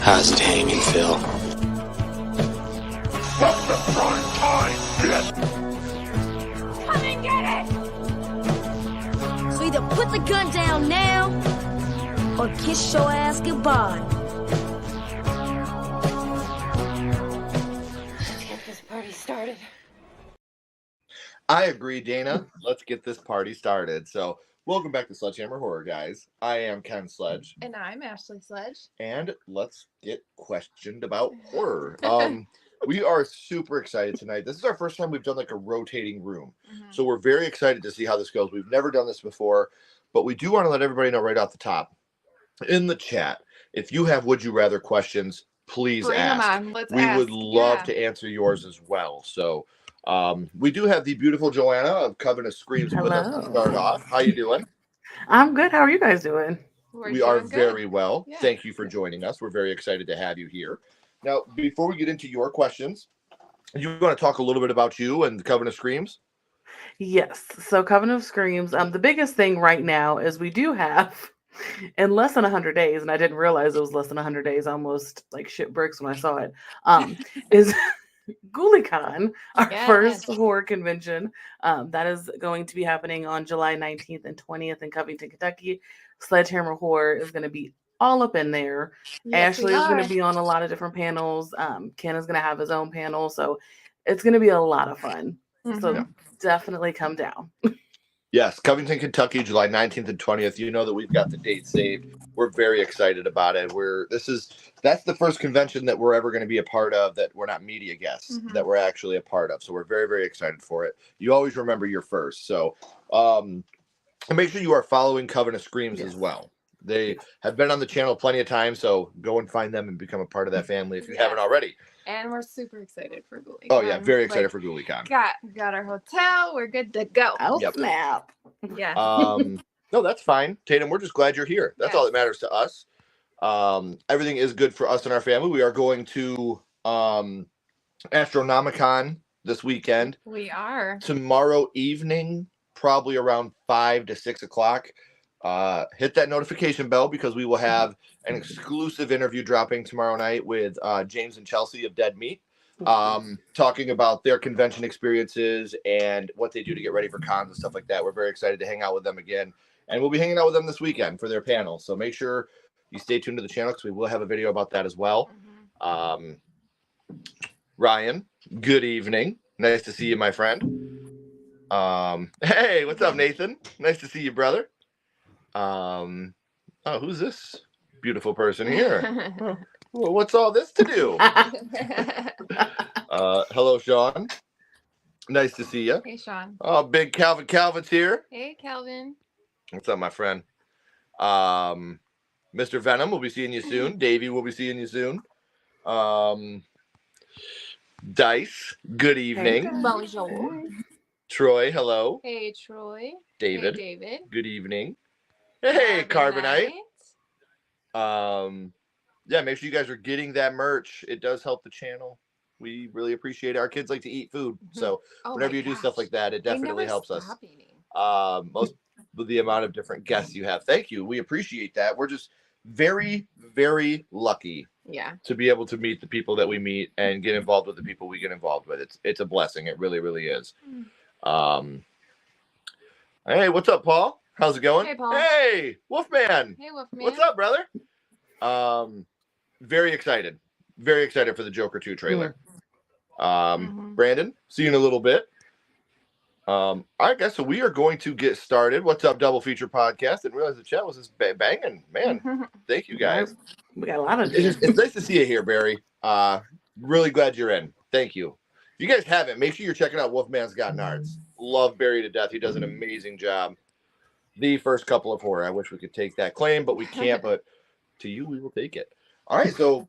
How's it hanging, Phil? From the front time, Come and get it! So either put the gun down now, or kiss your ass goodbye. Let's get this party started. I agree, Dana. Let's get this party started. So, welcome back to Sledgehammer Horror, guys. I am Ken Sledge. And I'm Ashley Sledge. And let's get questioned about horror. We are super excited tonight. This is our first time we've done like a rotating room. So we're very excited to see how this goes. We've never done this before, but we do want to let everybody know right off the top in the chat, if you have would you rather questions, please Bring ask. them on. Let's we ask. would love to answer yours as well. So we do have the beautiful Joanna of Coven of Screams with us to start off. How you doing? I'm good. How are you guys doing? We are very well. Yeah. Thank you for joining us. We're very excited to have you here. Now, before we get into your questions, you want to talk a little bit about you and the Coven of Screams? Yes. So Coven of Screams, the biggest thing right now is we do have in less than 100 days, and I didn't realize it was less than 100 days, almost like shit bricks when I saw it, is GhouliCon, our first horror convention. That is going to be happening on July 19th and 20th in Covington, Kentucky. Sledgehammer Horror is going to be all up in there. Yes, Ashley is going to be on a lot of different panels. Ken is going to have his own panel. So it's going to be a lot of fun. So definitely come down. Yes, Covington, Kentucky, July 19th and 20th. You know that we've got the date saved. We're very excited about it. That's the first convention that we're ever going to be a part of that we're not media guests, that we're actually a part of. So we're very, very excited for it. You always remember your first. So and make sure you are following Coven of Screams as well. They have been on the channel plenty of times, so go and find them and become a part of that family if you haven't already. And we're super excited for GhouliCon. Oh, yeah, very excited for GhouliCon. Got our hotel. We're good to go. Oh, snap. Yeah. No, that's fine. Tatum, we're just glad you're here. That's all that matters to us. Everything is good for us and our family. We are going to Astronomicon this weekend. We are. Tomorrow evening, probably around 5 to 6 o'clock. Hit that notification bell because we will have an exclusive interview dropping tomorrow night with James and Chelsea of Dead Meat, talking about their convention experiences and what they do to get ready for cons and stuff like that. We're very excited to hang out with them again, and we'll be hanging out with them this weekend for their panel. So make sure you stay tuned to the channel because we will have a video about that as well. Ryan, good evening. Nice to see you, my friend. Hey, what's up, Nathan? Nice to see you, brother. Oh, who's this beautiful person here? Well, what's all this to do? Hello, Sean. Nice to see you. Hey, Sean. Oh, big Calvin's here. Hey, Calvin. What's up, my friend? Mr. Venom, we'll be seeing you soon. Davey, we'll be seeing you soon. Dice, good evening. Bonjour. Troy, hello. Hey, Troy. David. Hey, David. Good evening. Hey, Carbonite. Yeah, make sure you guys are getting that merch. It does help the channel. We really appreciate it. Our kids like to eat food. So whenever you do stuff like that, it definitely helps us. Most of the amount of different guests you have. Thank you. We appreciate that. We're just very, very lucky to be able to meet the people that we meet and get involved with the people we get involved with. It's a blessing. It really, really is. Hey, what's up, Paul? How's it going? Hey, Paul. Hey, Wolfman. Hey, Wolfman. What's up, brother? very excited for the Joker 2 trailer. Mhm. Brandon, see you in a little bit. All right, guys, so we are going to get started. What's up, Double Feature Podcast? Didn't realize the chat was just banging. Man, thank you guys. We got a lot of It's nice to see you here, Barry. Really glad you're in. Thank you. If you guys haven't, make sure you're checking out Wolfman's Got Nards. Love Barry to death. He does an amazing job. The first couple of horror. I wish we could take that claim, but we can't. But to you, we will take it. All right, so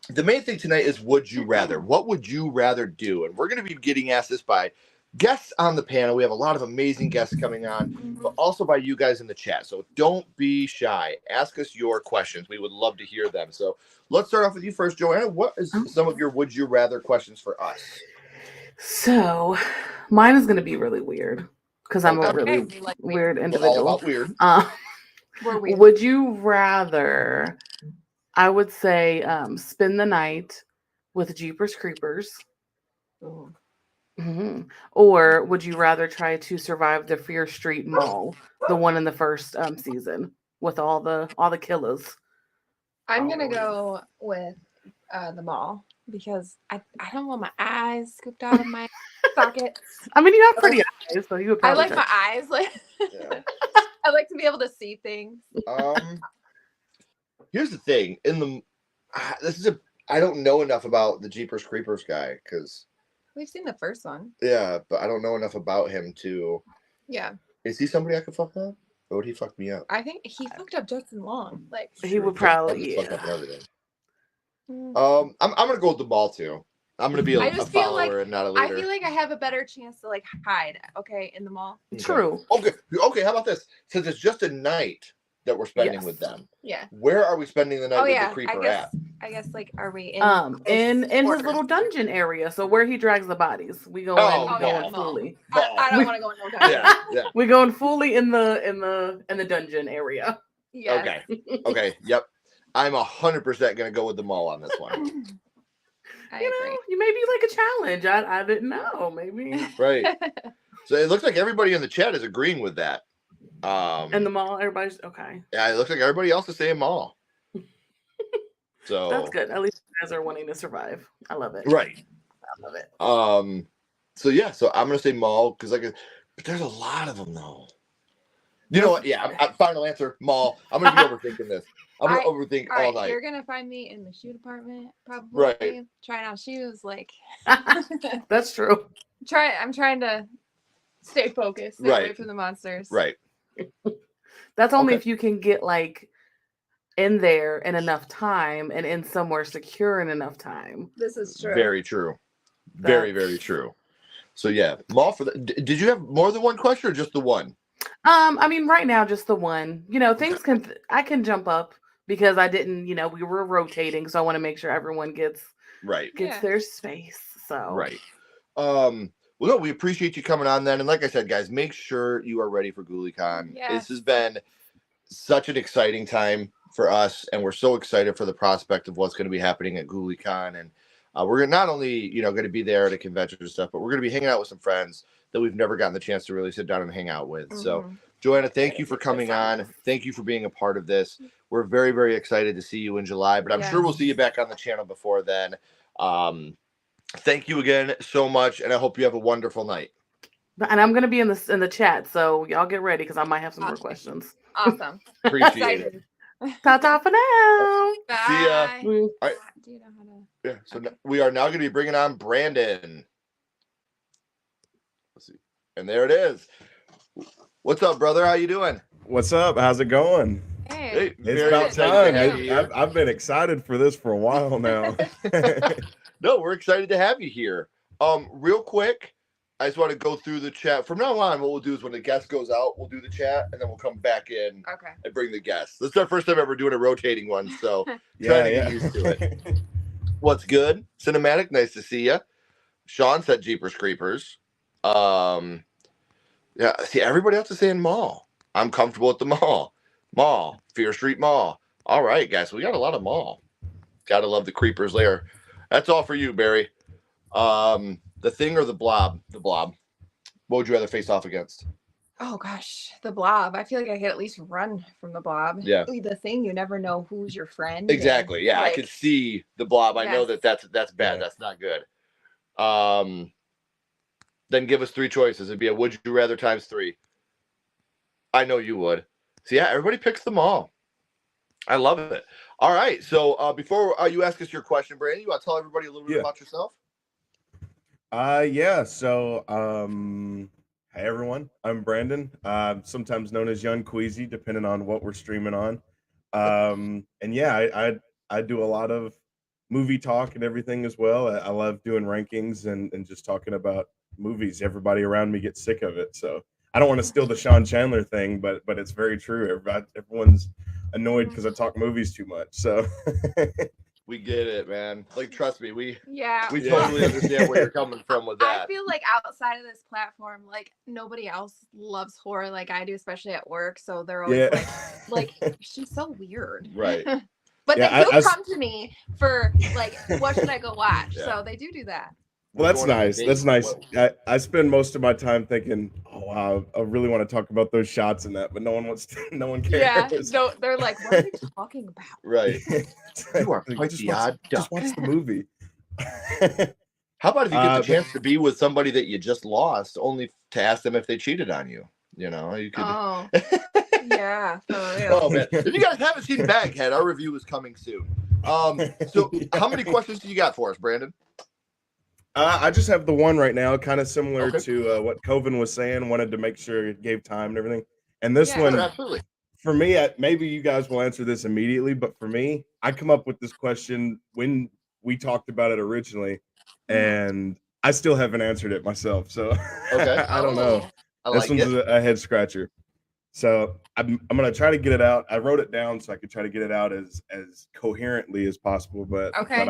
the main thing tonight is would you rather? What would you rather do? And we're going to be getting asked this by guests on the panel. We have a lot of amazing guests coming on, but also by you guys in the chat. So don't be shy. Ask us your questions. We would love to hear them. So let's start off with you first, Joanna. What is some of your would you rather questions for us? So mine is going to be really weird because I'm a really weird individual. All about weird. We're weird. Would you rather, I would say, spend the night with Jeepers Creepers? Ooh. Mm-hmm. Or would you rather try to survive the Fear Street Mall, the one in the first season, with all the killers? I'm gonna go with the mall because I don't want my eyes scooped out of my sockets. I mean, you have pretty eyes, so you would I probably. like my eyes. Like Yeah. I like to be able to see things. Here's the thing. I don't know enough about the Jeepers Creepers guy because We've seen the first one. yeah, but I don't know enough about him to. Yeah. Is he somebody I could fuck up? Or would he fuck me up? I think he fucked up Justin Long. Like He would I'll probably, just fuck up and everything. mm. I'm gonna go with the ball too. I'm gonna be I a just feel follower like- and not a I leader. feel like I have a better chance to like hide, okay, in the mall. Okay. True. Okay. How about this? Since it's just a night that we're spending Yes. with them, Yeah. where are we spending the night Oh with yeah. the creeper I guess like are we in his order? little dungeon area, so where he drags the bodies, we go Oh, in yeah. going fully. I don't want to go in no at? time. Yeah. We going fully in the dungeon area. Yeah. Okay. Yep. I'm 100% gonna go with the mall on this one. I You agree. know, you maybe like a challenge. I didn't know. Maybe Right. So it looks like everybody in the chat is agreeing with that. in the mall, everybody's okay. Yeah, it looks like everybody else is saying mall. So That's good. At least you guys are wanting to survive. I love it. Right. I love it. So yeah, so I'm gonna say mall because but there's a lot of them though. You know what? Yeah, final answer, mall. I'm gonna be overthinking this. I'm gonna overthink All all right, night. you're gonna find me in the shoe department, probably. Right. Trying on shoes, like That's true. I'm trying to stay focused, stay away Right. from the monsters. Right. That's only Okay. if you can get like in there in enough time and in somewhere secure in enough time. This is true. Very true. Very, very true. So yeah, mall for the. Did you have more than one question or just the one? I mean, right now, just the one. You know, things I can jump up because I didn't. You know, we were rotating, so I want to make sure everyone gets Right. Yeah. their space. So Right. Well, no, we appreciate you coming on then. And like I said, guys, make sure you are ready for GhouliCon. Yes. This has been such an exciting time for us, and we're so excited for the prospect of what's going to be happening at GhouliCon. And we're not only, going to be there at a convention and stuff, but we're going to be hanging out with some friends that we've never gotten the chance to really sit down and hang out with. So, Mhm. Joanna, thank you for coming on. Thank you for being a part of this. We're very, very excited to see you in July, but I'm sure we'll see you back on the channel before then. Thank you again so much, and I hope you have a wonderful night. and I'm gonna be in the chat, so y'all get ready because I might have some more Awesome. questions. Awesome. Appreciate it. Excited. Ta-ta for now. Bye. See ya. Mm. All right. Do you know how to? Yeah, so we are now going to be bringing on Brandon. Let's see. And there it is. What's up, brother? How you doing? What's up? How's it going? Hey. It's very about excited time. to have you here. I've been excited for this for a while now. No, we're excited to have you here. Real quick, I just want to go through the chat. From now on, what we'll do is when the guest goes out, we'll do the chat, and then we'll come back in Okay. and bring the guest. This is our first time ever doing a rotating one, so trying to get used to it. What's good? Cinematic, nice to see you. Sean said Jeepers Creepers. Yeah, see, everybody else is saying mall. I'm comfortable at the mall. Mall, Fear Street Mall. All right, guys, we got a lot of mall. Gotta love the creepers there. That's all for you, Barry. The Thing or the Blob? The Blob. What would you rather face off against? Oh gosh, the Blob. I feel like I could at least run from the Blob. Yeah. The Thing, you never know who's your friend. Exactly. and, Yeah, I like, could see the Blob. I know Yes. that's bad. Yeah. That's not good. Then give us 3 choices. It'd be a would you rather times 3. I know you would. So yeah, everybody picks them all. I love it. All right. So before you ask us your question, Brandon, you want to tell everybody a little bit about yourself? Yeah. So, hey everyone, I'm Brandon. Sometimes known as Young Queasy, depending on what we're streaming on. And yeah, I do a lot of movie talk and everything as well. I love doing rankings and just talking about movies. Everybody around me gets sick of it, so I don't want to steal the Sean Chandler thing, but it's very true. Everyone's annoyed because I talk movies too much. So We get it, man. Like, trust me, we Yeah. totally understand where you're coming from with that. I feel like outside of this platform, like nobody else loves horror like I do, especially at work. So they're always like she's so weird. Right. But Yeah, they do come to me for like, what should I go watch? Yeah. So they do that. Well, that's Going on a nice. date That's with nice. I spend most of my time thinking, oh wow, I really want to talk about those shots and that, but no one wants to. No one cares. Yeah. No, they're like, what are they talking about? Right. You are Like, quite the odd duck. just watch the movie. How about if you get the but- chance to be with somebody that you just lost, only to ask them if they cheated on you? You know, you could. Oh, yeah. For real. Oh man! If you guys haven't seen Baghead, our review is coming soon. So how many questions do you got for us, Brandon? I just have the one right now, kind of similar Okay. to what Coven was saying. Wanted to make sure it gave time and everything. And this Yeah. one, Sure, absolutely. for me, maybe you guys will answer this immediately, but for me, I come up with this question when we talked about it originally, and I still haven't answered it myself. So Okay. I don't know. I This like one's it. a head scratcher. So I'm gonna try to get it out. I wrote it down so I could try to get it out as coherently as possible, but Okay.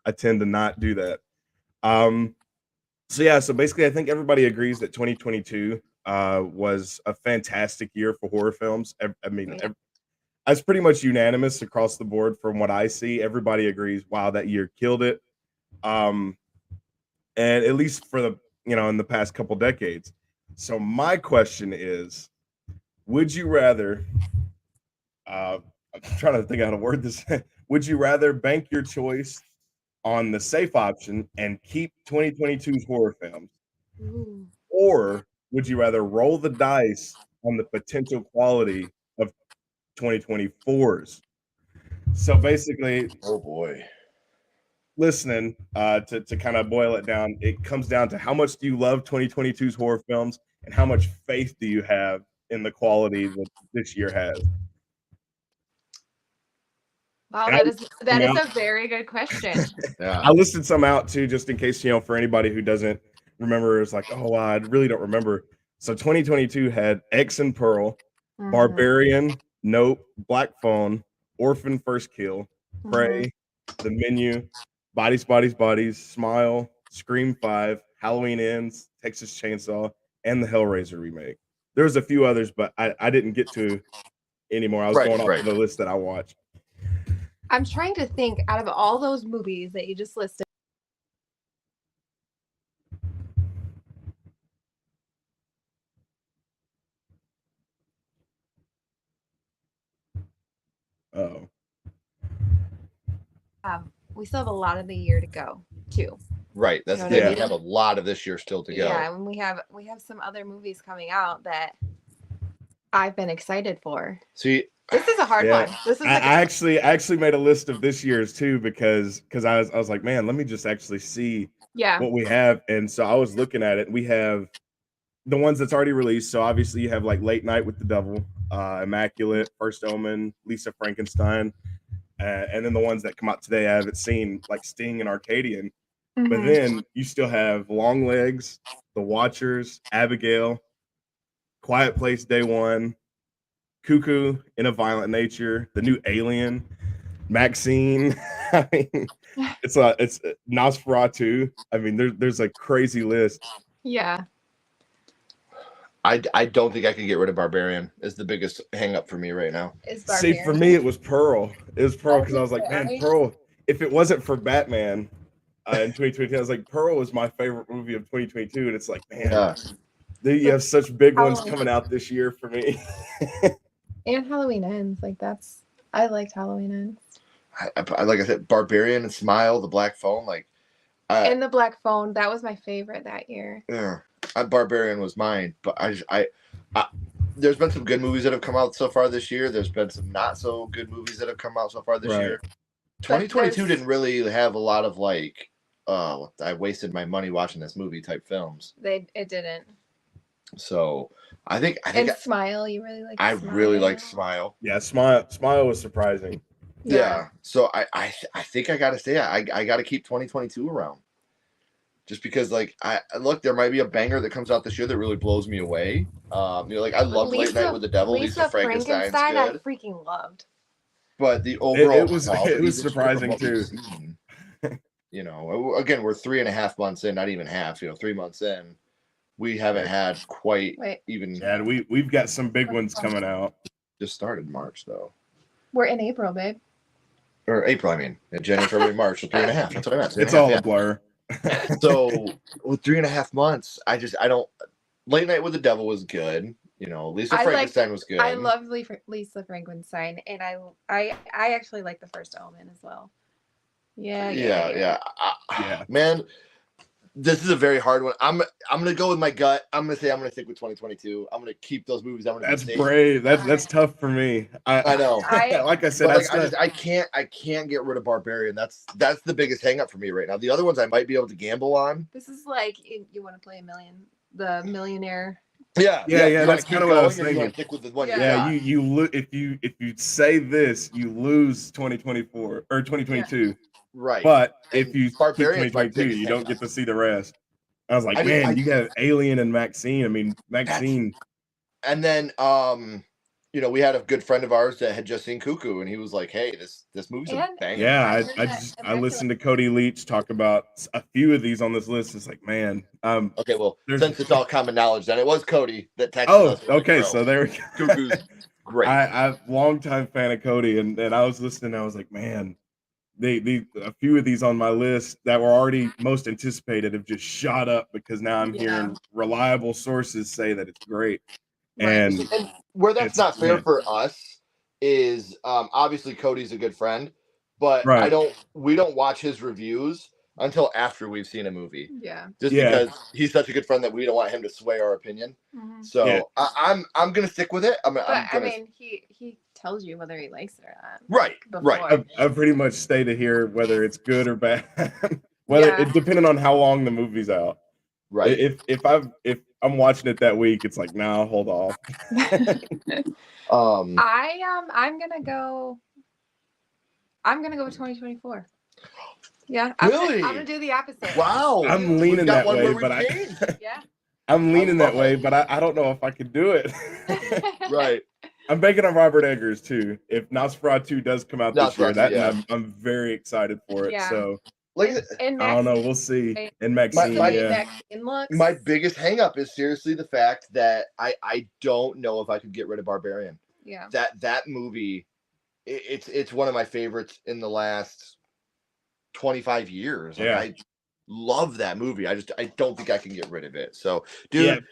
I tend to not do that. So yeah, so basically I think everybody agrees that 2022 was a fantastic year for horror films. I mean, it's pretty much unanimous across the board from what I see. Everybody agrees, wow, that year killed it. And at least for the, in the past couple decades. So my question is, would you rather, I'm trying to think how to word this. Would you rather bank your choice on the safe option and keep 2022's horror films? Ooh. Or would you rather roll the dice on the potential quality of 2024's? So basically, Oh boy. listening to kind of boil it down, it comes down to how much do you love 2022's horror films and how much faith do you have in the quality that this year has? Wow, And that is a very good question. Yeah. I listed some out too, just in case, for anybody who doesn't remember, it's like, oh, wow, I really don't remember. So 2022 had X and Pearl, Barbarian, Nope, Black Phone, Orphan First Kill, Prey, The Menu, Bodies, Bodies, Bodies, Smile, Scream 5, Halloween Ends, Texas Chainsaw, and the Hellraiser remake. There was a few others, but I didn't get to anymore. I was going off of the list that I watched. I'm trying to think out of all those movies that you just listed. Oh. We still have a lot of the year to go, too. Right. That's You know the what I thing. We mean? have a lot of this year still to go. Yeah, and we have some other movies coming out that I've been excited for. See, This is a hard one. This is I actually made a list of this year's too because I was like, man, let me just actually see what we have. And so I was looking at it. We have the ones that's already released. So obviously you have like Late Night with the Devil, Immaculate, First Omen, Lisa Frankenstein, and then the ones that come out today I haven't seen, like Sting and Arcadian. But then you still have Long Legs, The Watchers, Abigail, Quiet Place Day One, Cuckoo in a Violent Nature, the new Alien, Maxine. I mean, it's Nosferatu. I mean, there's a crazy list. Yeah. I don't think I can get rid of Barbarian. Is the biggest hang up for me right now. See, for me, it was Pearl. It was Pearl because I was like, man, Pearl. If it wasn't for Batman in 2022, I was like, Pearl was my favorite movie of 2022, and it's like, man, You have such big ones coming out this year for me. And Halloween Ends, like I liked Halloween Ends. I like I said, Barbarian and Smile, The Black Phone, like. And The Black Phone, that was my favorite that year. Yeah, Barbarian was mine, but I there's been some good movies that have come out so far this year. There's been some not so good movies that have come out so far this year. 2022 didn't really have a lot of like, I wasted my money watching this movie type films. It didn't. So I think Smile, you really like. I really liked Smile. Yeah, Smile was surprising. Yeah. So I think I gotta say I gotta keep 2022 around. Just because, like, there might be a banger that comes out this year that really blows me away. Like I love Late Night with the Devil. Lisa Frankenstein's good. I freaking loved. But the overall, it was surprising too. Again, we're 3.5 months in, not even half. 3 months in, we haven't had quite even. Yeah, we've got some big ones coming out. Just started March though. We're in April, babe. Or April, I mean, January, February, March, so 3.5. That's what I meant. It's all a blur. So with 3.5 months, I don't. Late Night with the Devil was good. Lisa Frankenstein was good. I love Lisa Frankenstein, and I actually like the first Omen as well. Yeah. Man, this is a very hard one. I'm gonna go with my gut. I'm gonna stick with 2022. I'm gonna keep those movies. That's brave. That's tough for me. I know. Like I said, I can't get rid of Barbarian. That's the biggest hang up for me right now. The other ones I might be able to gamble on. This is like you want to play the millionaire. Yeah. That's kind of what I was thinking. Stick with the one if you say this, you lose 2024 or 2022. Right. But if you keep Barbarian 2022, you don't get to see the rest. I was like, you got Alien and Maxine. I mean, Maxine. And then we had a good friend of ours that had just seen Cuckoo, and he was like, "Hey, this movie's a banger." Yeah, I listened to Cody Leach talk about a few of these on this list. It's like, man. Okay, well, since it's all common knowledge, then it was Cody that texted us. Oh, okay, so there we go. Cuckoo's great. I'm a longtime fan of Cody, and I was listening. I was like, man, a few of these on my list that were already most anticipated have just shot up because now I'm hearing reliable sources say that it's great. And where that's not fair for us is obviously Cody's a good friend, but we don't watch his reviews until after we've seen a movie. Yeah. Because he's such a good friend that we don't want him to sway our opinion. Mm-hmm. So I'm gonna stick with it. I mean, he tells you whether he likes it or not. Right. Before. Right. I pretty much stay to hear whether it's good or bad. Depending on how long the movie's out. Right. If I'm watching it that week, it's like, nah, hold off. I'm gonna go with 2024. Yeah. Really? I'm gonna do the opposite. Wow. I'm leaning that way, but I'm leaning that way, but I don't know if I could do it. Right. I'm banking on Robert Eggers too. If Nosferatu does come out this year, I'm very excited for it. Yeah. So I don't know. We'll see. And Maxine, my biggest hang up is seriously the fact that I don't know if I could get rid of Barbarian. Yeah. That movie, it's one of my favorites in the last 25 years. I love that movie. I don't think I can get rid of it. So, dude,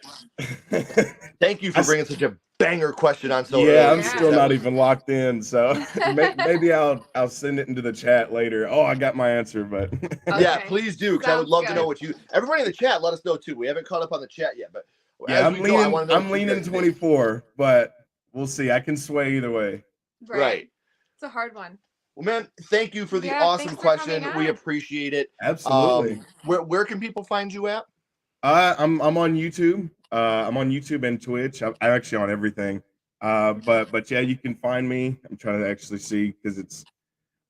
thank you for bringing such a banger question on. I'm still not even locked in. So maybe I'll send it into the chat later. Oh, I got my answer, but please do, because I would love to know what everybody in the chat. Let us know too. We haven't caught up on the chat yet, but I'm leaning 24, but we'll see. I can sway either way. Right. It's a hard one. Well, man, thank you for the awesome question. We appreciate it. Absolutely. Where can people find you at? I'm on YouTube. I'm on YouTube and Twitch. I'm actually on everything. But yeah, you can find me. I'm trying to actually see because it's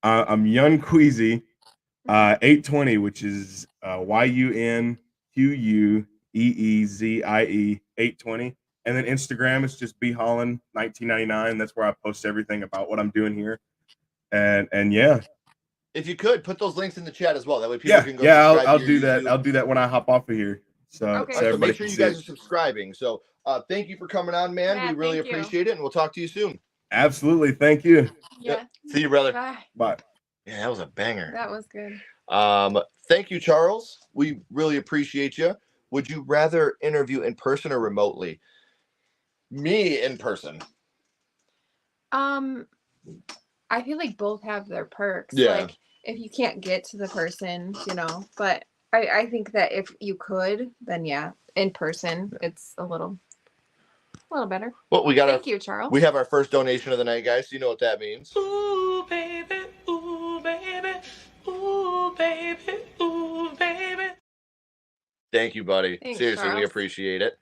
I'm Young Queasy 820, which is YUNQUEEZIE 820. And then Instagram is just bholland 1999. That's where I post everything about what I'm doing here. And yeah. If you could put those links in the chat as well, that way people can go. Yeah, I'll do that. I'll do that when I hop off of here. So make sure you guys are subscribing. So thank you for coming on, man. We really appreciate it, and we'll talk to you soon. Absolutely. Thank you. Yeah. See you, brother. Bye. Yeah, that was a banger. That was good. Thank you, Charles. We really appreciate you. Would you rather interview in person or remotely? Me in person. I feel like both have their perks. Yeah. Like if you can't get to the person, you know, but I think that if you could, then yeah, in person, it's a little better. Well, we got Thank you, Charles. We have our first donation of the night, guys. So you know what that means. Ooh, baby. Ooh, baby. Ooh, baby. Ooh, baby. Thank you, buddy. Thanks, Seriously, Charles. we appreciate it.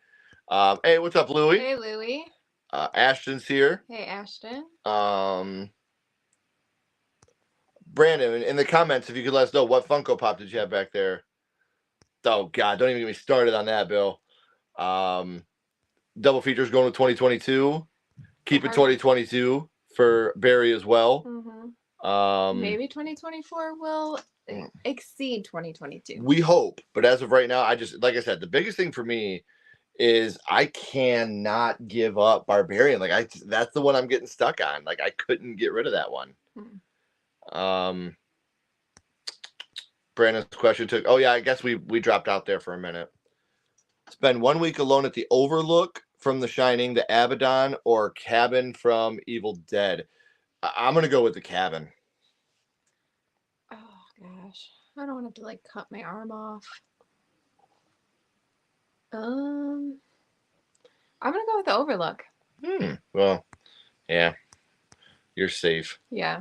Hey, what's up, Louie? Hey, Louie. Ashton's here. Hey, Ashton. Brandon, in the comments, if you could let us know what Funko Pop did you have back there? Oh God, don't even get me started on that, Bill. Double features going to 2022. Keep it 2022 for Barry as well. Mm-hmm. Maybe 2024 will exceed 2022. We hope, but as of right now, like I said, the biggest thing for me is I cannot give up Barbarian. Like that's the one I'm getting stuck on. Like I couldn't get rid of that one. Brandon's question took. Oh yeah, I guess we dropped out there for a minute. Spend 1 week alone at the Overlook from The Shining, the Abaddon, or Cabin from Evil Dead. I'm gonna go with the Cabin. Oh gosh, I don't want to have to like cut my arm off. I'm gonna go with the Overlook. Well, yeah, you're safe. Yeah,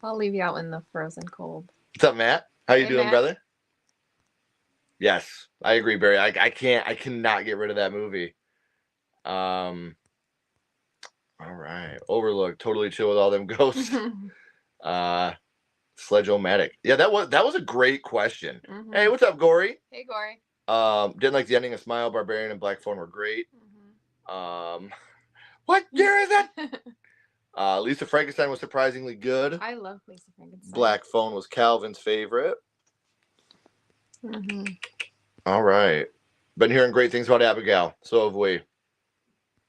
I'll leave you out in the frozen cold. What's up, Matt? How you doing, Matt. brother? Yes, I agree, Barry. I cannot get rid of that movie. All right, Overlook, totally chill with all them ghosts. Sledge-O-Matic. Yeah, that was a great question. Hey, what's up, Gory? Hey, Gory. Didn't like the ending of Smile, Barbarian, and Black Phone were great. What year is it? Lisa Frankenstein was surprisingly good. I love Lisa Frankenstein. Black Phone was Calvin's favorite. All right. Been hearing great things about Abigail. So have we.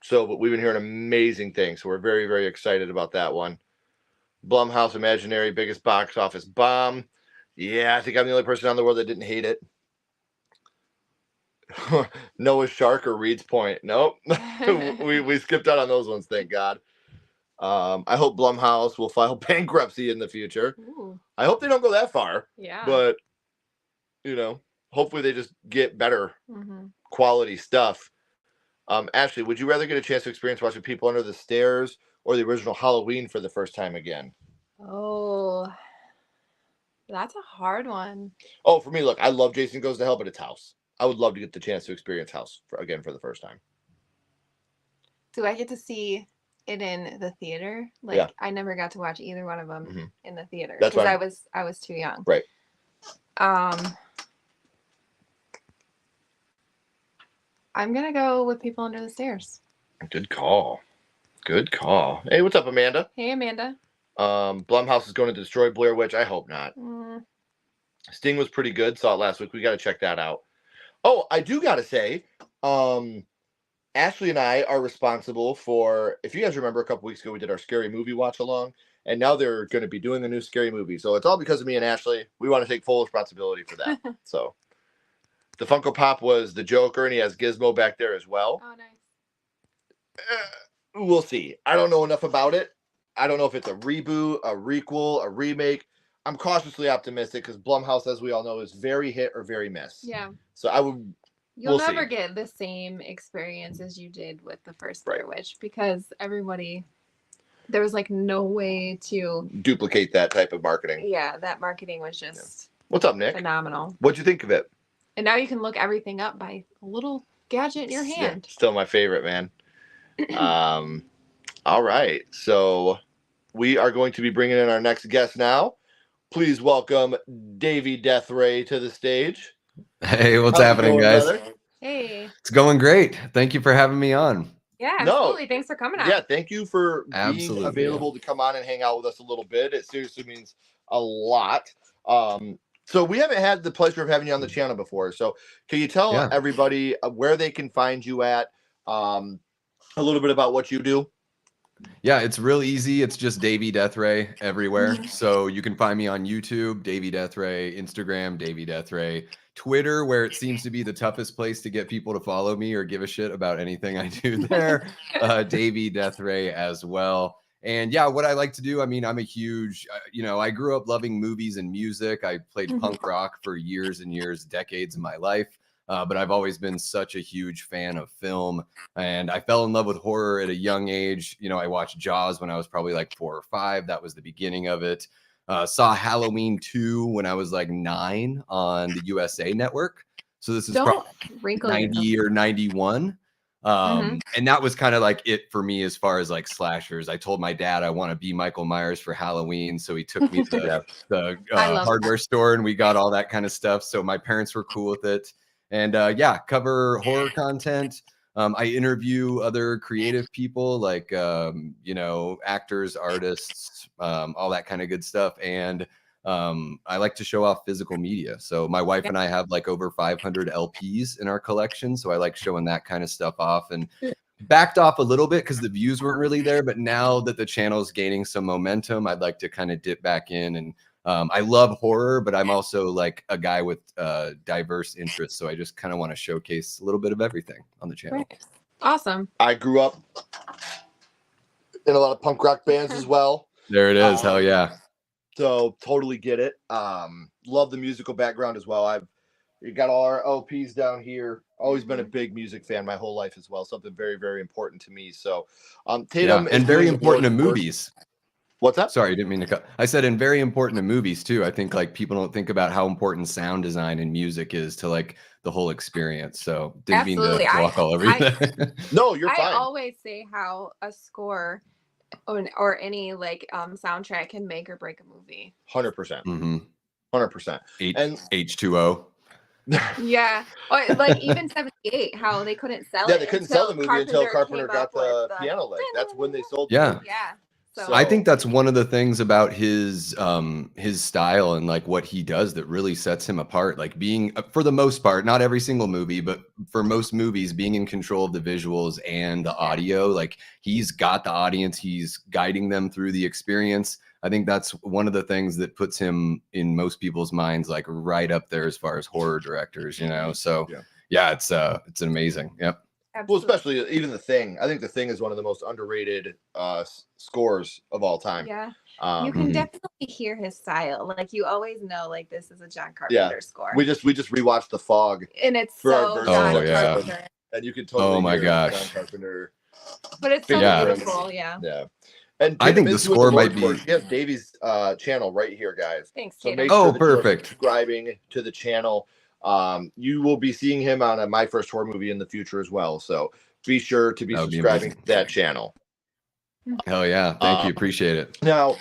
But we've been hearing amazing things. So we're very, very excited about that one. Blumhouse Imaginary, biggest box office bomb. Yeah, I think I'm the only person on the world that didn't hate it. Noah's Shark or Reed's Point. Nope. we skipped out on those ones, thank God. I hope Blumhouse will file bankruptcy in the future. Ooh. I hope they don't go that far. Yeah. But, hopefully they just get better quality stuff. Ashley, would you rather get a chance to experience watching People Under the Stairs or the original Halloween for the first time again? Oh, that's a hard one. Oh, for me, look, I love Jason Goes to Hell, but it's House. I would love to get the chance to experience House for the first time. Do I get to see it in the theater? Like, yeah. I never got to watch either one of them in the theater because I was too young. Right. I'm gonna go with People Under the Stairs. Good call. Hey, what's up, Amanda? Hey, Amanda. Blumhouse is going to destroy Blair Witch. I hope not. Sting was pretty good. Saw it last week. We got to check that out. Oh, I do got to say, Ashley and I are responsible for, if you guys remember a couple weeks ago, we did our scary movie watch along, and now they're going to be doing a new scary movie. So it's all because of me and Ashley. We want to take full responsibility for that. So the Funko Pop was the Joker, and he has Gizmo back there as well. Oh, nice. We'll see. I don't know enough about it. I don't know if it's a reboot, a requel, a remake. I'm cautiously optimistic because Blumhouse, as we all know, is very hit or very miss. Yeah. So You'll never get the same experience as you did with the first Blair Witch because there was like no way to duplicate that type of marketing. Yeah, that marketing was just What's up, Nick? Phenomenal. What'd you think of it? And now you can look everything up by a little gadget in your hand. Yeah, still my favorite, man. All right. So we are going to be bringing in our next guest now. Please welcome Davey Death Ray to the stage. Hey, what's happening, guys? Brother? Hey. It's going great. Thank you for having me on. Yeah, absolutely. Thanks for coming on. Yeah, thank you for being available to come on and hang out with us a little bit. It seriously means a lot. So we haven't had the pleasure of having you on the channel before. So can you tell everybody where they can find you at, a little bit about what you do? Yeah, it's real easy. It's just Davey Death Ray everywhere. So you can find me on YouTube, Davey Death Ray, Instagram, Davey Death Ray, Twitter, where it seems to be the toughest place to get people to follow me or give a shit about anything I do there. Davey Death Ray as well. And yeah, what I like to do, I mean, I'm a huge, I grew up loving movies and music. I played punk rock for years and years, decades of my life. But I've always been such a huge fan of film, and I fell in love with horror at a young age. I watched Jaws when I was probably like 4 or 5. That was the beginning of it. Saw Halloween 2 when I was like 9 on the USA Network. So this is probably 90 or 91. And that was kind of like it for me as far as like slashers. I told my dad I want to be Michael Myers for Halloween, so he took me to the hardware store, and we got all that kind of stuff. So my parents were cool with it. And cover horror content. I interview other creative people like, actors, artists, all that kind of good stuff. And I like to show off physical media. So my wife and I have like over 500 LPs in our collection. So I like showing that kind of stuff off, and backed off a little bit because the views weren't really there. But now that the channel is gaining some momentum, I'd like to kind of dip back in. And I love horror, but I'm also like a guy with diverse interests. So I just kind of want to showcase a little bit of everything on the channel. Right. Awesome. I grew up in a lot of punk rock bands as well. There it is. Hell yeah. So totally get it. Love the musical background as well. You got all our LPs down here. Always been a big music fan my whole life as well. Something very, very important to me. So Tatum and very important to movies. What's that? Sorry, I didn't mean to cut. I said, and very important to movies too. I think like people don't think about how important sound design and music is to like the whole experience. So didn't mean to walk all over you. No, you're fine. I always say how a score or any like soundtrack can make or break a movie. 100%. 100%. And H2O. Yeah, or like even 78, how they couldn't sell it. Yeah, they couldn't sell the movie until Carpenter got the piano leg. That's when they sold the movie. Yeah. So I think that's one of the things about his style and like what he does that really sets him apart. Like being, for the most part, not every single movie, but for most movies, being in control of the visuals and the audio. Like he's got the audience, he's guiding them through the experience. I think that's one of the things that puts him in most people's minds, like right up there as far as horror directors. So yeah, it's amazing. Yep. Absolutely. Well, especially even The Thing. I think The Thing is one of the most underrated scores of all time. Yeah. You can definitely hear his style. Like you always know, like this is a John Carpenter score. We just rewatched The Fog, and it's so John Carpenter. And you can totally hear gosh. John Carpenter. But it's so beautiful, yeah. And I think the score might be. He has Davey's channel right here, guys. Thanks, so Tatum. make sure that perfect. you're subscribing to the channel. You will be seeing him on a My First Horror Movie in the future as well. So be sure to be subscribing to that channel. Hell yeah. Thank you. Appreciate it. Now,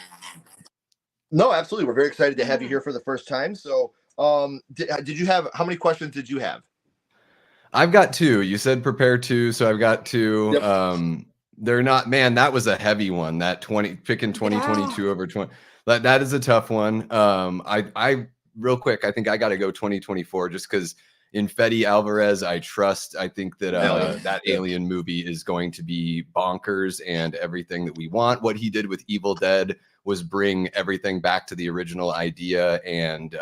no, absolutely. We're very excited to have you here for the first time. So did you have, how many questions did you have? I've got 2. You said prepare 2. So I've got 2. Yep. They're not, man, that was a heavy one. That picking 2022 over 20. That is a tough one. I real quick, I think I got to go 2024 just because in Fede Alvarez, I trust. I think that that Alien movie is going to be bonkers and everything that we want. What he did with Evil Dead was bring everything back to the original idea and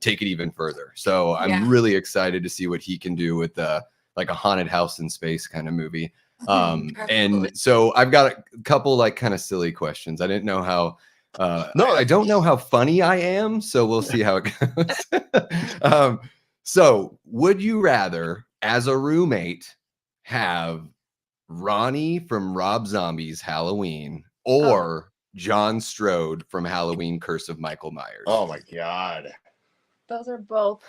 take it even further. So I'm really excited to see what he can do with like a haunted house in space kind of movie. And so I've got a couple like kind of silly questions. I didn't know how. I don't know how funny I am, so we'll see how it goes. So would you rather, as a roommate, have Ronnie from Rob Zombie's Halloween or John Strode from Halloween Curse of Michael Myers? Oh my God. Those are both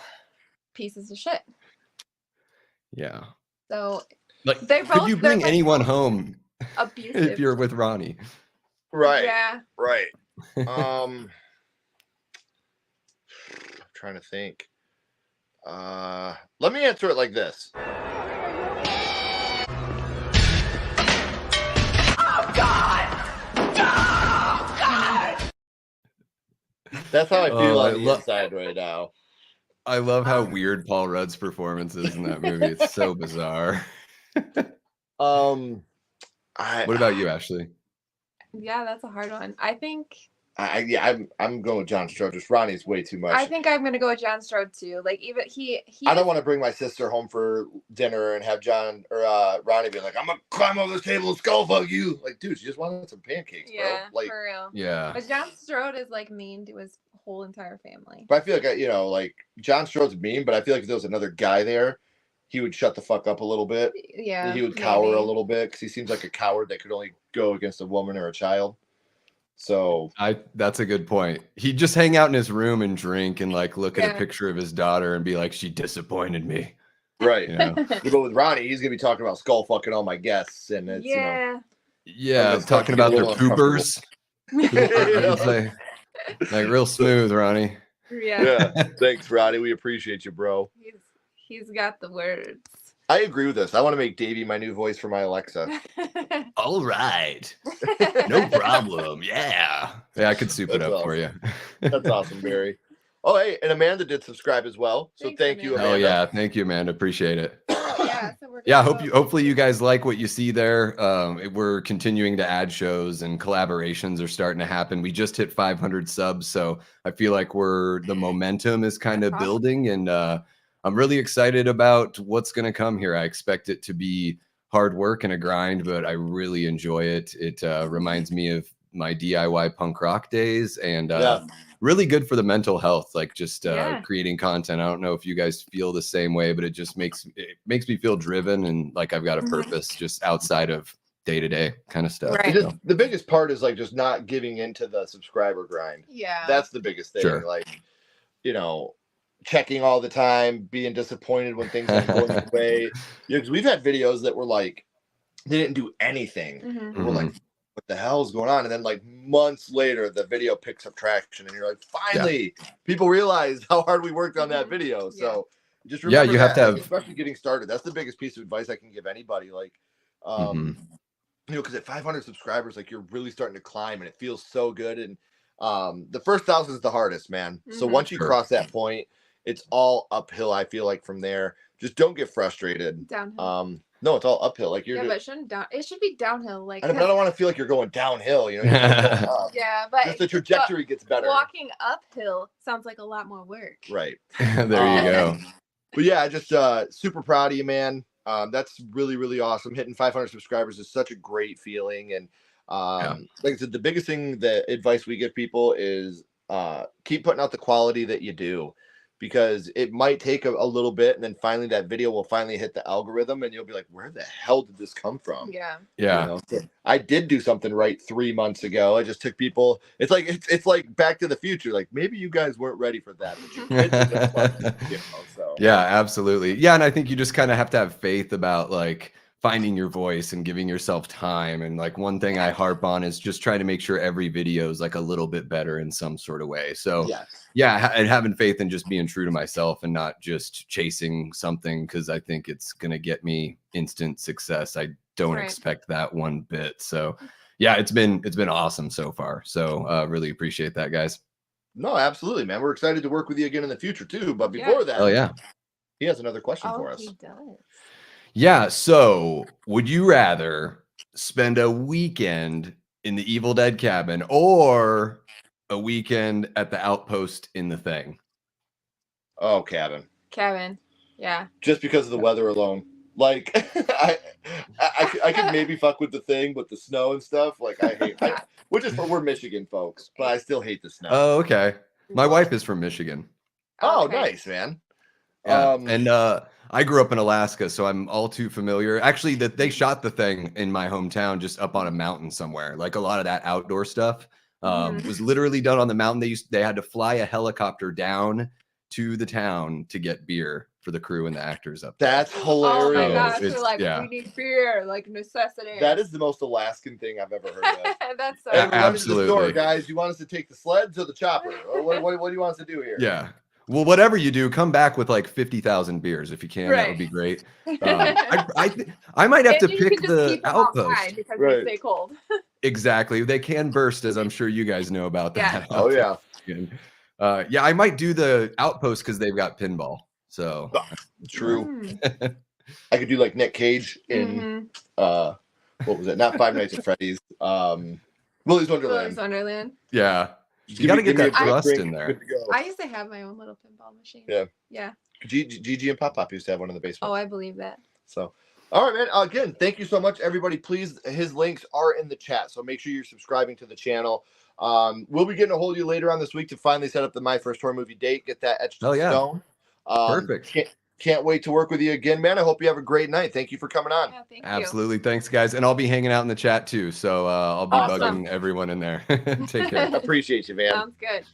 pieces of shit. Yeah. So like, they're both, could you bring anyone home abusive if you're with Ronnie? Right. Yeah. Right. I'm trying to think. Let me answer it like this. Oh God! Oh God! That's how I feel on the inside right now. I love how weird Paul Rudd's performance is in that movie. It's so bizarre. What about you, Ashley? Yeah, that's a hard one. I think. I'm going with John Strode. Just Ronnie's way too much. I think I'm gonna go with John Strode too. Like even he. I don't want to bring my sister home for dinner and have John or Ronnie be like, "I'm gonna climb over this table and skull fuck you." Like, dude, she just wanted some pancakes, bro. Like, for real. Yeah. But John Strode is like mean to his whole entire family. But I feel like like John Strode's mean, but I feel like if there was another guy there, he would shut the fuck up a little bit. Yeah. He would cower a little bit because he seems like a coward that could only go against a woman or a child. So that's a good point. He'd just hang out in his room and drink and like look at a picture of his daughter and be like, "She disappointed me." Right. But with Ronnie, he's gonna be talking about skull fucking all my guests, and it's talking about their poopers. like real smooth, Ronnie. Yeah. Thanks, Ronnie. We appreciate you, bro. He's got the words. I agree with this. I want to make Davey my new voice for my Alexa. All right. No problem. Yeah, I could soup it up for you. That's awesome, Barry. Oh, hey, and Amanda did subscribe as well. So thank you, Amanda. Oh yeah, thank you, Amanda. Appreciate it. Yeah, hopefully you guys like what you see there. We're continuing to add shows and collaborations are starting to happen. We just hit 500 subs, so I feel like the momentum is kind of building, and I'm really excited about what's going to come here. I expect it to be hard work and a grind, but I really enjoy it. It reminds me of my DIY punk rock days, and really good for the mental health, like just creating content. I don't know if you guys feel the same way, but it just makes me feel driven and like I've got a purpose just outside of day-to-day kind of stuff. Right. The biggest part is like just not giving into the subscriber grind. Yeah. That's the biggest thing. Sure. Like, checking all the time, being disappointed when things aren't going your way. Because we've had videos that were like, they didn't do anything. Mm-hmm. We're like, what the hell is going on? And then like months later, the video picks up traction and you're like, finally, people realize how hard we worked on that video. So just remember you have to have, especially getting started. That's the biggest piece of advice I can give anybody. Like, because at 500 subscribers, like you're really starting to climb and it feels so good. And the first 1,000 is the hardest, man. So once you cross that point, it's all uphill. I feel like from there, just don't get frustrated. Downhill. No, it's all uphill. Like you're but it should be downhill. Like I don't want to feel like you're going downhill. You're going up. Yeah, but just the trajectory gets better. Walking uphill sounds like a lot more work. Right. There you go. But yeah, just super proud of you, man. That's really, really awesome. Hitting 500 subscribers is such a great feeling. And like I said, the biggest thing, the advice we give people is keep putting out the quality that you do. Because it might take a little bit, and then finally that video will finally hit the algorithm, and you'll be like, "Where the hell did this come from?" Yeah. So I did do something right 3 months ago. I just took people. It's like Back to the Future. Like maybe you guys weren't ready for that. But Yeah, absolutely. Yeah, and I think you just kind of have to have faith about like finding your voice and giving yourself time. And like one thing I harp on is just trying to make sure every video is like a little bit better in some sort of way. So and having faith and just being true to myself and not just chasing something because I think it's going to get me instant success. I don't expect that one bit. So yeah, it's been awesome so far. So really appreciate that, guys. No, absolutely, man. We're excited to work with you again in the future too. But before that, he has another question for us. He does. Yeah. So would you rather spend a weekend in the Evil Dead cabin or a weekend at the outpost in the Thing? Oh, cabin. Yeah. Just because of the weather alone. Like I could maybe fuck with the Thing, but the snow and stuff, like I hate we're Michigan folks, but I still hate the snow. Oh, okay. My wife is from Michigan. Oh, nice, man. Yeah. And I grew up in Alaska, so I'm all too familiar. Actually, they shot the Thing in my hometown, just up on a mountain somewhere. Like a lot of that outdoor stuff was literally done on the mountain. They had to fly a helicopter down to the town to get beer for the crew and the actors up there. That's hilarious. Oh my gosh, so like we need beer, like necessity. That is the most Alaskan thing I've ever heard of. That's so absolutely. The store, guys. You want us to take the sleds or the chopper? What do you want us to do here? Yeah. Well, whatever you do, come back with like 50,000 beers if you can. That would be great. I might have to pick the outpost because they stay cold. Exactly. They can burst, as I'm sure you guys know about that. Oh yeah. Yeah, I might do the outpost because they've got pinball. So true. I could do like Nick Cage in what was it? Not Five Nights at Freddy's. Willy's Wonderland. Yeah. You got to get that thrust in there. I used to have my own little pinball machine. Yeah. Gigi and Pop Pop used to have one in the basement. Oh, I believe that. So, all right, man. Again, thank you so much, everybody. Please, his links are in the chat, so make sure you're subscribing to the channel. We'll be getting a hold of you later on this week to finally set up the My First Horror Movie date, get that etched in stone. Perfect. Can't wait to work with you again, man. I hope you have a great night. Thank you for coming on. Yeah, thank Absolutely. Thanks, guys. And I'll be hanging out in the chat too. So I'll be bugging everyone in there. Take care. Appreciate you, man. Sounds good.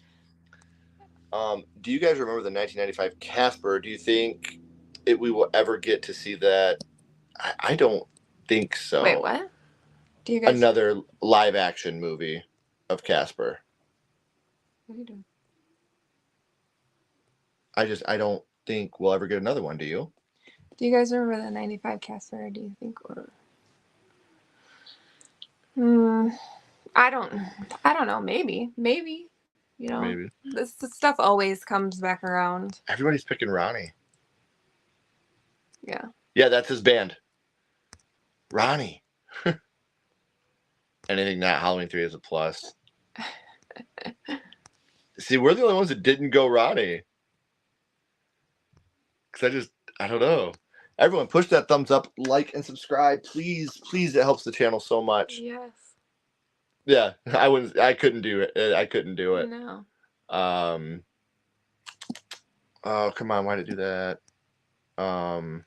Do you guys remember the 1995 Casper? Do you think we will ever get to see that? I don't think so. Wait, what? Do you guys another live action movie of Casper? What are you doing? I don't think we'll ever get another one. Do you? Do you guys remember the 95 Casper? Or do you think I don't know. Maybe. You know, maybe. This stuff always comes back around. Everybody's picking Ronnie. Yeah. Yeah, that's his band. Ronnie. Anything not Halloween 3 is a plus. See, we're the only ones that didn't go Ronnie. Because I don't know. Everyone, push that thumbs up, like, and subscribe. Please, please. It helps the channel so much. Yes. Yeah, I couldn't do it. I couldn't do it. No. Oh, come on. Why did it do that?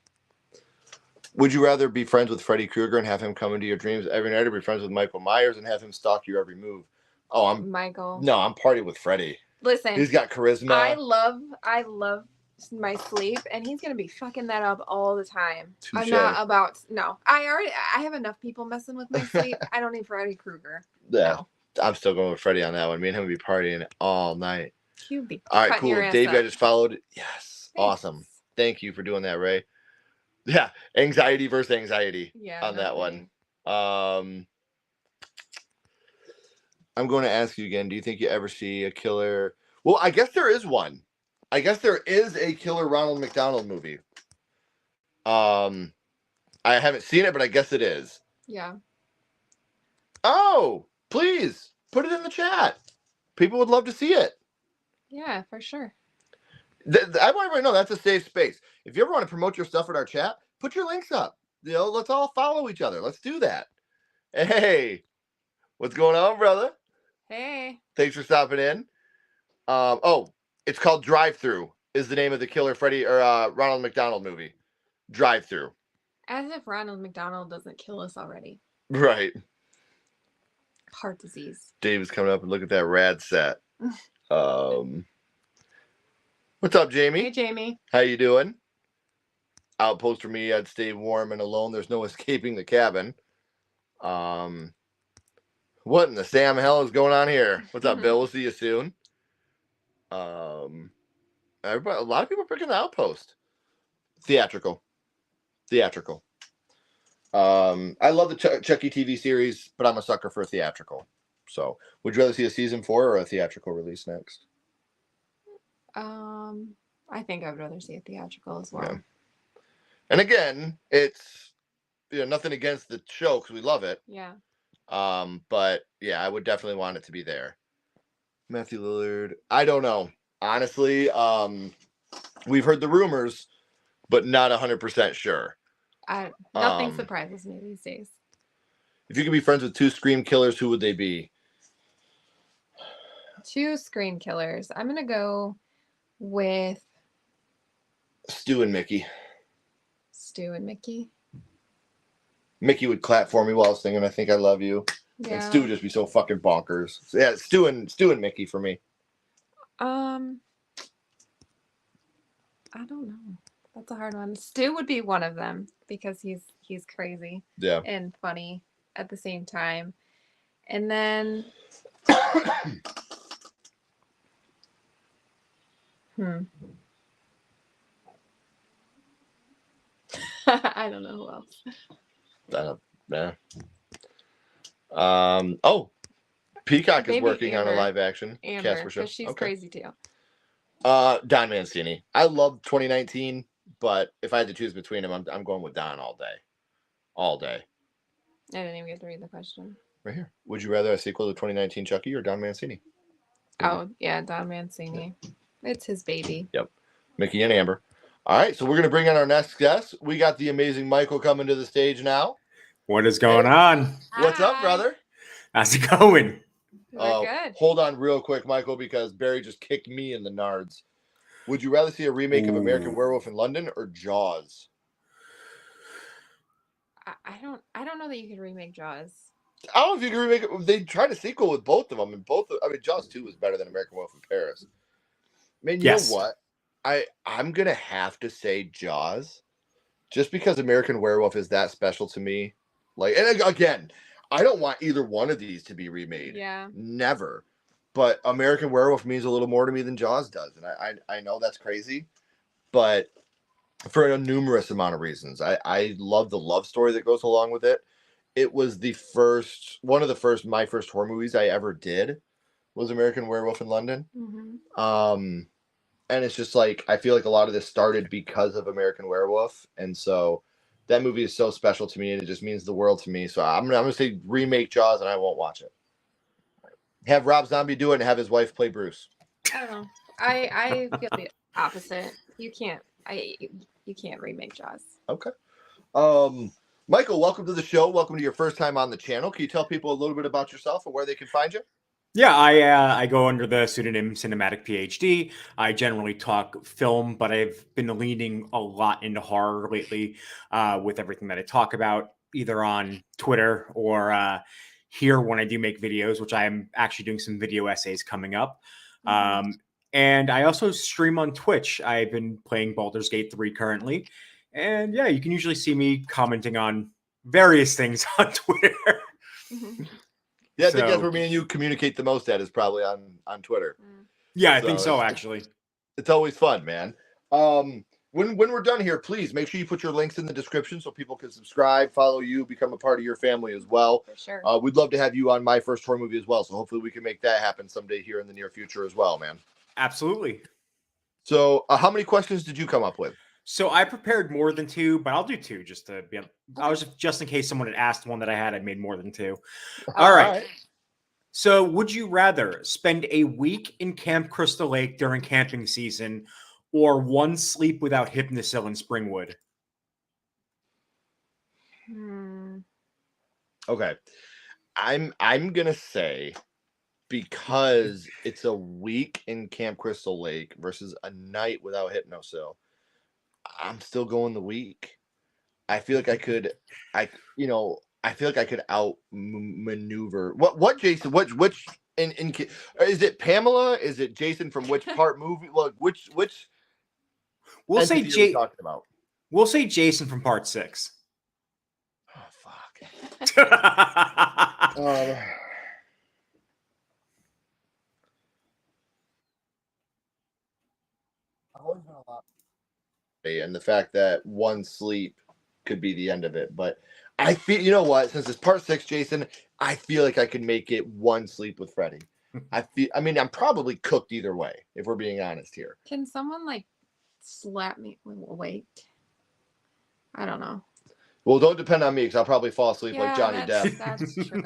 Would you rather be friends with Freddy Krueger and have him come into your dreams every night, or be friends with Michael Myers and have him stalk your every move? Oh, I'm partying with Freddy. Listen, he's got charisma. I love my sleep, and he's gonna be fucking that up all the time. Touché. I'm not about I have enough people messing with my sleep. I don't need Freddy Krueger. Yeah, no. I'm still going with Freddy on that one. Me and him would be partying all night. He'd be all right, cool. Davey, I just followed. Yes, thanks. Awesome. Thank you for doing that, Ray. Yeah, anxiety versus anxiety on that one. I'm going to ask you again. Do you think you ever see a killer? Well, I guess there is one. I guess there is a killer Ronald McDonald movie. I haven't seen it, but I guess it is. Yeah. Oh, please put it in the chat. People would love to see it. Yeah, for sure. I want everyone to know that's a safe space. If you ever want to promote your stuff in our chat, put your links up. You know, let's all follow each other. Let's do that. Hey, what's going on, brother? Hey. Thanks for stopping in. It's called Drive Through is the name of the killer Freddy or Ronald McDonald movie. Drive Through. As if Ronald McDonald doesn't kill us already. Right. Heart disease. Dave is coming up and look at that rad set. What's up, Jamie? Hey, Jamie. How you doing? Outpost for me, I'd stay warm and alone. There's no escaping the cabin. What in the Sam hell is going on here? What's up, Bill? We'll see you soon. Everybody, a lot of people are picking the Outpost. Theatrical. I love the Chucky TV series, but I'm a sucker for theatrical. So, would you rather see a season 4 or a theatrical release next? I think I'd rather see a theatrical as well. Yeah. And again, it's nothing against the show because we love it. Yeah. But yeah, I would definitely want it to be there. Matthew Lillard, I don't know. Honestly, we've heard the rumors, but not 100% sure. Nothing surprises me these days. If you could be friends with 2 Scream killers, who would they be? 2 Scream killers. I'm gonna go with Stu and Mickey. Stu and Mickey. Mickey would clap for me while I was singing I Think I Love You. Yeah. And Stu would just be so fucking bonkers. So yeah, Stu and Mickey for me. I don't know. That's a hard one. Stu would be one of them because he's crazy. Yeah. And funny at the same time. And then I don't know who else. Peacock is Maybe working on a Amber. live action Amber, Casper show. because she's crazy too. Don Mancini. I love 2019, but if I had to choose between them, I'm going with Don all day. All day. I didn't even get to read the question. Right here. Would you rather a sequel to 2019 Chucky or Don Mancini? Oh, yeah, Don Mancini. It's his baby. Yep. Mickey and Amber. All right, so we're going to bring in our next guest. We got the amazing Michael coming to the stage now. What is going on? What's up, brother? How's it going? We're good. Hold on real quick, Michael, because Barry just kicked me in the nards. Would you rather see a remake of American Werewolf in London or Jaws? I don't know that you could remake Jaws. I don't know if you can remake it. They tried a sequel with both of them, and Jaws 2 was better than American Werewolf in Paris. Man, you know what? I'm gonna have to say Jaws, just because American Werewolf is that special to me. Like, and again, I don't want either one of these to be remade. Yeah. Never. But American Werewolf means a little more to me than Jaws does, and I know that's crazy, but for a numerous amount of reasons, I love the love story that goes along with it. It was my first horror movies I ever did was American Werewolf in London. Mm-hmm. And it's just like, I feel like a lot of this started because of American Werewolf. And so that movie is so special to me and it just means the world to me. So I'm going to say remake Jaws and I won't watch it. Have Rob Zombie do it and have his wife play Bruce. I don't know. I feel the opposite. You can't remake Jaws. Okay. Michael, welcome to the show. Welcome to your first time on the channel. Can you tell people a little bit about yourself and where they can find you? Yeah, I go under the pseudonym Cinematic PhD. I generally talk film, but I've been leaning a lot into horror lately with everything that I talk about, either on Twitter or here when I do make videos, which I am actually doing some video essays coming up. And I also stream on Twitch. I've been playing Baldur's Gate 3 currently. And yeah, you can usually see me commenting on various things on Twitter. Yeah, I think that's where me and you communicate the most at is probably on Twitter. Yeah, I think so, actually. It's always fun, man. When we're done here, please make sure you put your links in the description so people can subscribe, follow you, become a part of your family as well. For sure. We'd love to have you on My First Horror Movie as well, so hopefully we can make that happen someday here in the near future as well, man. Absolutely. So how many questions did you come up with? So I prepared more than 2, but I'll do 2 just to be. I was just in case someone had asked one that I had. I made more than 2. All right. So, would you rather spend a week in Camp Crystal Lake during camping season, or 1 sleep without Hypnosil in Springwood? Okay, I'm gonna say, because it's a week in Camp Crystal Lake versus a night without Hypnosil, I'm still going the week. I feel like I could outmaneuver. What Jason? Which in is it Pamela? Is it Jason from which part movie? Look, which We'll say talking about. We'll say Jason from part 6. Oh fuck. I've always been a lot. And the fact that 1 sleep could be the end of it, but I feel, you know what, since it's part 6, Jason, I feel like I could make it 1 sleep with Freddy. I'm probably cooked either way, if we're being honest here. Can someone like slap me awake? I don't know. Well, don't depend on me because I'll probably fall asleep like Johnny Depp. That's true.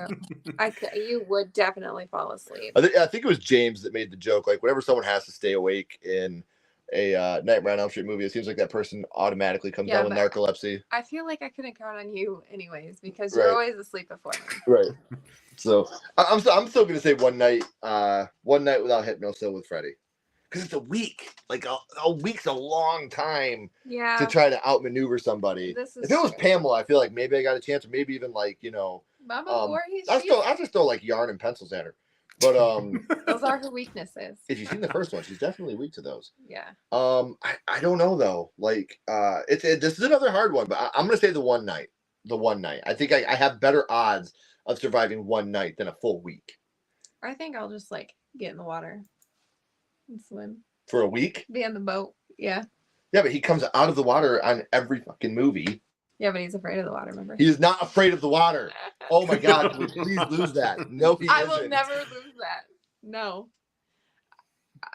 You would definitely fall asleep. I think it was James that made the joke, like whenever someone has to stay awake in a Nightmare on Elm Street movie, it seems like that person automatically comes down with narcolepsy. I feel like I couldn't count on you anyways because you're always asleep before me. Right. So I'm still gonna say 1 night without Hypnosil with Freddy, because it's a week. Like a week's a long time. Yeah. To try to outmaneuver somebody. If it was Pamela, I feel like maybe I got a chance, or maybe even like Mama Voorhees. I just throw like yarn and pencils at her. But those are her weaknesses. If you've seen the first one, she's definitely weak to those. Yeah. I don't know though. Like this is another hard one, but I'm gonna say the 1 night. The 1 night. I think I have better odds of surviving 1 night than a full week. I think I'll just like get in the water and swim. For a week? Be on the boat. Yeah. Yeah, but he comes out of the water on every fucking movie. Yeah, but he's afraid of the water, remember? He is not afraid of the water. Oh my God, can we please lose that? No, he isn't. I will never lose that. No.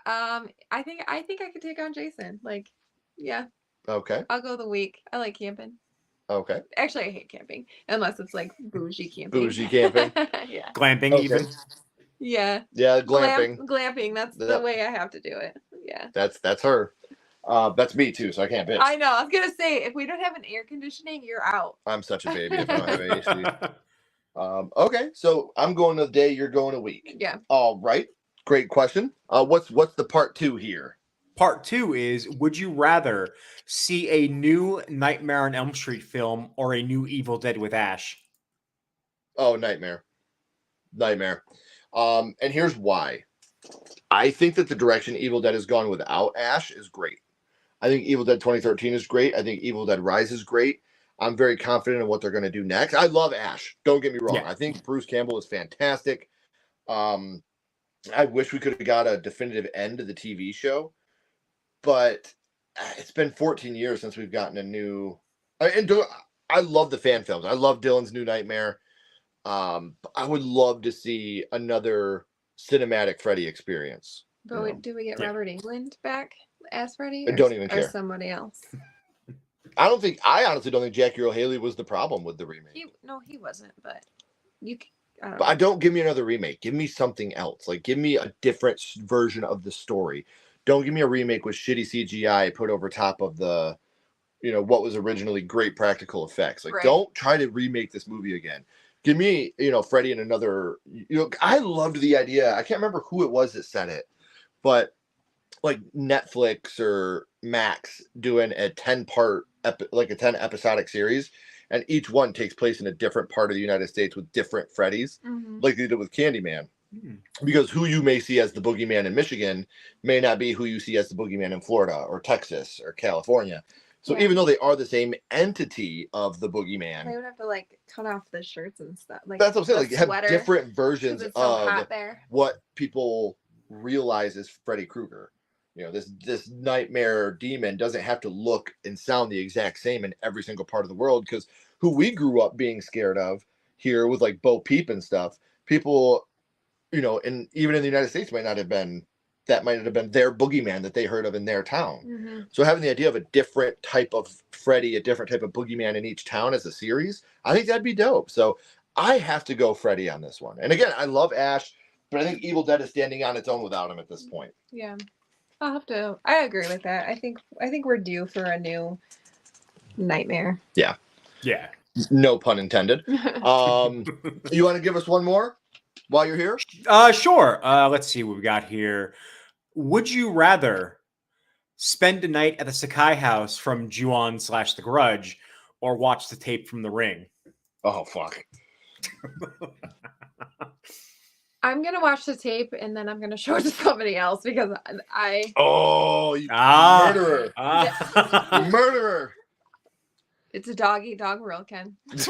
I think I could take on Jason. Like, yeah. Okay. I'll go the week. I like camping. Okay. Actually, I hate camping unless it's like bougie camping. Bougie camping. Yeah. Glamping even. Yeah. Yeah, glamping. Glamping. That's the way I have to do it. Yeah. That's her. That's me too, so I can't bitch. I know. I was gonna say if we don't have an air conditioning, you're out. I'm such a baby if I don't have AC. Okay, so I'm going a day, you're going a week. Yeah. All right. Great question. What's the part 2 here? Part 2 is: would you rather see a new Nightmare on Elm Street film or a new Evil Dead with Ash? Oh, Nightmare. And here's why. I think that the direction Evil Dead has gone without Ash is great. I think Evil Dead 2013 is great. I think Evil Dead Rise is great. I'm very confident in what they're going to do next. I love Ash. Don't get me wrong. Yeah. I think Bruce Campbell is fantastic. I wish we could have got a definitive end to the TV show, but it's been 14 years since we've gotten a new. I love the fan films. I love Dylan's New Nightmare. I would love to see another cinematic Freddy experience. But do we get Robert Englund back as Freddy? I don't even care. Or somebody else? I honestly don't think Jackie Earle Haley was the problem with the remake. He wasn't, but I don't give me another remake. Give me something else. Like, give me a different version of the story. Don't give me a remake with shitty CGI put over top of the, what was originally great practical effects. Like, Don't try to remake this movie again. Give me, Freddy in another, I loved the idea. I can't remember who it was that said it, but like Netflix or Max doing a 10-part, like a 10 episodic series, and each one takes place in a different part of the United States with different Freddys, like they did with Candyman. Because who you may see as the boogeyman in Michigan may not be who you see as the boogeyman in Florida or Texas or California. So even though they are the same entity of the boogeyman, they would have to cut off the shirts and stuff. Like that's what I'm saying. Like, have different versions of what people realize is Freddy Krueger. This nightmare demon doesn't have to look and sound the exact same in every single part of the world, because who we grew up being scared of here with like Bo Peep and stuff, people, and even in the United States might have been their boogeyman that they heard of in their town. So having the idea of a different type of Freddy, a different type of boogeyman in each town as a series, I think that'd be dope. So I have to go Freddy on this one. And again, I love Ash, but I think Evil Dead is standing on its own without him at this point. Yeah. I agree with that. I think we're due for a new Nightmare. Yeah. Yeah. No pun intended. You want to give us one more while you're here? Sure. Let's see what we got here. Would you rather spend a night at the Sakai house from Ju-on / The Grudge, or watch the tape from The Ring? Oh, fuck. I'm going to watch the tape and then I'm going to show it to somebody else because Oh, you murderer. Murderer. It's a dog-eat-dog world, Ken. It's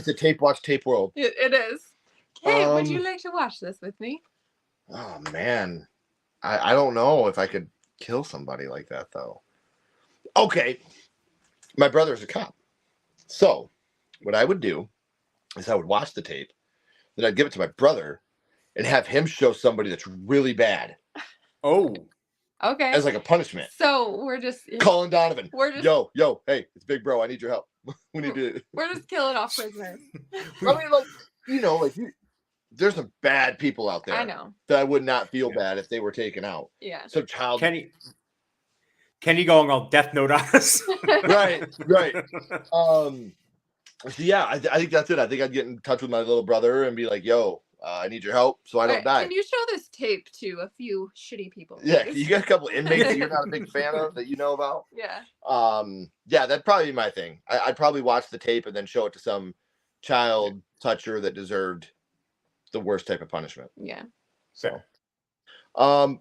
a tape watch tape world. It is. Hey, would you like to watch this with me? Oh, man. I don't know if I could kill somebody like that, though. Okay. My brother's a cop. So what I would do is I would watch the tape, then I'd give it to my brother and have him show somebody that's really bad. Oh. Okay. As like a punishment. So we're just calling Donovan. Yo, hey, it's Big Bro. I need your help. We need to. We're just killing off prisoners. I mean, there's some bad people out there. I know. That I would not feel bad if they were taken out. Yeah. So Kenny going all Death Note on us. Right. So yeah, I think that's it. I think I'd get in touch with my little brother and be like, yo, I need your help so I don't die. Can you show this tape to a few shitty people? Please? Yeah, you got a couple inmates that you're not a big fan of that you know about? Yeah. Yeah, that'd probably be my thing. I'd probably watch the tape and then show it to some child toucher that deserved the worst type of punishment. Yeah. So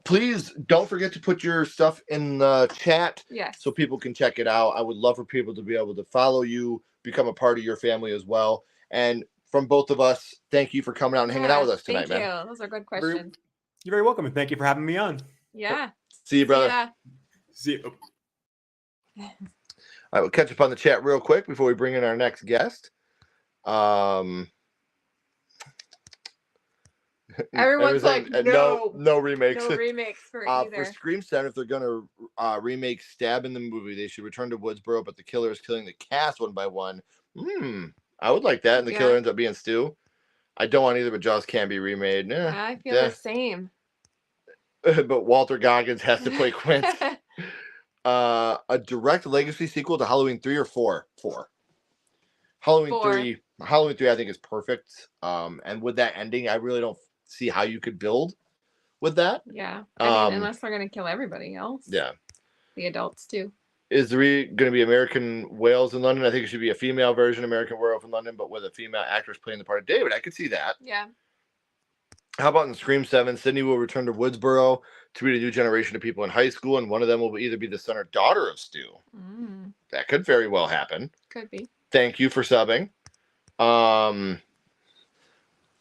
please don't forget to put your stuff in the chat. Yes. So people can check it out. I would love for people to be able to follow you, become a part of your family as well. And from both of us, thank you for coming out and hanging out with us tonight, man. Thank you. Those are good questions. You're very welcome, and thank you for having me on. Yeah. See you, brother. See you. All right, we'll catch up on the chat real quick before we bring in our next guest. Everyone's like, no remakes. No remakes for either. For Scream 7, if they're gonna remake Stab in the movie, they should return to Woodsboro, but the killer is killing the cast one by one. I would like that, and the killer ends up being Stu. I don't want either, but Jaws can be remade. I feel the same. But Walter Goggins has to play Quint. A direct legacy sequel to Halloween 3 or 4? 4. Halloween 3, I think is perfect. And with that ending, I really don't see how you could build with that. Yeah. I mean, unless they're going to kill everybody else. Yeah. The adults too. Is there going to be American Whales in London? I think it should be a female version, American Werewolf in London, but with a female actress playing the part of David. I could see that. Yeah. How about in Scream 7, Sydney will return to Woodsboro to meet a new generation of people in high school, and one of them will either be the son or daughter of Stu. That could very well happen. Could be. Thank you for subbing.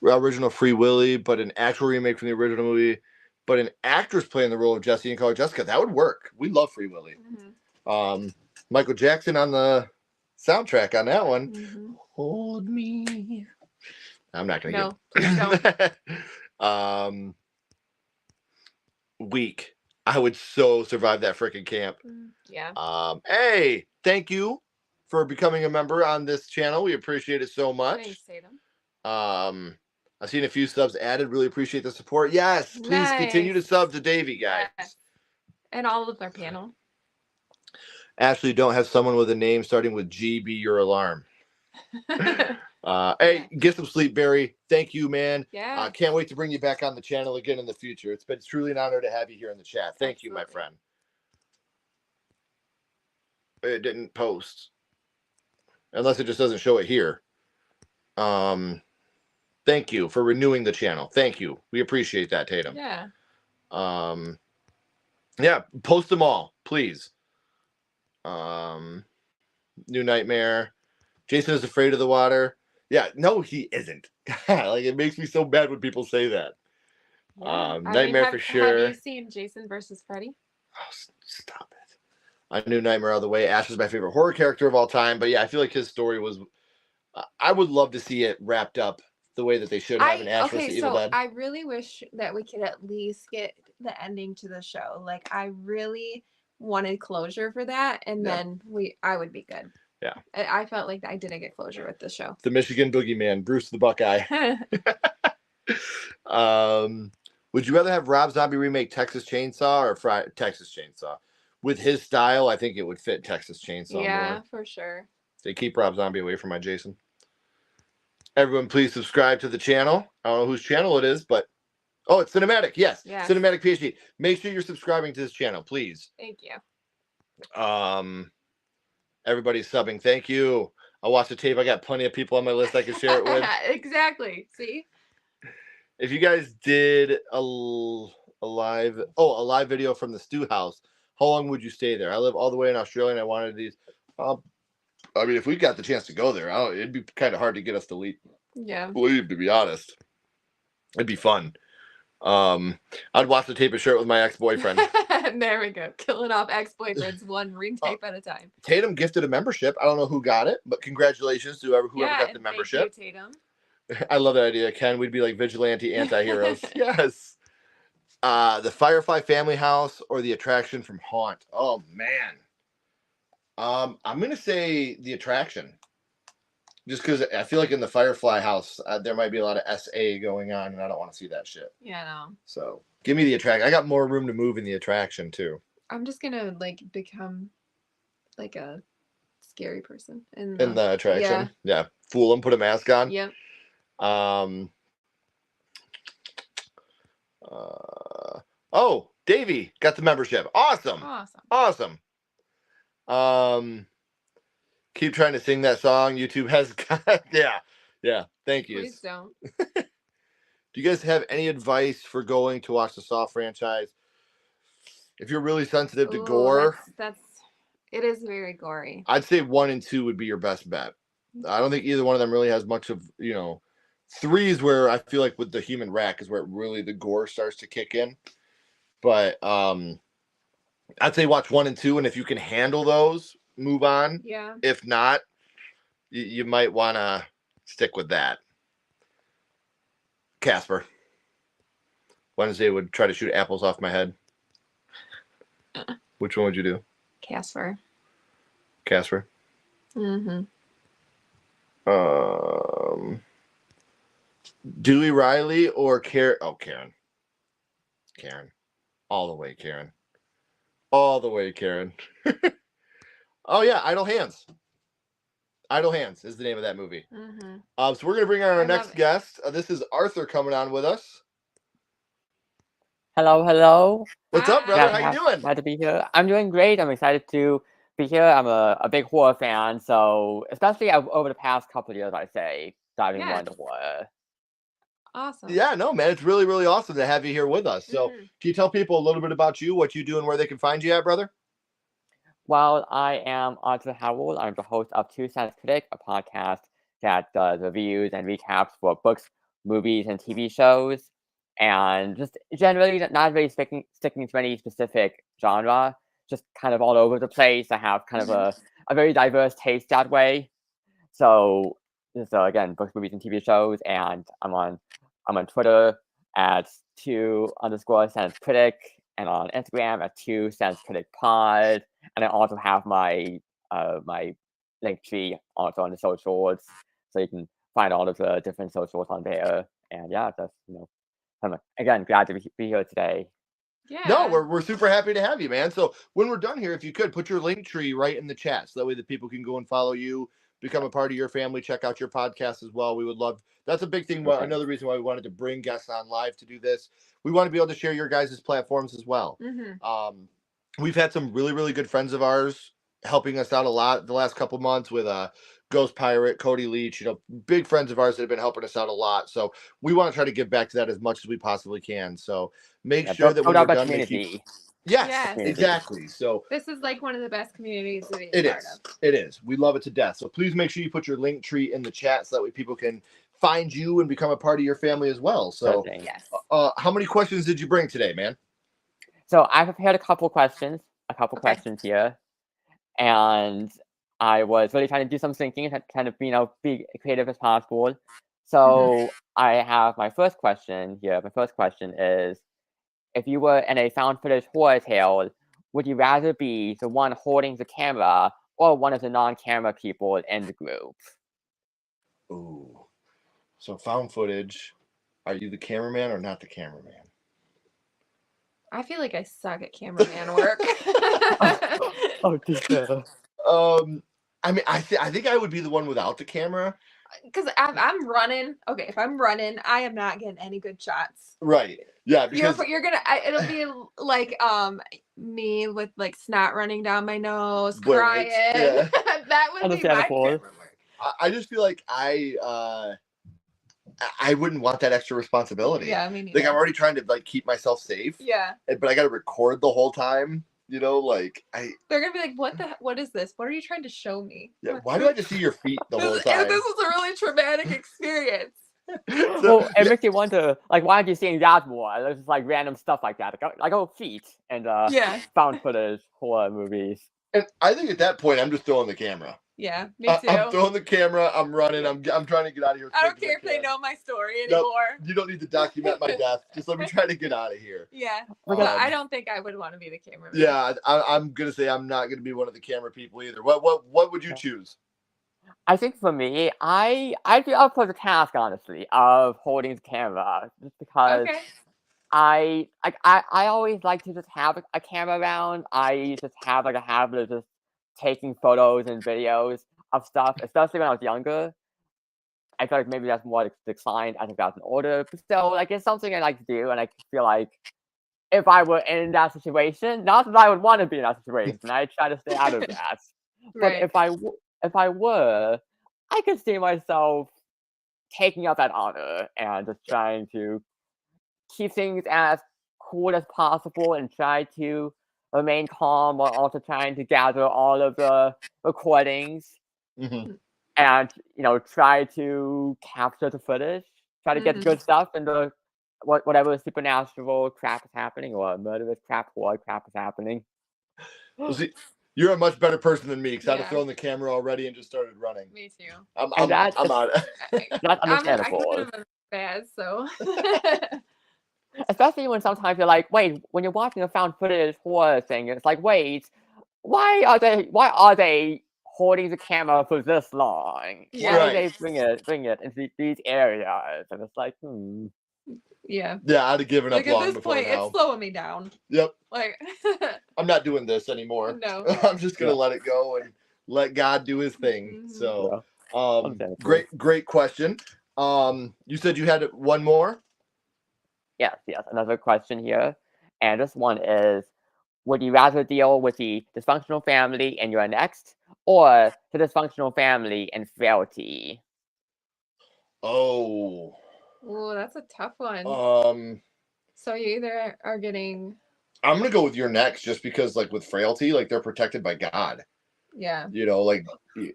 Original Free Willy, but an actual remake from the original movie, but an actress playing the role of Jesse and Color Jessica. That would work. We love Free Willy. Michael Jackson on the soundtrack on that one. Hold me. I'm not going to get... No, Weak. I would so survive that freaking camp. Yeah. Hey, thank you for becoming a member on this channel. We appreciate it so much. Thanks, Tatum. I've seen a few subs added. Really appreciate the support. Yes, please continue to sub to Davey, guys. Yes. And all of our panel. Ashley, don't have someone with a name starting with G be your alarm. Hey, get some sleep, Barry. Thank you, man. Yeah. Can't wait to bring you back on the channel again in the future. It's been truly an honor to have you here in the chat. Thank you, my friend. It didn't post. Unless it just doesn't show it here. Thank you for renewing the channel. Thank you. We appreciate that, Tatum. Yeah. Yeah, post them all, please. New Nightmare. Jason is afraid of the water. Yeah, no, he isn't. Like, it makes me so bad when people say that. Yeah. Nightmare for sure. Have you seen Jason versus Freddy? Oh, stop it. I knew Nightmare all the way. Ash is my favorite horror character of all time. But yeah, I feel like his story was... I would love to see it wrapped up the way that they should have in Ash vs. Evil Dead. I really wish that we could at least get the ending to the show. Like, I really wanted closure for that, and then I would be good. Yeah. I felt like I didn't get closure with the show. The Michigan Boogeyman, Bruce the Buckeye. Would you rather have Rob Zombie remake Texas Chainsaw or Texas Chainsaw? With his style, I think it would fit Texas Chainsaw more. For sure. They keep Rob Zombie away from my Jason. Everyone, please subscribe to the channel. I don't know whose channel it is, but... Oh, it's Cinematic. Yes. Cinematic PhD. Make sure you're subscribing to this channel, please. Thank you. Everybody's subbing. Thank you. I'll watch the tape. I got plenty of people on my list I can share it with. Exactly. See? If you guys did a live video from the stew house, how long would you stay there? I live all the way in Australia and I wanted these. I mean, if we got the chance to go there, it'd be kind of hard to get us to leave, to be honest. It'd be fun. I'd watch the tape and share it with my ex-boyfriend. There we go. Killing off ex-boyfriends one ring tape at a time. Tatum gifted a membership. I don't know who got it, but congratulations to whoever got the membership. Thank you, Tatum. I love that idea, Ken. We'd be like vigilante anti-heroes. Yes. The Firefly Family House or the attraction from Haunt. Oh, man. I'm going to say the attraction. Just because I feel like in the Firefly house, there might be a lot of SA going on, and I don't want to see that shit. Yeah, no. So give me the attraction. I got more room to move in the attraction, too. I'm just going to, like, become, like, a scary person. In the attraction? Yeah. Fool them, put a mask on? Yep. Oh, Davey got the membership. Awesome. Keep trying to sing that song. YouTube has got, yeah. Thank you. Please don't. Do you guys have any advice for going to watch the Saw franchise? If you're really sensitive to gore, it is very gory. I'd say 1 and 2 would be your best bet. I don't think either one of them really has much of, 3 is where I feel like with the human rack is where really the gore starts to kick in. But I'd say watch 1 and 2, and if you can handle those, move on. Yeah. If not, you might want to stick with that. Casper. Wednesday would try to shoot apples off my head. Which one would you do? Casper. Casper? Mm-hmm. Dewey Riley or Karen? Oh, Karen. Karen. All the way, Karen. All the way, Karen. Oh, yeah, Idle Hands. Idle Hands is the name of that movie. Mm-hmm. So we're going to bring on our next guest. This is Arthur coming on with us. Hello, hello. What's up, brother? How you doing? Glad to be here. I'm doing great. I'm excited to be here. I'm a big horror fan, so especially over the past couple of years, I'd say, diving more into horror. Awesome. Yeah, no, man, it's really, really awesome to have you here with us. So can you tell people a little bit about you, what you do, and where they can find you at, brother? Well, I am Arthur Howell. I'm the host of 2 Cents Critic, a podcast that does reviews and recaps for books, movies, and TV shows. And just generally not really sticking to any specific genre, just kind of all over the place. I have kind of a very diverse taste that way. So again, books, movies, and TV shows. And I'm on Twitter at 2_Cents Critic, and on Instagram at 2 Cents Critic Pod. And I also have my my link tree also on the socials, so you can find all of the different socials on there. And yeah, that's I'm again glad to be here today. Yeah. No, we're super happy to have you, man. So when we're done here, if you could put your link tree right in the chat, so that way that people can go and follow you, become a part of your family, check out your podcast as well. We would love. That's a big thing. Okay. Another reason why we wanted to bring guests on live to do this. We want to be able to share your guys' platforms as well. Mm-hmm. We've had some really, really good friends of ours helping us out a lot the last couple months with Ghost Pirate, Cody Leach, big friends of ours that have been helping us out a lot. So we want to try to give back to that as much as we possibly can. So make sure that when we're done, they keep... Yes, exactly. So this is like one of the best communities to be it part is. of. It is. We love it to death. So please make sure you put your link tree in the chat so that way people can find you and become a part of your family as well. So yes. How many questions did you bring today, man? So I prepared a couple questions here, and I was really trying to do some thinking and kind of be creative as possible. So I have my first question here. My first question is, if you were in a found footage horror tale, would you rather be the one holding the camera or one of the non-camera people in the group? Ooh. So found footage, are you the cameraman or not the cameraman? I feel like I suck at cameraman work. Oh, dear. I mean, I think I would be the one without the camera. Because I'm running. Okay, if I'm running, I am not getting any good shots. Right. Yeah. Because you're gonna. It'll be like me with like snot running down my nose, crying. Yeah. That would be my camera work. I just feel like I wouldn't want that extra responsibility. Yeah, I mean, like I'm already trying to like keep myself safe. Yeah. But I got to record the whole time. They're gonna be like, what is this? What are you trying to show me? Yeah, why do I just see your feet the whole time? This is a really traumatic experience. Well, it makes you wonder, like, why aren't you seeing that more? There's just like random stuff like that, like feet and found footage horror movies. And I think at that point, I'm just throwing the camera. Yeah, me too. I'm throwing the camera. I'm running. I'm trying to get out of here. I don't care if they know my story anymore. You don't need to document my death. Just let me try to get out of here. Yeah, I don't think I would want to be the cameraman. Yeah, I'm gonna say I'm not gonna be one of the camera people either. What would you choose? I think for me, I'd be up for the task, honestly, of holding the camera, just because I always like to just have a camera around. I just have like a habit of just taking photos and videos of stuff, especially when I was younger. I feel like maybe that's more declined as I've gotten older. But still, like, it's something I like to do, and I feel like if I were in that situation, not that I would want to be in that situation, I try to stay out of that. But if I were, I could see myself taking up that honor and just trying to keep things as cool as possible and try to remain calm while also trying to gather all of the recordings and try to capture the footage, try to get good stuff and whatever supernatural crap is happening or murderous crap or crap is happening. Well, see, you're a much better person than me because I'd have thrown the camera already and just started running. Me too. I'm out. That's understandable. I couldn't have been bad, so. especially when sometimes you're like, wait, when you're watching a found footage horror thing, it's like, wait, why are they holding the camera for this long? Yeah. Why do they bring it into these areas? And it's like, Yeah. Yeah, I'd have given up Like at long this before point, now. it's slowing me down. Yep. Like I'm not doing this anymore. No. I'm just gonna let it go and let God do his thing. So great question. You said you had one more? Yes, another question here. And this one is, would you rather deal with the dysfunctional family and you're next, or the dysfunctional family and frailty? Oh, that's a tough one. So you either are getting. I'm gonna go with your next, just because, like, with frailty, like, they're protected by God. Yeah. You know, like, you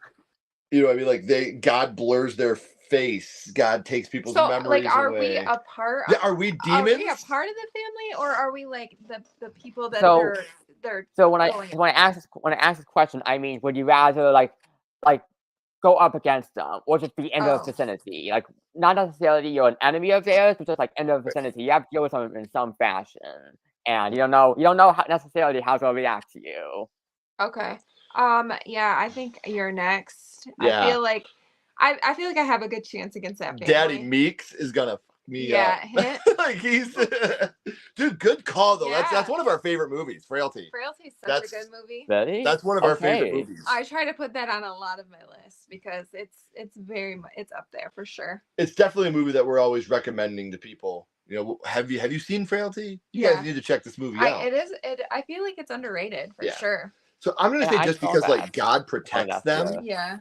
know what I mean? Like, God blurs their face. God takes people's memories like, are away. we a part? Yeah, are we demons? Are we a part of the family, or are we like the people that they're? So when I ask this question, I mean, would you rather like go up against them, or just be in their vicinity? Like, not necessarily you're an enemy of theirs, but just like in their vicinity. You have to deal with them in some fashion, and you don't know necessarily how they'll react to you. Okay. Yeah, I think you're next. Yeah. I feel like I have a good chance against that family. Daddy Meeks is gonna fuck me up. Like, he's dude, good call though. Yeah. That's one of our favorite movies, Frailty. Frailty's such a good movie. Really? That's one of our favorite movies. I try to put that on a lot of my lists because it's up there for sure. It's definitely a movie that we're always recommending to people. You know, have you seen Frailty? You guys need to check this movie out. I feel like it's underrated for sure. So I'm gonna say just because like God protects them. Yeah.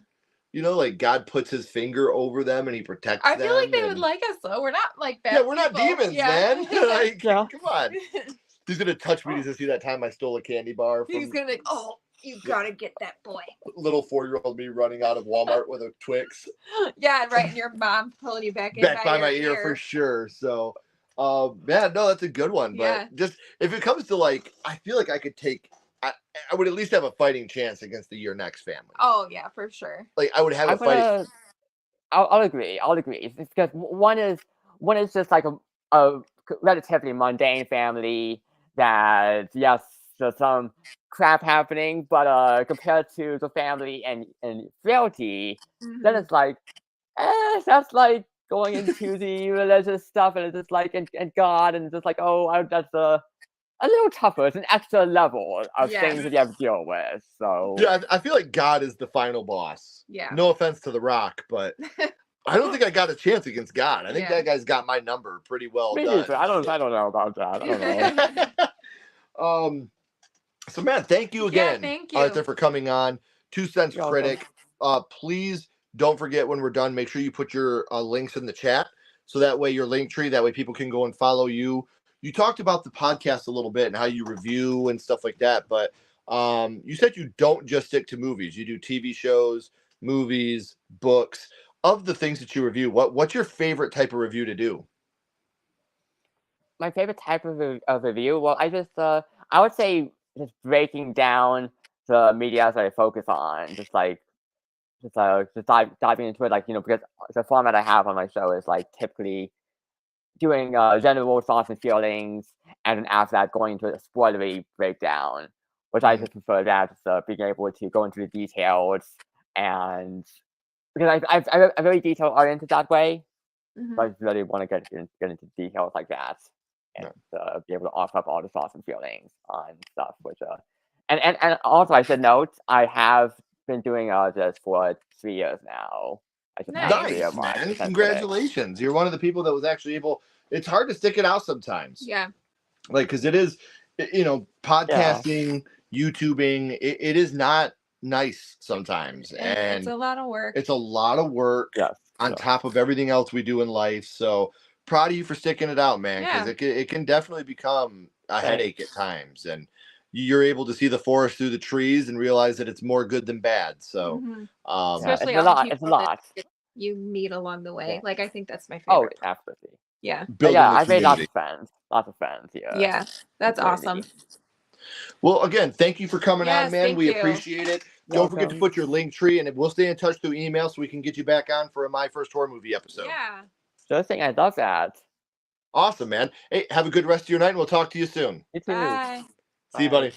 You know, like God puts his finger over them and he protects them. I feel like they would like us though. We're not like bad. Yeah, we're not demons, man. Like, come on. He's He's gonna touch me. He's gonna see that time I stole a candy bar. gonna be like, oh, you gotta get that boy. Little 4-year-old me running out of Walmart with a Twix. Yeah, right. And your mom pulling you back in by my ear for sure. So, man, no, that's a good one. But just if it comes to like, I feel like I could take. I would at least have a fighting chance against the Your Next family. Oh yeah, for sure. Like I would have a fight. I'll agree. It's because one is just like a relatively mundane family that there's some crap happening, but compared to the family and frailty, then it's like that's like going into the religious stuff, and it's just like and God, and just like that's a little tougher. It's an extra level of things that you have to deal with. So yeah, I feel like God is the final boss. Yeah. No offense to The Rock, but I don't think I got a chance against God. I think that guy's got my number pretty well done. I don't know about that. I don't know. So man, thank you again, thank you. Arthur, for coming on. 2 Cents Critic. Please don't forget when we're done, make sure you put your links in the chat, so that way your link tree, that way people can go and follow you. You talked about the podcast a little bit and how you review and stuff like that, but you said you don't just stick to movies. You do TV shows, movies, books. Of the things that you review, what's your favorite type of review to do? My favorite type of review? Well, I would say just breaking down the media that I focus on, just diving into it, like, because the format I have on my show is like typically doing general thoughts and feelings, and then after that going into a spoilery breakdown, which I just prefer that, just being able to go into the details, and because I'm very detail oriented that way, so I just really want to get into details like that, and be able to offer up all the thoughts and feelings on stuff, which and also I should note I have been doing this for 3 years now. Nice, man. Congratulations. You're one of the people that was actually able. It's hard to stick it out sometimes. Yeah. Like, because it is, podcasting, YouTubing, it is not nice sometimes. And it's a lot of work. It's a lot of work on top of everything else we do in life. So proud of you for sticking it out, man, because it can definitely become a headache at times. And you're able to see the forest through the trees and realize that it's more good than bad. So, especially it's a lot. You meet along the way. Like, I think that's my favorite. Oh, absolutely. Yeah. I've made lots of friends. Yeah, that's awesome. Well, again, thank you for coming on, man. We appreciate it. Don't forget to put your link tree, and we'll stay in touch through email so we can get you back on for a My First Horror Movie episode. Yeah. Sure thing. I love that. Awesome, man. Hey, have a good rest of your night, and we'll talk to you soon. You too. Bye. See you, buddy.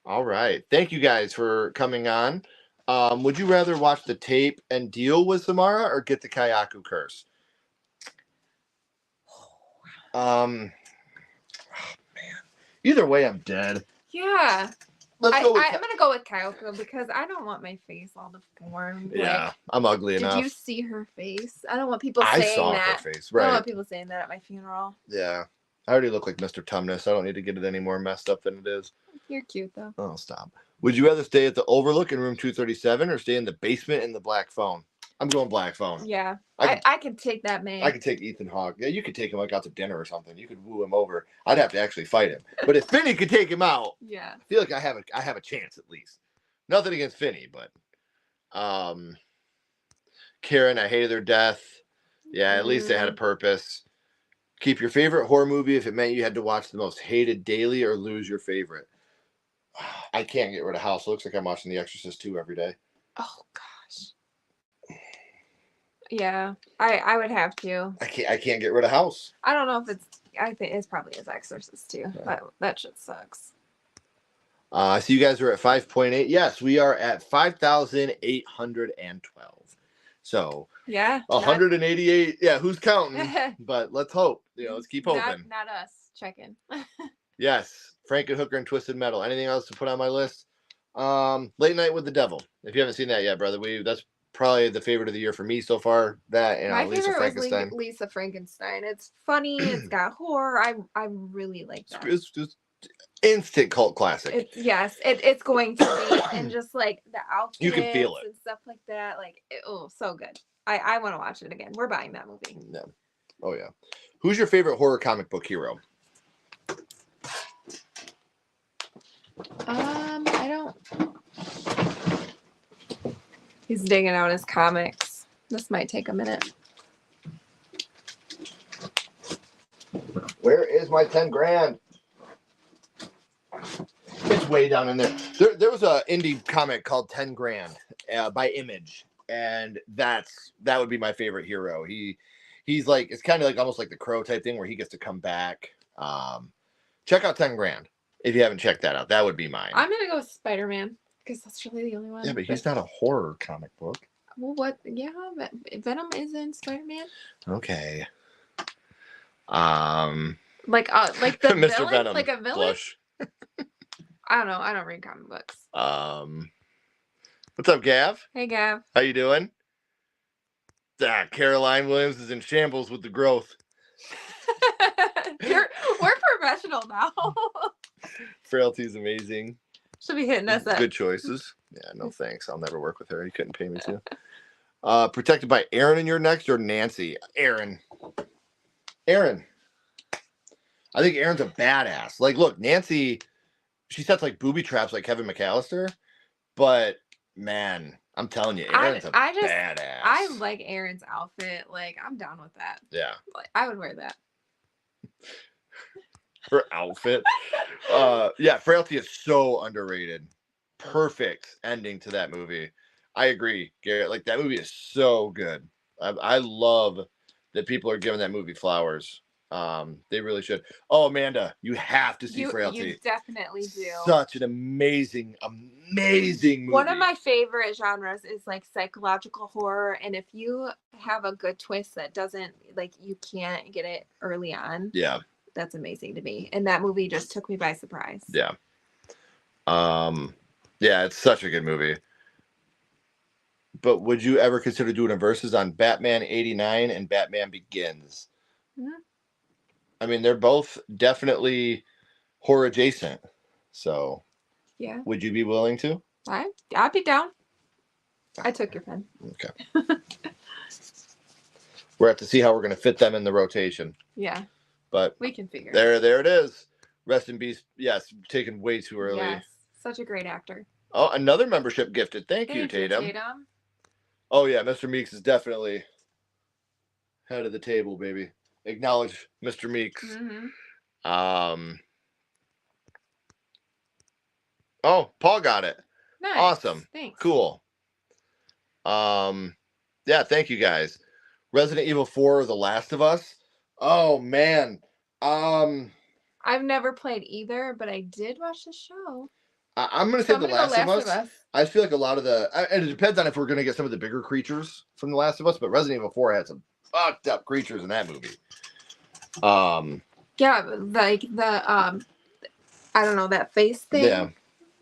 All right. Thank you guys for coming on. Would you rather watch the tape and deal with Samara or get the Kyaku curse? Oh, man. Either way, I'm dead. Yeah. I'm gonna go with Kyoko because I don't want my face all deformed. Yeah, I'm ugly enough. Did you see her face? I don't want people I saying saw that. her face, right? I don't want people saying that at my funeral. Yeah. I already look like Mr. Tumnus. I don't need to get it any more messed up than it is. You're cute though. Oh, stop. Would you rather stay at the Overlook in room 237 or stay in the basement in the Black Phone? I'm going Black Phone. Yeah. I can take that man. I could take Ethan Hawke. Yeah, you could take him like out to dinner or something. You could woo him over. I'd have to actually fight him. But if Finney could take him out, yeah, I feel like I have a chance at least. Nothing against Finney, but Karen, I hated their death. Yeah, at least they had a purpose. Keep your favorite horror movie if it meant you had to watch the most hated daily, or lose your favorite. I can't get rid of House. It looks like I'm watching The Exorcist 2 every day. Oh gosh. Yeah, I would have to. I can't get rid of House. I don't know if it's. I think it's probably his Exorcist too. Yeah. That shit sucks. So you guys are at 5.8. Yes, we are at 5,812. So yeah, 188. Yeah, who's counting? But let's hope. Let's keep hoping. Not us. Checking. Yes, Frankenhooker and Twisted Metal. Anything else to put on my list? Late Night with the Devil. If you haven't seen that yet, brother, that's probably the favorite of the year for me so far. That and my Lisa favorite Frankenstein. was Lisa Frankenstein. It's funny. It's got horror. I really like that. It's just instant cult classic. It's going to be, and just like the outfits, you can feel it and stuff like that. Like so good. I want to watch it again. We're buying that movie. Yeah. Oh yeah. Who's your favorite horror comic book hero? I don't. He's digging out his comics. This might take a minute. Where is my 10 grand? It's way down in there. There was a indie comic called 10 grand by Image, and that would be my favorite hero. He's like, it's kind of like almost like the Crow type thing where he gets to come back. Check out 10 grand if you haven't checked that out. That would be mine. I'm gonna go with Spider-Man because that's really the only one. Yeah, but he's not a horror comic book. Well, what? Yeah, Venom is in Spider-Man. Okay. Like the Mr. villain, Venom, like a villain. blush. I don't know. I don't read comic books. What's up, Gav? Hey, Gav. How you doing? Caroline Williams is in shambles with the growth. We're professional now. Frailty's amazing. She'll be hitting us up. Good choices. Yeah, no thanks. I'll never work with her. You couldn't pay me to. Protected by Aaron, and you're next, or Nancy? Aaron. I think Aaron's a badass. Like, look, Nancy, she sets like booby traps like Kevin McAllister, but man, I'm telling you, Aaron's a badass. I like Aaron's outfit. Like, I'm down with that. Yeah. Like, I would wear that. Her outfit. Yeah, Frailty is so underrated. Perfect ending to that movie. I agree, Garrett. Like, that movie is so good. I love that people are giving that movie flowers. They really should. Oh, Amanda, you have to see Frailty. You definitely do. Such an amazing movie. One of my favorite genres is like psychological horror, and if you have a good twist that doesn't, like, you can't get it early on. Yeah. That's amazing to me. And that movie just took me by surprise. Yeah. Yeah, it's such a good movie. But would you ever consider doing a versus on Batman 89 and Batman Begins? Mm-hmm. I mean, they're both definitely horror adjacent. So, yeah. Would you be willing to? I'd be down. I took your pen. Okay. We'll have to see how we're going to fit them in the rotation. Yeah. But we can figure there it is. Rest in peace. Yes, taken way too early. Yes. Such a great actor. Oh, another membership gifted. Thank you, Tatum. Oh, yeah. Mr. Meeks is definitely head of the table, baby. Acknowledge Mr. Meeks. Mm-hmm. Oh, Paul got it. Nice. Awesome. Thanks. Cool. Yeah, thank you guys. Resident Evil 4 or The Last of Us. Oh man. I've never played either, but I did watch the show. I'm going to say The Last of Us. I feel like a lot of and it depends on if we're going to get some of the bigger creatures from The Last of Us, but Resident Evil 4 had some fucked up creatures in that movie. Yeah, like the I don't know, that face thing. Yeah.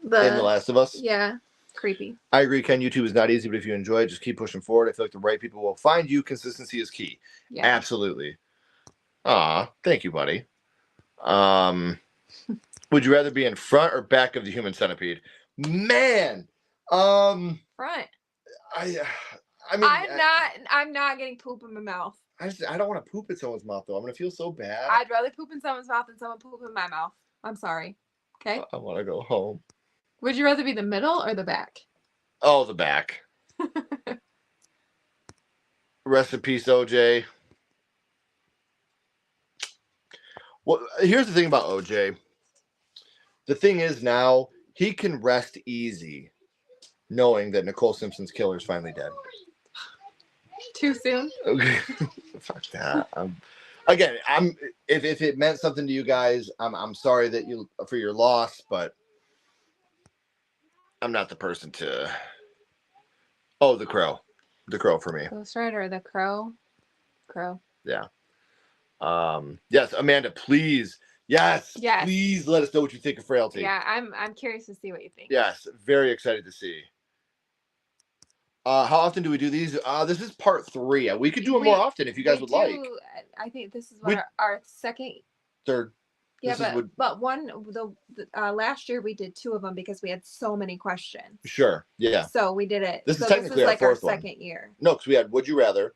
In The Last of Us. Yeah. Creepy. I agree, Ken. YouTube is not easy, but if you enjoy it, just keep pushing forward. I feel like the right people will find you. Consistency is key. Yeah. Absolutely. Thank you, buddy. Would you rather be in front or back of the human centipede? Man. Front. I mean, I'm not getting poop in my mouth. I don't want to poop in someone's mouth though. I'm gonna feel so bad. I'd rather poop in someone's mouth than someone poop in my mouth. I'm sorry. Okay. I want to go home. Would you rather be the middle or the back? Oh, the back. Rest in peace, OJ. Well, here's the thing about OJ. The thing is now he can rest easy knowing that Nicole Simpson's killer is finally dead. Too soon? Okay. Fuck that. If it meant something to you guys, I'm sorry that for your loss, but I'm not the person to. Oh, the Crow for me. Ghost Rider, the Crow. Yeah. Yes, Amanda, please. Yes. Please let us know what you think of Frailty. Yeah, I'm curious to see what you think. Yes, very excited to see. How often do we do these? This is part 3. We could do them more often if you guys would like. I think this is our second. Third. Yeah, but last year we did 2 of them because we had so many questions. Sure. Yeah. So we did it. This is technically like our 4th one. second year. No, because we had Would You Rather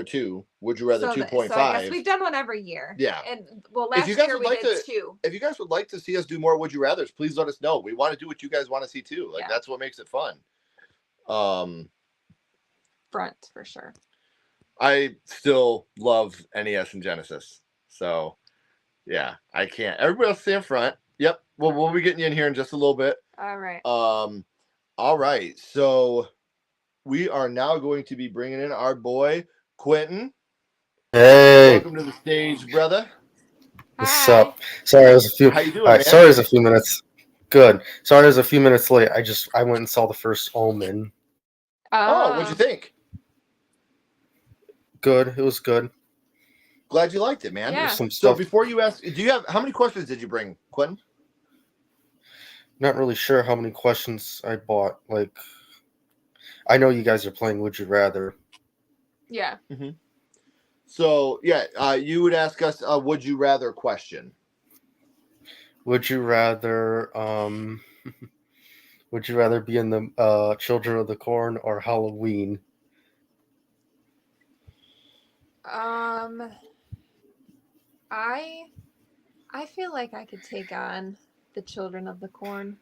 2, Would You Rather 2.5. So I guess we've done one every year. Yeah. And last year we did 2. If you guys would like to see us do more Would You Rathers, please let us know. We want to do what you guys want to see too. That's what makes it fun. Front for sure. I still love NES and Genesis. So yeah, I can't. Everybody else stay in front. Yep. Well, we'll be getting you in here in just a little bit. All right. All right. So we are now going to be bringing in our boy Quinton. Hey. Welcome to the stage, brother. What's up? Sorry, I was a few. How you doing, man? Sorry, I was a few minutes. Good. Sorry, I was a few minutes late. I went and saw the first Omen. Oh, what'd you think? Good. It was good. Glad you liked it, man. Yeah. Some So stuff. before you ask, how many questions did you bring, Quinton? Not really sure how many questions I bought. Like, I know you guys are playing Would You Rather. Yeah. Mm-hmm. So yeah, you would ask us a Would You Rather question. Would you rather would you rather be in the Children of the Corn or Halloween? I feel like I could take on the Children of the Corn.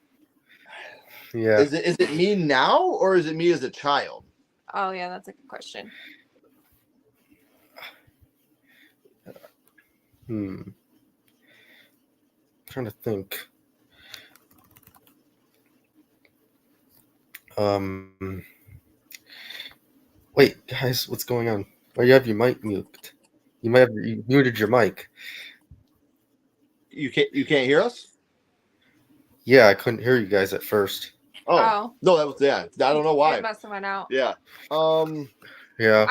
Yeah. Is it me now or is it me as a child? Oh yeah, that's a good question. I'm trying to think. Wait, guys, what's going on? Oh, you have your mic mute. You muted your mic. You can't hear us? Yeah, I couldn't hear you guys at first. Oh. No, that was I don't know why. It must have went out. Yeah. Yeah.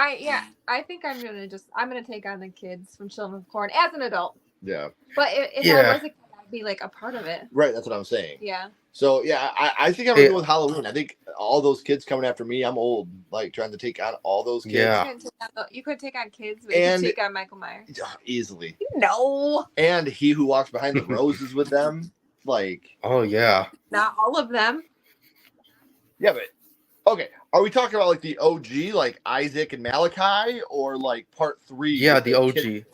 I think I'm gonna take on the kids from Children of the Corn as an adult. Yeah. But if I was a kid, I'd be like a part of it. Right, that's what I'm saying. Yeah. So yeah, I think I'm gonna go with Halloween. I think all those kids coming after me, I'm old, like trying to take on all those kids. Yeah. You could take on kids, but you could take on Michael Myers. Easily. No. And He Who Walks Behind the Roses with them. Like. Oh yeah. Not all of them. Yeah, but okay. Are we talking about like the OG, like Isaac and Malachi, or like part 3? Yeah, the OG. The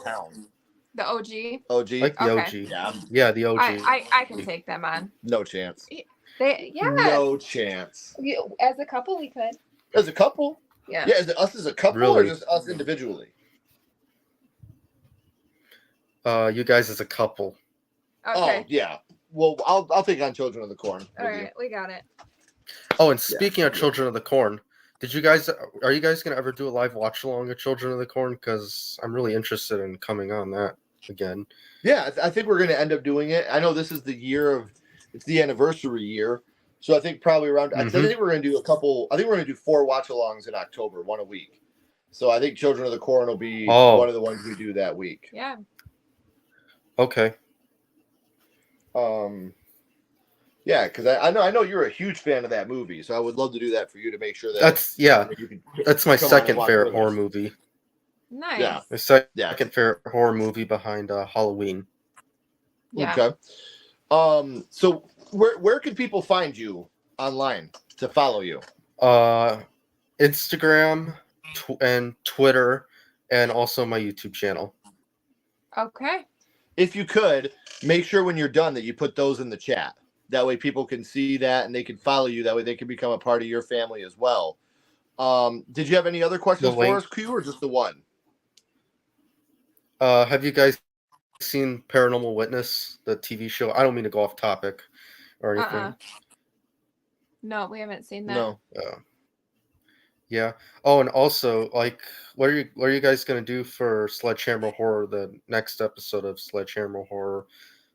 OG. OG. Like the OG. Yeah. Yeah, the OG. I can take them on. No chance. Yeah. No chance. As a couple, we could. As a couple? Yeah. Yeah. Is it us as a couple or just us individually? You guys as a couple. Okay. Oh yeah. Well, I'll take on Children of the Corn. All right, we got it. Oh, and speaking of Children of the Corn, Are you guys gonna ever do a live watch along of Children of the Corn? Because I'm really interested in coming on that again. Yeah, I think we're gonna end up doing it. I know this is it's the anniversary year, so I think probably around. I think we're gonna do a couple. I think we're gonna do 4 watch-alongs in October, 1 a week. So I think Children of the Corn will be one of the ones we do that week. Yeah. Okay. Yeah, because I know you're a huge fan of that movie, so I would love to do that for you to make sure that that's my second favorite horror movie. Nice. Yeah. My second favorite horror movie behind Halloween. Yeah. Okay. So where can people find you online to follow you? Instagram and Twitter, and also my YouTube channel. Okay. If you could, make sure when you're done that you put those in the chat. That way people can see that and they can follow you. That way they can become a part of your family as well. Did you have any other questions for us, Q, or just the one? Have you guys seen Paranormal Witness, the TV show? I don't mean to go off topic or anything. No, we haven't seen that. No. Yeah. Oh, and also, like, what are you guys gonna do for Sledgehammer Horror, the next episode of Sledgehammer Horror?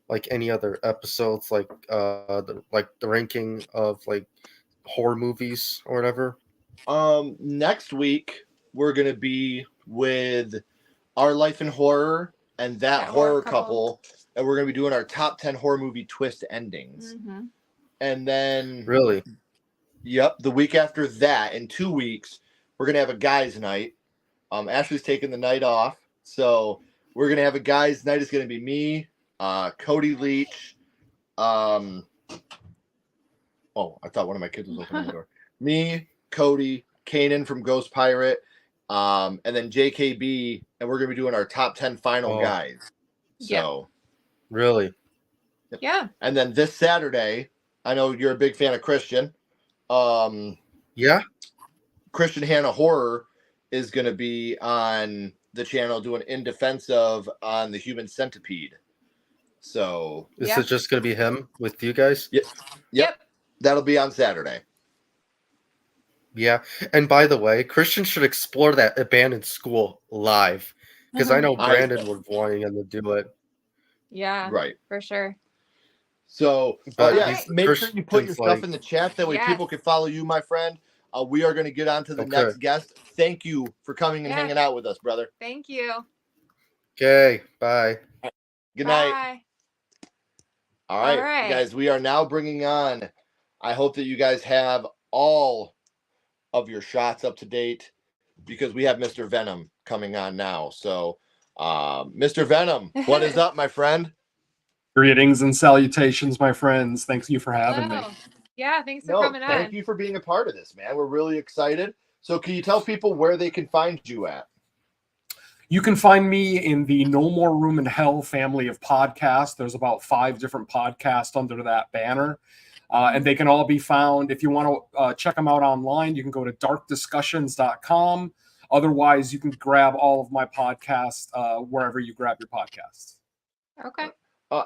Like any other episodes, like the ranking of like horror movies or whatever? Next week we're gonna be with Our Life in Horror and that horror couple, and we're gonna be doing our top 10 horror movie twist endings. And then really, yep, the week after that, in 2 weeks, we're gonna have a guys' night. Ashley's taking the night off, so we're gonna have a guys' night. It's gonna be me, Cody Leach. I thought one of my kids was opening the door. Me, Cody, Kanan from Ghost Pirate, and then JKB, and we're gonna be doing our top 10 final guys. So, really, yeah. And then this Saturday, I know you're a big fan of Christian. Yeah, Christian Hannah Horror is gonna be on the channel doing In Defense of on the Human Centipede. So is it just gonna be him with you guys? Yep. That'll be on Saturday. Yeah. And by the way, Christian should explore that abandoned school live, because I know Brandon would want him to do it. Yeah. Right. For sure. So make sure you put your stuff in the chat. That way people can follow you, my friend. We are going to get on to the next guest. Thank you for coming and hanging out with us, brother. Thank you. Okay. Bye. Good night. All right, guys, we are now bringing on. I hope that you guys have all of your shots up to date, because we have Mr. Venom coming on now. So, Mr. Venom, what is up, my friend? Greetings and salutations, my friends. Thank you for having me. Yeah, thanks for coming on. Thank you for being a part of this, man. We're really excited. So can you tell people where they can find you at? You can find me in the No More Room in Hell family of podcasts. There's about 5 different podcasts under that banner. And they can all be found. If you want to check them out online, you can go to darkdiscussions.com. Otherwise, you can grab all of my podcasts wherever you grab your podcasts. Okay.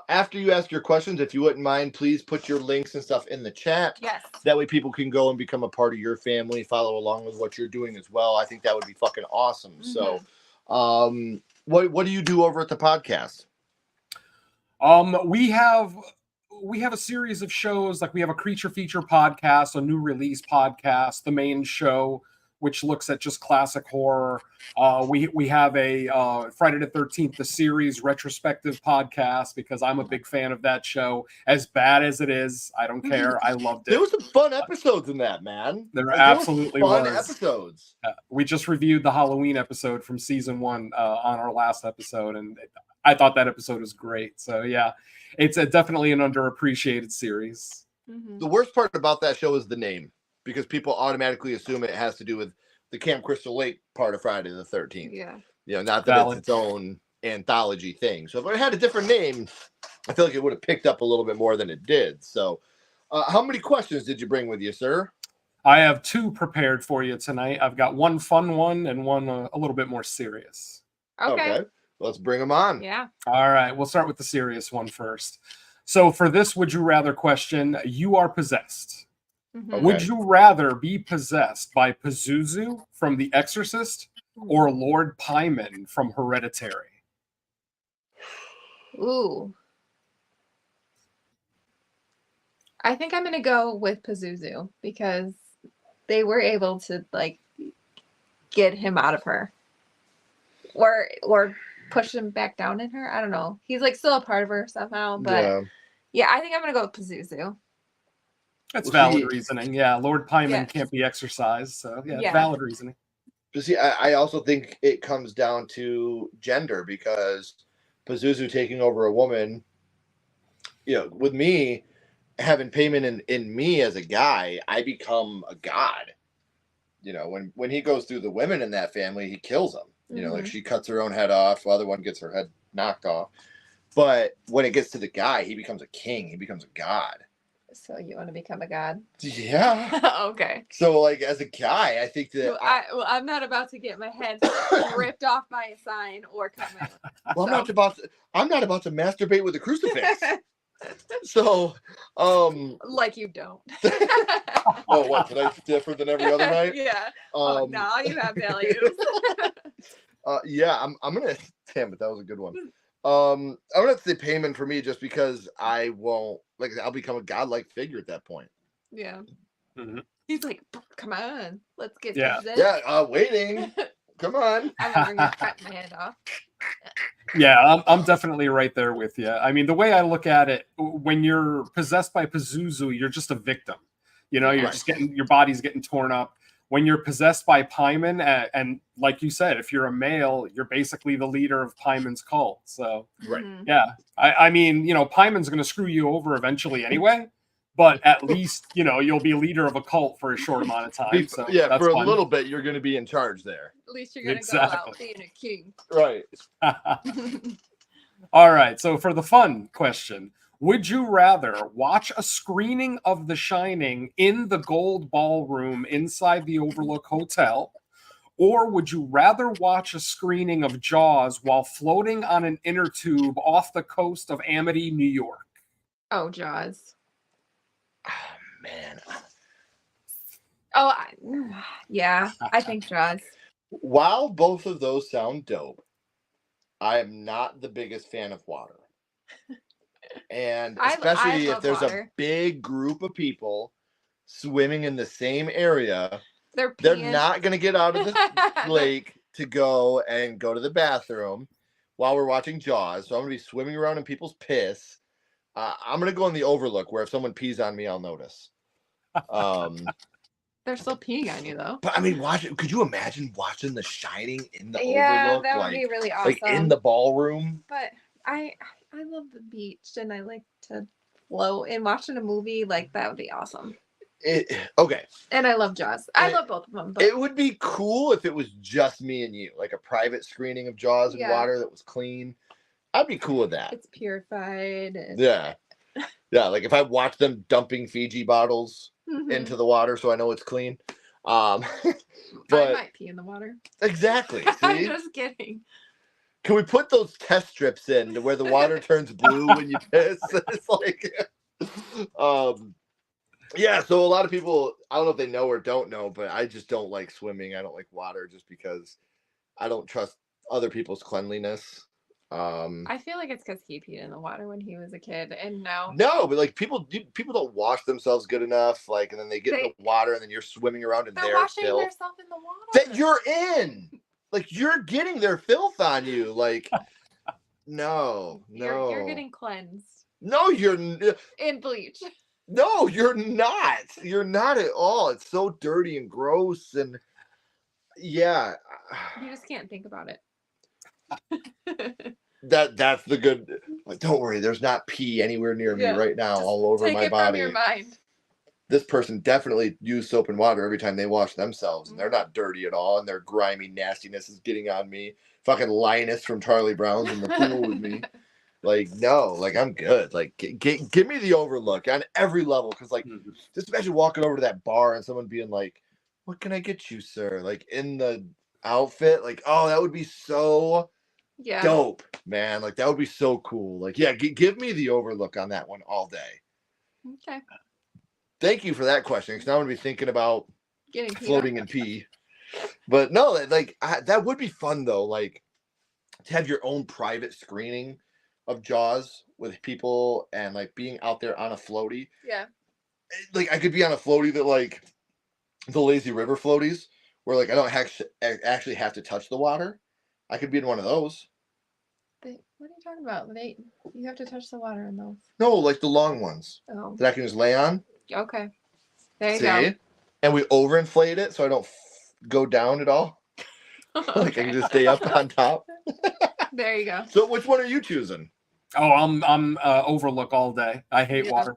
After you ask your questions, if you wouldn't mind, please put your links and stuff in the chat. Yes. That way people can go and become a part of your family, follow along with what you're doing as well. I think that would be fucking awesome. So, what do you do over at the podcast? We have a series of shows. Like we have a creature feature podcast, a new release podcast, the main show, which looks at just classic horror. We have a Friday the 13th, the series retrospective podcast, because I'm a big fan of that show. As bad as it is, I don't care. I loved it. There was some fun episodes in that, man. There absolutely fun was. Episodes. We just reviewed the Halloween episode from season 1 on our last episode, and I thought that episode was great. So yeah, it's definitely an underappreciated series. The worst part about that show is the name, because people automatically assume it has to do with the Camp Crystal Lake part of Friday the 13th. Yeah. You know, not that it's its own anthology thing. So if it had a different name, I feel like it would have picked up a little bit more than it did. So how many questions did you bring with you, sir? I have 2 prepared for you tonight. I've got one fun one and one a little bit more serious. Okay. Let's bring them on. Yeah. All right. We'll start with the serious one first. So for this would you rather question, you are possessed. Mhm. Would you rather be possessed by Pazuzu from The Exorcist or Lord Pyman from Hereditary? Ooh. I think I'm gonna go with Pazuzu because they were able to like get him out of her, or push him back down in her. I don't know. He's like still a part of her somehow, but yeah, I think I'm gonna go with Pazuzu. That's valid reasoning. Yeah, Lord Pyman can't be exorcised, so yeah, valid reasoning. But see, I also think it comes down to gender because Pazuzu taking over a woman, with me having payment in me as a guy, I become a god. When he goes through the women in that family, he kills them. Like she cuts her own head off, the other one gets her head knocked off. But when it gets to the guy, he becomes a king. He becomes a god. So you want to become a god? Yeah. Okay. So, like, as a guy, I think that I'm not about to get my head ripped off by a sign or cut my. Well, I'm not about to masturbate with a crucifix. So, like you don't. Oh, what? Tonight's different than every other night? Yeah. Now you have values. Yeah, I'm gonna. Damn it, that was a good one. I'm gonna say payment for me just because I won't I'll become a godlike figure at that point. Yeah. Mm-hmm. He's like, come on, let's get this. Yeah. Waiting. Come on. I'm over here cutting my head off. Yeah, I'm definitely right there with you. I mean, the way I look at it, when you're possessed by Pazuzu, you're just a victim. You're just your body's getting torn up. When you're possessed by Pyman, and like you said, if you're a male, you're basically the leader of Pyman's cult. So, yeah, I mean, Pyman's going to screw you over eventually anyway, but at least, you'll be a leader of a cult for a short amount of time. So yeah, that's for fun. a little bit, you're going to be in charge there. At least you're going to go out being a king. Right. All right. So for the fun question, would you rather watch a screening of The Shining in the Gold Ballroom inside the Overlook Hotel, or would you rather watch a screening of Jaws while floating on an inner tube off the coast of Amity, New York? Oh, Jaws. Oh, man. Oh, yeah, I think Jaws. While both of those sound dope, I am not the biggest fan of water. And especially if there's a big group of people swimming in the same area, they're not going to get out of the lake to go to the bathroom while we're watching Jaws. So I'm going to be swimming around in people's piss. I'm going to go in the Overlook where if someone pees on me, I'll notice. They're still peeing on you, though. But I mean, could you imagine watching The Shining in the Overlook? Yeah, that would be really awesome. Like in the ballroom? But I love the beach and I like to float, and watching a movie like that would be awesome. Okay. And I love Jaws. I love both of them. But... It would be cool if it was just me and you, like a private screening of Jaws in water that was clean. I'd be cool with that. It's purified. Yeah. Yeah, like if I watch them dumping Fiji bottles into the water so I know it's clean. But I might pee in the water. Exactly. I'm just kidding. Can we put those test strips in to where the water turns blue when you piss? It's like, yeah. So a lot of people, I don't know if they know or don't know, but I just don't like swimming. I don't like water just because I don't trust other people's cleanliness. I feel like it's because he peed in the water when he was a kid, and now no, but like people don't wash themselves good enough, like, and then they get in the water, and then you're swimming around in their washing filth themselves in the water that you're in. Like you're getting their filth on you. Like, no. You're getting cleansed. No, you're in bleach. No, you're not. You're not at all. It's so dirty and gross, and yeah. You just can't think about it. That's the good. Like, don't worry. There's not pee anywhere near me right now, just all over my body. From your mind. This person definitely used soap and water every time they wash themselves, and they're not dirty at all, and their grimy nastiness is getting on me. Fucking Linus from Charlie Brown's in the pool with me. Like, no, like I'm good. Like, give me the Overlook on every level, because like, just imagine walking over to that bar and someone being like, "What can I get you, sir?" Like in the outfit, like, oh, that would be so dope, man. Like that would be so cool. Like, yeah, give me the Overlook on that one all day. Okay. thank you for that question, because now I'm gonna be thinking about Getting peed floating on. in pee. But no, like that would be fun though. Like to have your own private screening of Jaws with people and like being out there on a floaty. Yeah. Like I could be on a floaty that like the lazy river floaties where like I don't actually have to touch the water. I could be in one of those. What are you talking about? You have to touch the water in those. No, like the long ones Oh. that I can just lay on. Okay. There you See? go. And we overinflate it so I don't go down at all. Like I can just stay up on top. There you go. So which one are you choosing? Oh, I'm Overlook all day. I hate water,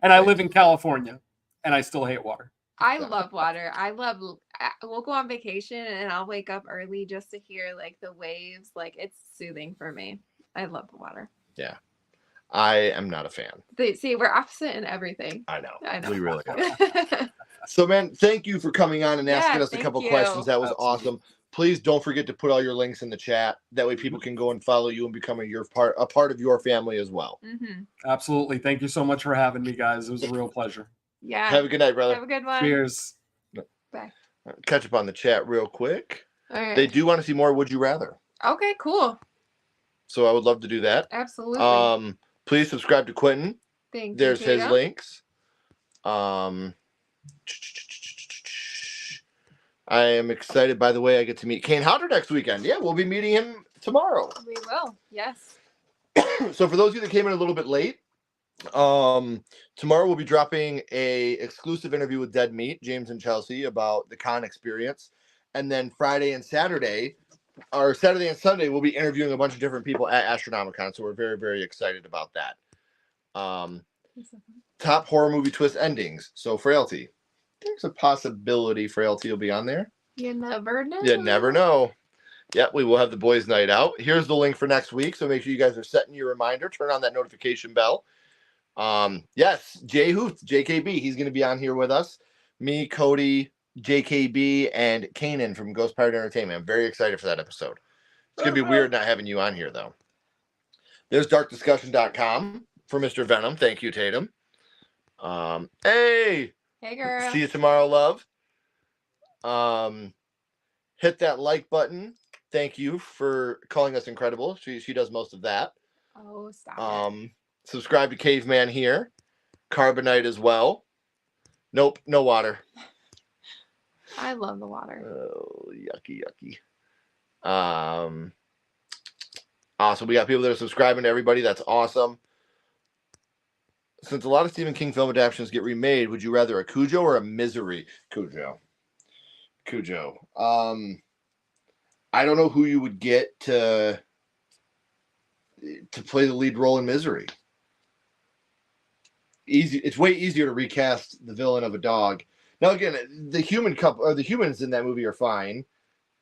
and I live in California, and I still hate water. I love water. We'll go on vacation and I'll wake up early just to hear like the waves. Like it's soothing for me. I love the water. Yeah. I am not a fan. See, we're opposite in everything. I know. I know. We really are. So, man, thank you for coming on and asking us a couple questions. That was awesome. Please don't forget to put all your links in the chat. That way people can go and follow you and become a part of your family as well. Mm-hmm. Absolutely. Thank you so much for having me, guys. It was a real pleasure. Yeah. Have a good night, brother. Have a good one. Cheers. Bye. Catch up on the chat real quick. All right. They do want to see more Would You Rather. Okay, cool. So I would love to do that. Absolutely. Please subscribe to Quinton. There's his links. I am excited, by the way, I get to meet Kane Hodder next weekend. Yeah, we'll be meeting him tomorrow. We will, yes. So for those of you that came in a little bit late, tomorrow we'll be dropping a exclusive interview with Dead Meat, James and Chelsea, about the con experience. And then Friday and Saturday and Sunday, we'll be interviewing a bunch of different people at Astronomicon. So we're very, very excited about that. Top horror movie twist endings. So Frailty. There's a possibility Frailty will be on there. You never know. You never know. Yep, we will have the boys' night out. Here's the link for next week. So make sure you guys are setting your reminder. Turn on that notification bell. Yes, Jay Hooth, JKB. He's going to be on here with us. Me, Cody, JKB, and Kanan from Ghost Pirate Entertainment. I'm very excited for that episode. It's going to be weird not having you on here, though. There's darkdiscussion.com for Mr. Venom. Thank you, Tatum. Hey! Hey, girl. See you tomorrow, love. Hit that like button. Thank you for calling us incredible. She does most of that. Oh, stop it. Subscribe to Caveman here. Carbonite as well. Nope, no water. I love the water. Oh, yucky, yucky. Awesome. We got people that are subscribing to everybody. That's awesome. Since a lot of Stephen King film adaptations get remade, would you rather a Cujo or a Misery? Cujo. I don't know who you would get to play the lead role in Misery. It's way easier to recast the villain of a dog. Now again, the humans in that movie are fine,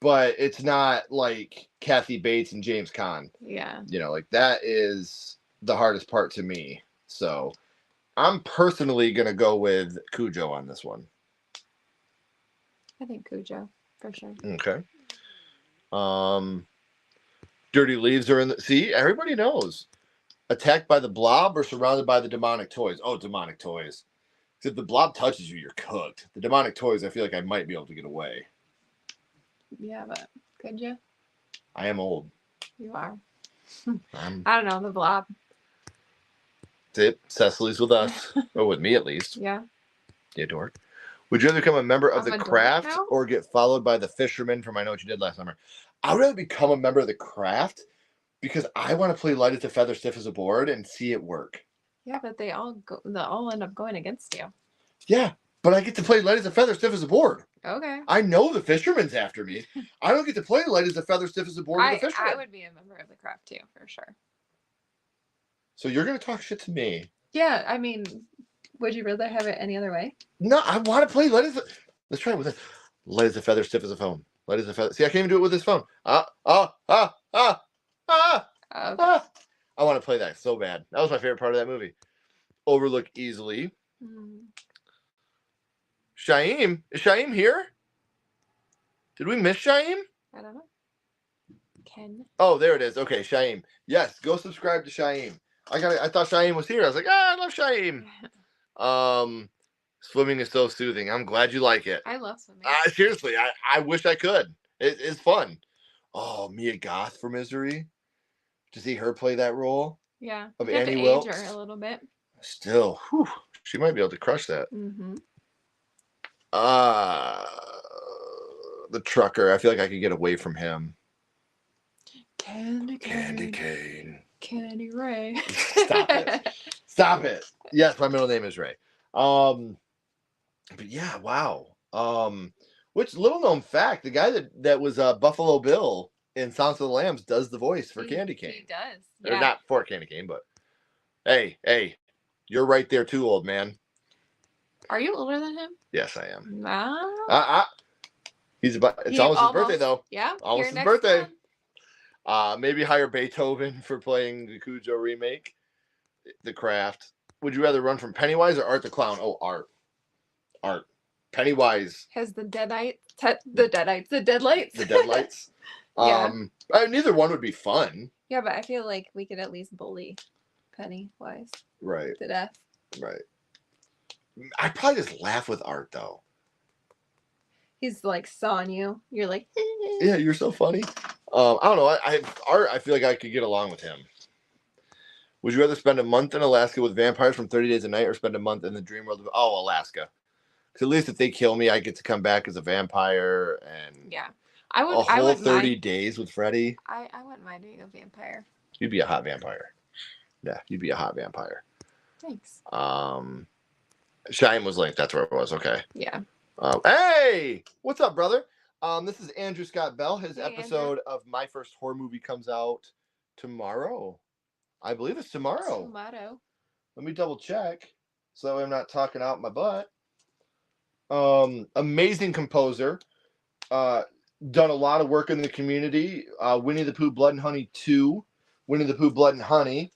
but it's not like Kathy Bates and James Caan. Yeah. Like that is the hardest part to me. So I'm personally gonna go with Cujo on this one. I think Cujo, for sure. Okay. Dirty Leaves are in the... See, everybody knows. Attacked by the Blob or surrounded by the demonic toys? Oh, demonic toys. Because if the Blob touches you, you're cooked. The demonic toys, I feel like I might be able to get away. Yeah, but could you? I am old. You are. I don't know, the Blob. Cecily's with us. Or with me, at least. Yeah. Yeah, dork. Would you rather become a member of the dork craft now? or get followed by the fisherman from I Know What You Did Last Summer? I would rather become a member of the craft because I want to play light as a feather, stiff as a board and see it work. Yeah, but they all end up going against you. Yeah, but I get to play light as a feather, stiff as a board. Okay. I know the fisherman's after me. I don't get to play light as a feather, stiff as a board with the fisherman. I would be a member of the craft too, for sure. So you're going to talk shit to me. Yeah, I mean, would you rather have it any other way? No, I want to play light as a... Let's try it with it. Light as a feather, stiff as a phone. Light as a feather. See, I can't even do it with this phone. I want to play that so bad. That was my favorite part of that movie. Overlook easily. Shaim? Is Shaim here? Did we miss Shaim? I don't know. Ken. Oh, there it is. Okay, Shaim. Yes, go subscribe to Shaim. I thought Shaim was here. I was like, I love Shaim. Swimming is so soothing. I'm glad you like it. I love swimming. Seriously, I wish I could. It's fun. Oh, Mia Goth for Misery. To see her play that role. Yeah. Of You have Annie to Wilkes. age her a little bit. Still, she might be able to crush that. Mm-hmm. The trucker. I feel like I could get away from him. Candy cane. Candy Ray. Stop it. Stop it. Yes, my middle name is Ray. But yeah, wow. Which little known fact, the guy that was Buffalo Bill in Silence of the Lambs does the voice for Candy Cane. He does. Or Yeah. not for Candy Cane, but hey, you're right there too, old man. Are you older than him? Yes, I am. No. He's about. It's almost his birthday though. Yeah. Almost your his next birthday. one. Maybe hire Beethoven for playing the Cujo remake, The Craft. Would you rather run from Pennywise or Art the Clown? Oh, Art. Pennywise. Has the deadites. The deadlights. The deadlights. Yeah. Neither one would be fun. Yeah, but I feel like we could at least bully Pennywise Right. to death. Right. I'd probably just laugh with Art though. He's like sawing you. You're like, Yeah, you're so funny. I don't know. Art. I feel like I could get along with him. Would you rather spend a month in Alaska with vampires from 30 Days a Night or spend a month in the dream world of Alaska? Because at least if they kill me, I get to come back as a vampire and yeah. I would. a I whole wouldn't 30 mind. days with Freddy. I wouldn't mind being a vampire. You'd be a hot vampire. Yeah, you'd be a hot vampire. Thanks. Shine was linked. That's where it was. Okay. Yeah. Hey, what's up, brother? This is Andrew Scott Bell. His Hey, episode of My First Horror Movie comes out tomorrow. I believe it's tomorrow. Tomato. Let me double check so I'm not talking out my butt. Amazing composer. Done a lot of work in the community. Winnie the Pooh Blood and Honey 2. Winnie the Pooh Blood and Honey.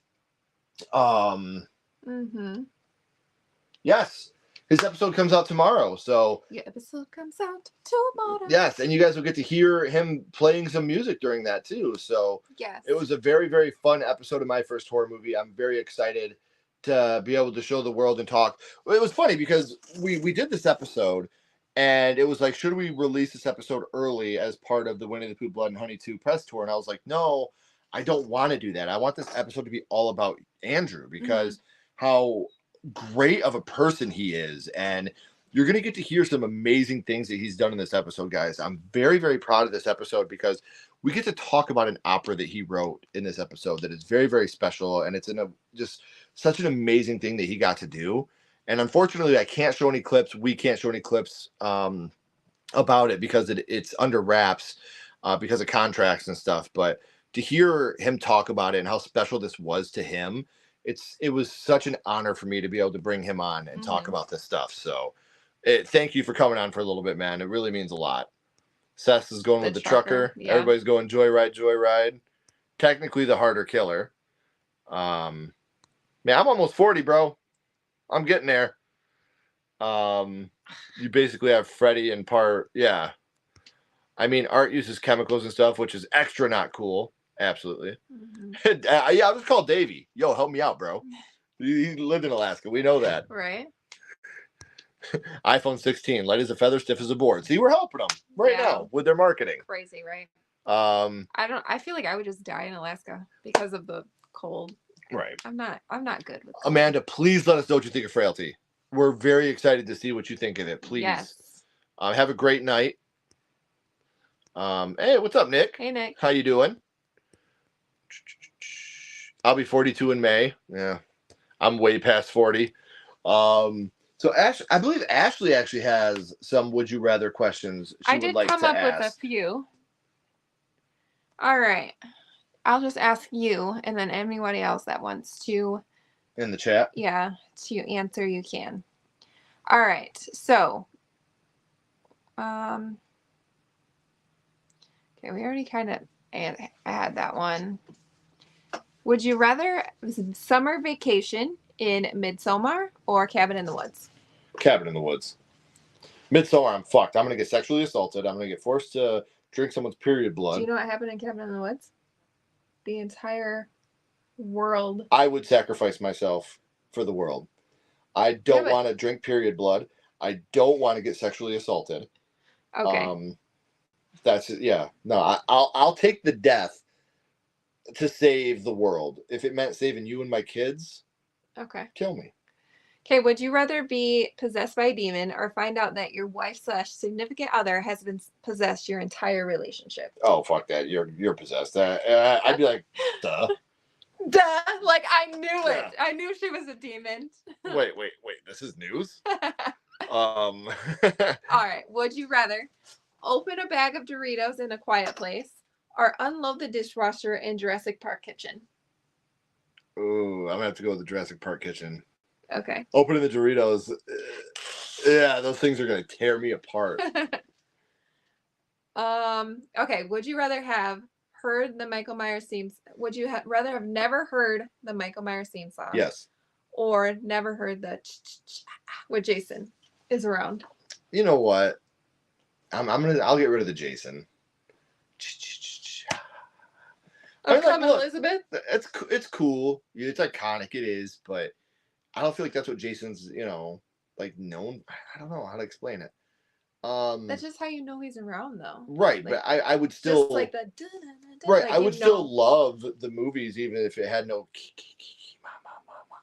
Yes. His episode comes out tomorrow. So Your episode comes out tomorrow. yes, and you guys will get to hear him playing some music during that too. So Yes. it was a very, very fun episode of My First Horror Movie. I'm very excited to be able to show the world and talk. It was funny because we did this episode and it was like, should we release this episode early as part of the Winnie the Pooh Blood and Honey 2 press tour? And I was like, no, I don't want to do that. I want this episode to be all about Andrew because how great of a person he is. And you're going to get to hear some amazing things that he's done in this episode, guys. I'm very, very proud of this episode because we get to talk about an opera that he wrote in this episode that is very, very special. And it's just such an amazing thing that he got to do. And unfortunately, I can't show any clips. We can't show any clips about it because it's under wraps because of contracts and stuff. But to hear him talk about it and how special this was to him, it was such an honor for me to be able to bring him on and talk about this stuff. So thank you for coming on for a little bit, man. It really means a lot. Seth is going with the trucker. Yeah. Everybody's going joyride. Technically the harder killer. Man, I'm almost 40, bro. I'm getting there. You basically have Freddy and part. Yeah. I mean, Art uses chemicals and stuff, which is extra not cool. Absolutely. Yeah, I'll just call Davey. Yo, help me out, bro. He lived in Alaska. We know that. Right. iPhone 16, light as a feather, stiff as a board. See, we're helping them right now with their marketing. Crazy, right? I feel like I would just die in Alaska because of the cold. Right. I'm not good with Amanda, please let us know what you think of Frailty. We're very excited to see what you think of it. Please. Yes. Have a great night. Hey, what's up, Nick? Hey, Nick. How you doing? I'll be 42 in May. Yeah. I'm way past 40. So I believe Ashley actually has some would you rather questions I did come up with a few. All right. I'll just ask you and then anybody else that wants to in the chat. Yeah, to answer you can. All right. So okay, we already kind of had that one. Would you rather summer vacation in Midsommar or Cabin in the Woods? Cabin in the Woods. Midsommar, I'm fucked. I'm going to get sexually assaulted. I'm going to get forced to drink someone's period blood. Do you know what happened in Cabin in the Woods? The entire world. I would sacrifice myself for the world. I don't want to drink period blood. I don't want to get sexually assaulted. Okay. That's it. Yeah. No, I'll take the death to save the world. If it meant saving you and my kids, okay. Kill me. Okay, would you rather be possessed by a demon or find out that your wife/significant other has been possessed your entire relationship? Oh, fuck that. You're possessed. I'd be like, duh. Duh. Like, I knew it. I knew she was a demon. Wait. This is news? All right. Would you rather open a bag of Doritos in a quiet place or unload the dishwasher in Jurassic Park kitchen? Ooh, I'm going to have to go with the Jurassic Park kitchen. Okay. Opening the Doritos. Yeah, those things are going to tear me apart. Okay. Would you rather have heard the Michael Myers theme? Would you rather have never heard the Michael Myers theme song? Yes. Or never heard the when Jason is around? You know what? I'll get rid of the Jason. Come Elizabeth. It's cool. It's iconic. It is, but I don't feel like that's what Jason's, like known. I don't know how to explain it. That's just how you know he's around, though. Right, like, but I would still just like the right. like, I would still love the movies, even if it had no.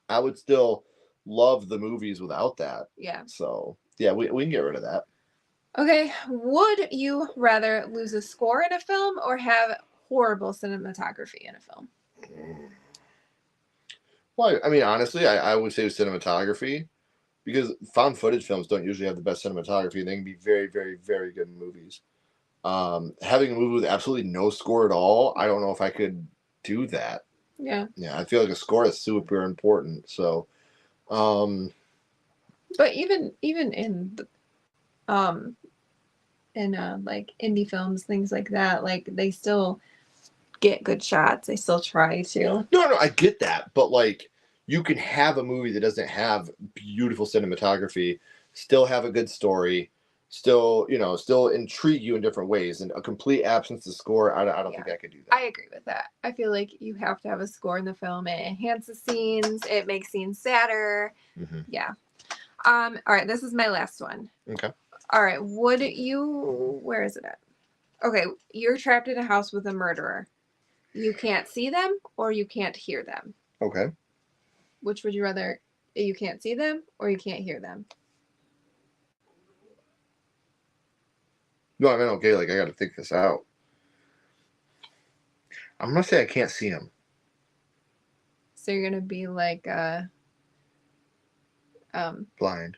I would still love the movies without that. Yeah. So yeah, we can get rid of that. Okay. Would you rather lose a score in a film or have horrible cinematography in a film? Well, I mean, honestly, I would say cinematography, because found footage films don't usually have the best cinematography. They can be very, very, very good movies. Having a movie with absolutely no score at all, I don't know if I could do that. Yeah. Yeah, I feel like a score is super important. So, but even in like indie films, things like that, like they still get good shots. They still try to. No, I get that, but like you can have a movie that doesn't have beautiful cinematography, still have a good story, still intrigue you in different ways, and a complete absence of score, I don't think I could do that. I agree with that. I feel like you have to have a score in the film. It enhances scenes. It makes scenes sadder. Mm-hmm. Yeah. All right. This is my last one. Okay. All right. Where is it at? Okay. You're trapped in a house with a murderer. You can't see them or you can't hear them. Okay. Which would you rather? You can't see them or you can't hear them? No, I mean, okay, like I got to think this out. I'm going to say I can't see them. So you're going to be like blind.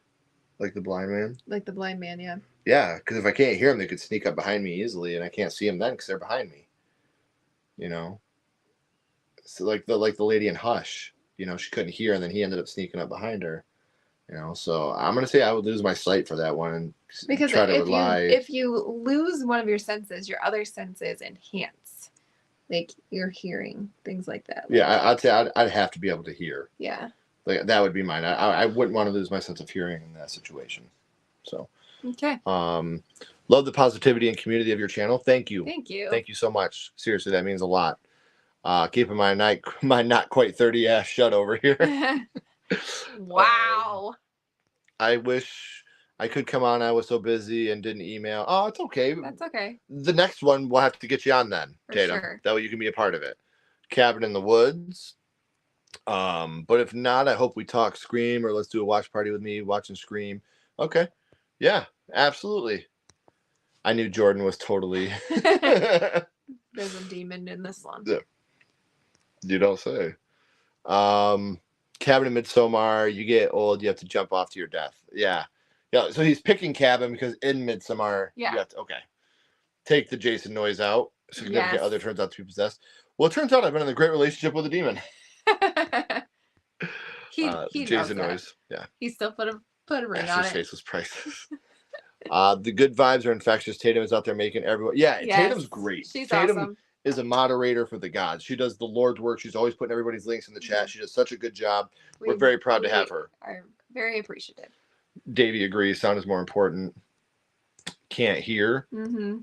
Like the blind man? Like the blind man, yeah. Yeah, because if I can't hear them, they could sneak up behind me easily, and I can't see them then because they're behind me. So like the lady in Hush, she couldn't hear, and then he ended up sneaking up behind her. So I'm gonna say I would lose my sight for that one, and because try to rely. If you lose one of your senses, your other senses enhance, like your hearing, things like that. Yeah, I'd say I'd have to be able to hear. Yeah. Like that would be mine. I wouldn't want to lose my sense of hearing in that situation. So. Okay. Love the positivity and community of your channel. Thank you. Thank you. Thank you so much. Seriously, that means a lot. Keeping my not quite 30 ass shut over here. Wow. I wish I could come on. I was so busy and didn't email. Oh, it's okay. That's okay. The next one we'll have to get you on then, For Tatum. sure. That way you can be a part of it. Cabin in the Woods. But if not, I hope we talk Scream, or let's do a watch party with me watching Scream. Okay. Yeah, absolutely. I knew Jordan was totally. There's a demon in this one. Yeah. You don't say. Cabin in Midsommar, you get old, you have to jump off to your death. Yeah. So he's picking Cabin because in Midsommar, you have to, take the Jason noise out. Significant other turns out to be possessed. Well, it turns out I've been in a great relationship with a demon. he Jason knows noise. that. Yeah. He still put a ring on His it. face was priceless. The good vibes are infectious. Tatum is out there making everyone. Yeah, yes. Tatum's great. She's Tatum awesome. Is a moderator for the gods. She does the Lord's work. She's always putting everybody's links in the chat. She does such a good job. We're very proud to have her. Are very appreciative. Davey agrees. Sound is more important. Can't hear. Mm-hmm.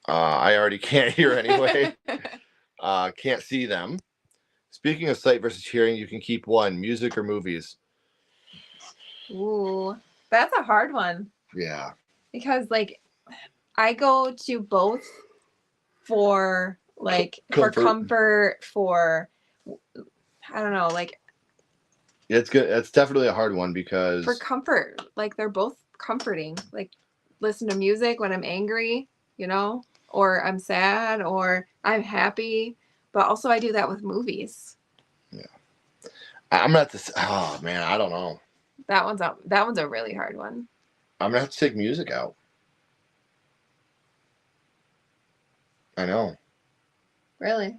I already can't hear anyway. Can't see them. Speaking of sight versus hearing, you can keep one: music or movies. Ooh, that's a hard one. Yeah. Because like I go to both for like comfort, for I don't know, like it's good. It's definitely a hard one because for comfort, like they're both comforting. Like listen to music when I'm angry, you know, or I'm sad or I'm happy. But also I do that with movies. Yeah. I'm gonna have to. Oh man, I don't know. That one's a really hard one. I'm gonna have to take music out. I know. Really?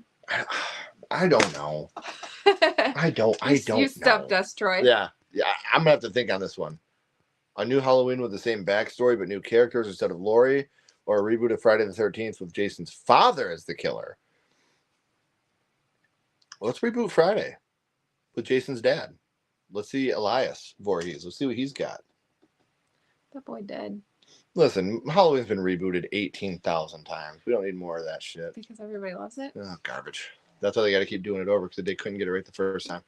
I don't know. I don't You stumped us, Troy. Yeah. I'm gonna have to think on this one. A new Halloween with the same backstory but new characters instead of Laurie, or a reboot of Friday the 13th with Jason's father as the killer. Let's reboot Friday with Jason's dad. Let's see Elias Voorhees. Let's see what he's got. That boy dead. Listen, Halloween's been rebooted 18,000 times. We don't need more of that shit. Because everybody loves it? Oh, garbage. That's why they got to keep doing it over because they couldn't get it right the first time.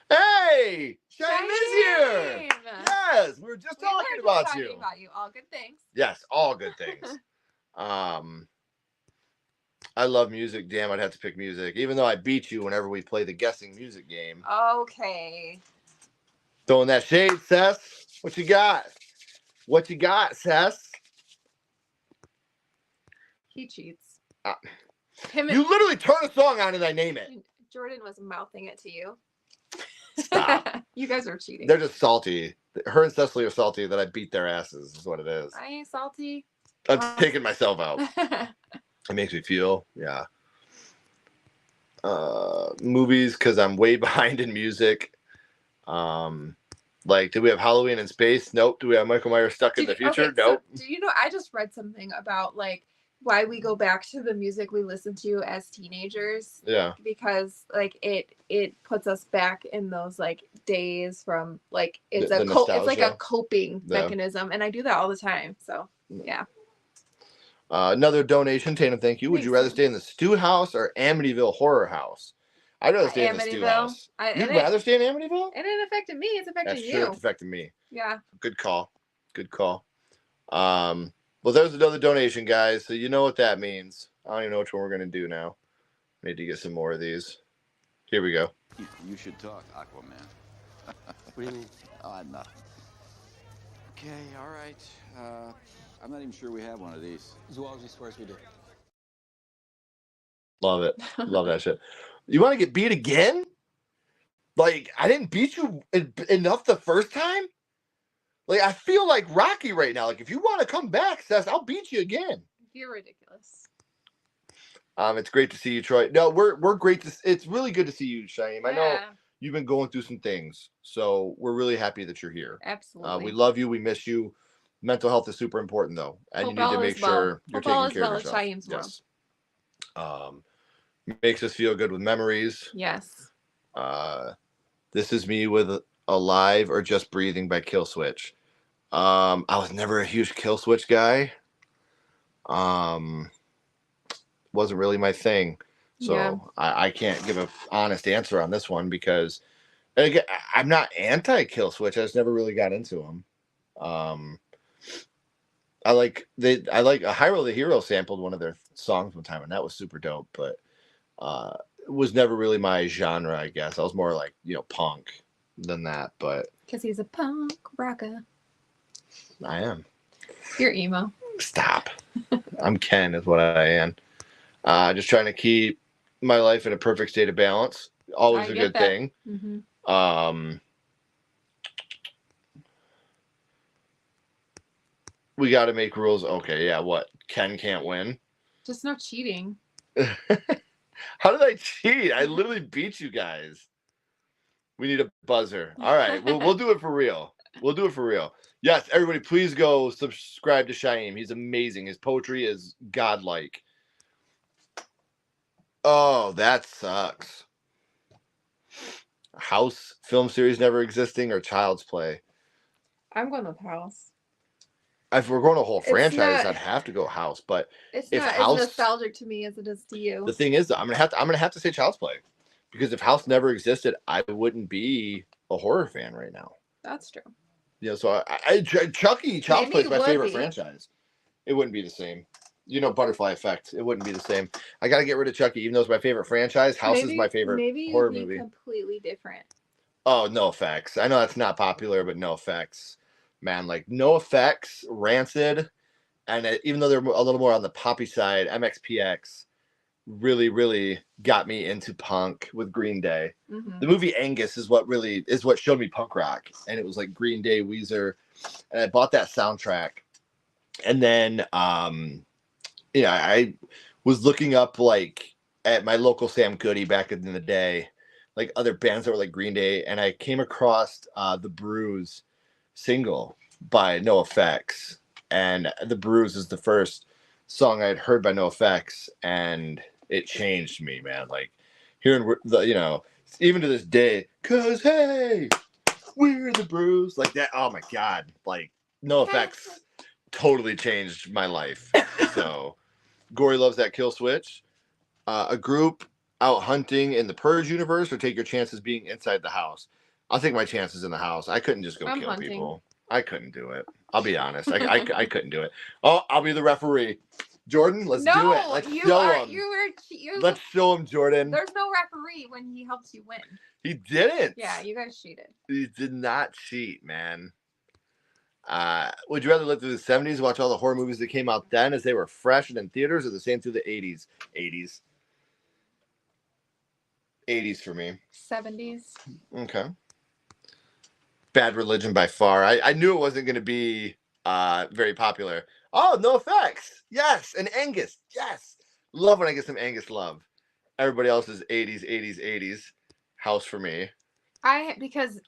Hey! Shane is here! Yes! We were just talking about you. All good things. Yes, all good things. I love music. Damn, I'd have to pick music. Even though I beat you whenever we play the guessing music game. Okay. Throwing that shade, Seth. What you got? What you got, Seth? He cheats. You literally turn a song on and I name it. Jordan was mouthing it to you. Stop. You guys are cheating. They're just salty. Her and Cecily are salty that I beat their asses is what it is. I ain't salty. I'm taking myself out. It makes me feel, yeah. Movies, because I'm way behind in music. Like, do we have Halloween in space? Nope. Do we have Michael Myers stuck in the future? Okay, nope. So, do you know, I just read something about like why we go back to the music we listened to as teenagers. Yeah. Because like it puts us back in those like days from like it's like a coping mechanism, and I do that all the time. So yeah. Another donation, Tatum. Thank you. Would you rather stay in the Stew House or Amityville Horror House? I'd rather stay in the Stew House. You'd rather stay in Amityville? It didn't affect me. It's affecting you. That's true. It's affecting me. Yeah. Good call. Good call. Well, there's another donation, guys. So you know what that means. I don't even know which one we're going to do now. Need to get some more of these. Here we go. You should talk, Aquaman. What do you mean? Oh, nothing. Okay, all right. I'm not even sure we have one of these. Zoology swears we do. Love it. Love that shit. You want to get beat again? Like, I didn't beat you enough the first time? Like, I feel like Rocky right now. Like, if you want to come back, Seth, I'll beat you again. You're ridiculous. It's great to see you, Troy. No, we're great. It's really good to see you, Shaim. I know you've been going through some things, so we're really happy that you're here. Absolutely. We love you. We miss you. Mental health is super important, though, and you need to make sure you're taking care of yourself. Yes. Makes us feel good with memories. Yes. This is me with Alive or Just Breathing by Killswitch. I was never a huge Killswitch guy. Wasn't really my thing. So I can't give an honest answer on this one because again, I'm not anti-Killswitch. I just never really got into them. I like Hyrule the Hero sampled one of their songs one time, and that was super dope, but it was never really my genre, I guess. I was more like, punk than that, but because he's a punk rocker. I am. You're emo. Stop. I'm Ken is what I am. Just trying to keep my life in a perfect state of balance. Always a good thing. Mm-hmm. We got to make rules. Okay, yeah, what? Ken can't win? Just no cheating. How did I cheat? I literally beat you guys. We need a buzzer. All right, we'll do it for real. We'll do it for real. Yes, everybody, please go subscribe to Shaim. He's amazing. His poetry is godlike. Oh, that sucks. House film series never existing or Child's Play? I'm going with House. If we're going a whole franchise, I'd have to go House. But it's not as nostalgic to me as it is to you. The thing is, though, I'm gonna have to say Child's Play, because if House never existed, I wouldn't be a horror fan right now. That's true. So Chucky Child's Play is my favorite franchise. It wouldn't be the same. Butterfly Effect. It wouldn't be the same. I got to get rid of Chucky, even though it's my favorite franchise. House is my favorite horror movie. Completely different. Oh, No Effects. I know that's not popular, but No Effects, man, like No Effects, Rancid, and even though they're a little more on the poppy side, MXPX really, really got me into punk with Green Day. The movie Angus is what showed me punk rock, and it was like Green Day, Weezer, and I bought that soundtrack, and then I was looking up like at my local Sam Goody back in the day, like other bands that were like Green Day, and I came across the Bruise single by NoFX, and the Bruise is the first song I had heard by NoFX, and it changed me, man. Like hearing even to this day, 'cause hey, we're the Bruise, like that. Oh my god, like NoFX totally changed my life. So Gory Loves That Kill Switch. A group out hunting in the Purge universe, or take your chances being inside the house? I'll take my chances in the house. I couldn't just go kill people. I couldn't do it. I'll be honest. I couldn't do it. Oh, I'll be the referee. Jordan, let's do it. Let's show him. Let's show him, Jordan. There's no referee when he helps you win. He didn't. Yeah, you guys cheated. He did not cheat, man. Would you rather live through the 70s, watch all the horror movies that came out then as they were fresh and in theaters, or the same through the 80s? 80s for me. 70s. Okay. Bad Religion by far. I knew it wasn't going to be very popular. Oh, No Effects. Yes. And Angus. Yes. Love when I get some Angus love. Everybody else is 80s. House for me. Because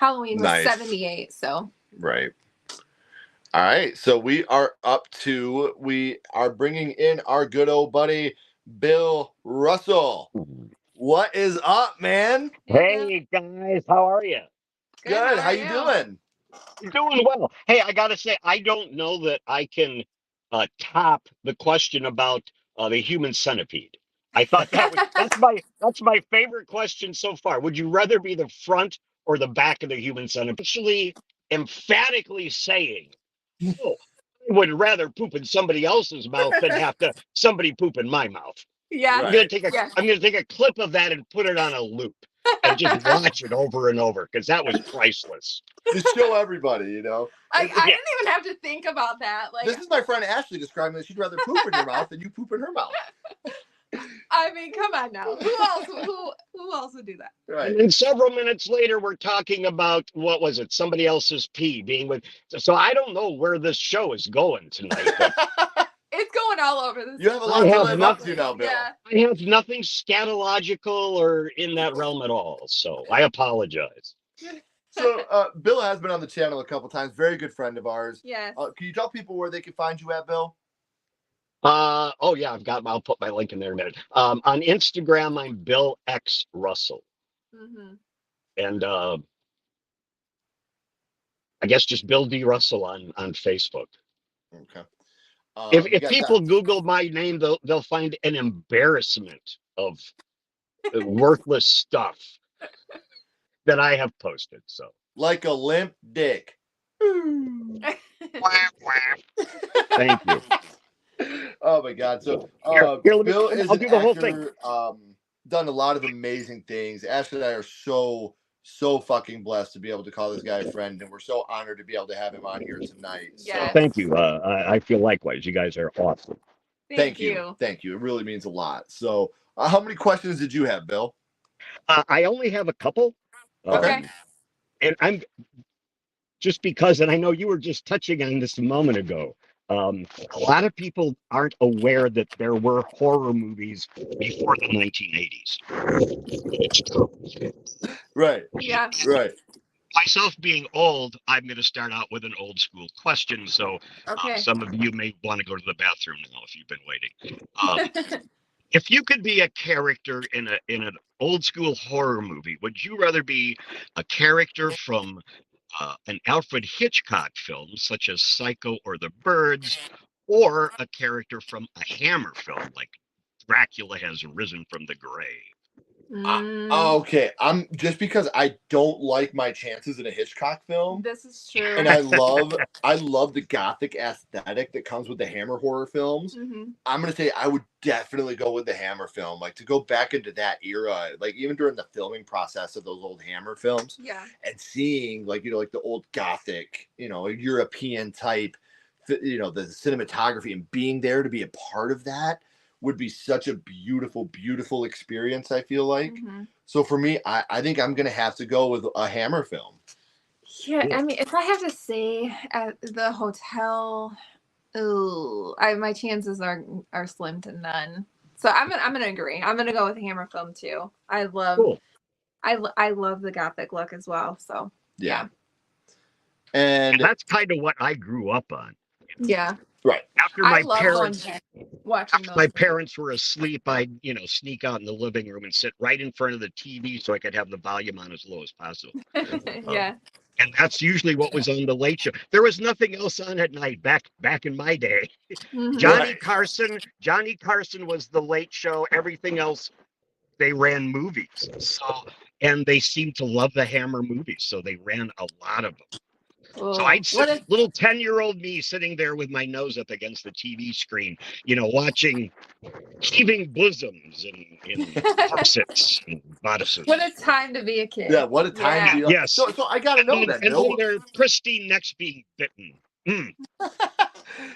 Halloween was 78, so. Right. All right. So we are bringing in our good old buddy, Bill Russell. What is up, man? Hey, guys. How are you? Good. How you doing? Doing well. Hey, I got to say, I don't know that I can top the question about the human centipede. I thought that's my favorite question so far. Would you rather be the front or the back of the human centipede? Actually, emphatically saying, no, I would rather poop in somebody else's mouth than have somebody poop in my mouth. Yeah. I'm gonna take a clip of that and put it on a loop and just watch it over and over, because that was priceless. Just show everybody, I didn't even have to think about that. Like, this is my friend Ashley describing that she'd rather poop in your mouth than you poop in her mouth. I mean, come on now. Who else would do that? Right. And then several minutes later, we're talking about, what was it? Somebody else's pee being with. So I don't know where this show is going tonight. It's going all over this. You have a lot to live up to now, Bill. Yeah. I have nothing scatological or in that realm at all. So I apologize. So Bill has been on the channel a couple times. Very good friend of ours. Yes. Can you tell people where they can find you at, Bill? Oh yeah, I'll put my link in there in a minute. On Instagram, I'm Bill X Russell. And I guess just Bill D. Russell on Facebook. Okay. If people Google my name, they'll find an embarrassment of worthless stuff that I have posted. So like a limp dick. Thank you. Oh my God! So Bill is an actor, done a lot of amazing things. Ashley and I are so fucking blessed to be able to call this guy a friend, and we're so honored to be able to have him on here tonight. Yes. So, thank you. I feel likewise. You guys are awesome. Thank you. It really means a lot. So, how many questions did you have, Bill? I only have a couple. Okay. And I'm just because, and I know you were just touching on this a moment ago. A lot of people aren't aware that there were horror movies before the 1980s. It's true. Right. Yeah. Right. Myself being old, I'm going to start out with an old school question. So some of you may want to go to the bathroom now if you've been waiting. If you could be a character in an old school horror movie, would you rather be a character from an Alfred Hitchcock film such as Psycho or The Birds, or a character from a Hammer film like Dracula Has Risen from the Grave? Okay, I'm just because I don't like my chances in a Hitchcock film. This is true. And I love the gothic aesthetic that comes with the Hammer horror films. Mm-hmm. I'm gonna say I would definitely go with the Hammer film, like to go back into that era, like even during the filming process of those old Hammer films, and seeing like like the old gothic, European type, the cinematography, and being there to be a part of that would be such a beautiful, beautiful experience. I feel like. Mm-hmm. So for me, I think I'm gonna have to go with a Hammer film. Yeah, I mean, if I have to say at the hotel, my chances are slim to none. So I'm gonna agree. I'm gonna go with Hammer film too. I love the gothic look as well. So yeah. And that's kind of what I grew up on. Yeah. Right. After my parents were asleep, I'd sneak out in the living room and sit right in front of the TV so I could have the volume on as low as possible. Yeah. And that's usually what was on the Late Show. There was nothing else on at night back in my day. Mm-hmm. Johnny Carson was the Late Show. Everything else, they ran movies. And they seemed to love the Hammer movies, so they ran a lot of them. So I'd sit, little 10-year-old me sitting there with my nose up against the TV screen, watching heaving bosoms and corsets and bodices. What a time to be a kid. Yeah, what a time to be. Yes. So I gotta know that. And then their pristine necks being bitten.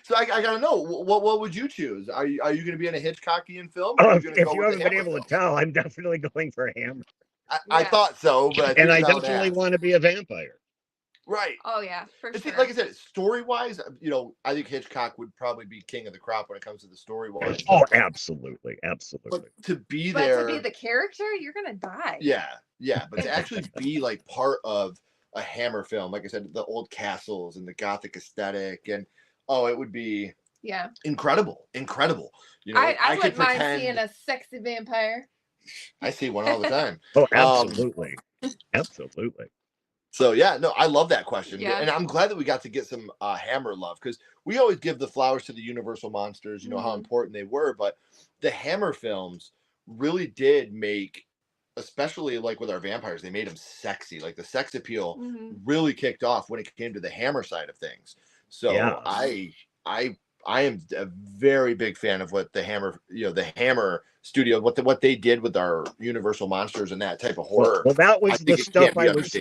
So I gotta know, what would you choose? Are you going to be in a Hitchcockian film? If you haven't been able to tell, I'm definitely going for Hammer. I thought so, but I definitely want to be a vampire. Right. Oh yeah, for sure. Like I said, story wise, I think Hitchcock would probably be king of the crop when it comes to the story wise. Oh, absolutely. But to be But there, to be the character, you're gonna die. Yeah. But to actually be like part of a Hammer film, like I said, the old castles and the gothic aesthetic, and it would be incredible. I wouldn't mind seeing a sexy vampire. I see one all the time. Oh, absolutely. Absolutely. So yeah, no, I love that question, Yeah. and I'm glad that we got to get some Hammer love, because we always give the flowers to the Universal monsters, how important they were, but the Hammer films really did make, especially like with our vampires, they made them sexy. Like the sex appeal really kicked off when it came to the Hammer side of things. So I am a very big fan of what the Hammer, the Hammer studio, what they did with our Universal monsters and that type of horror. Well, that was the stuff I was.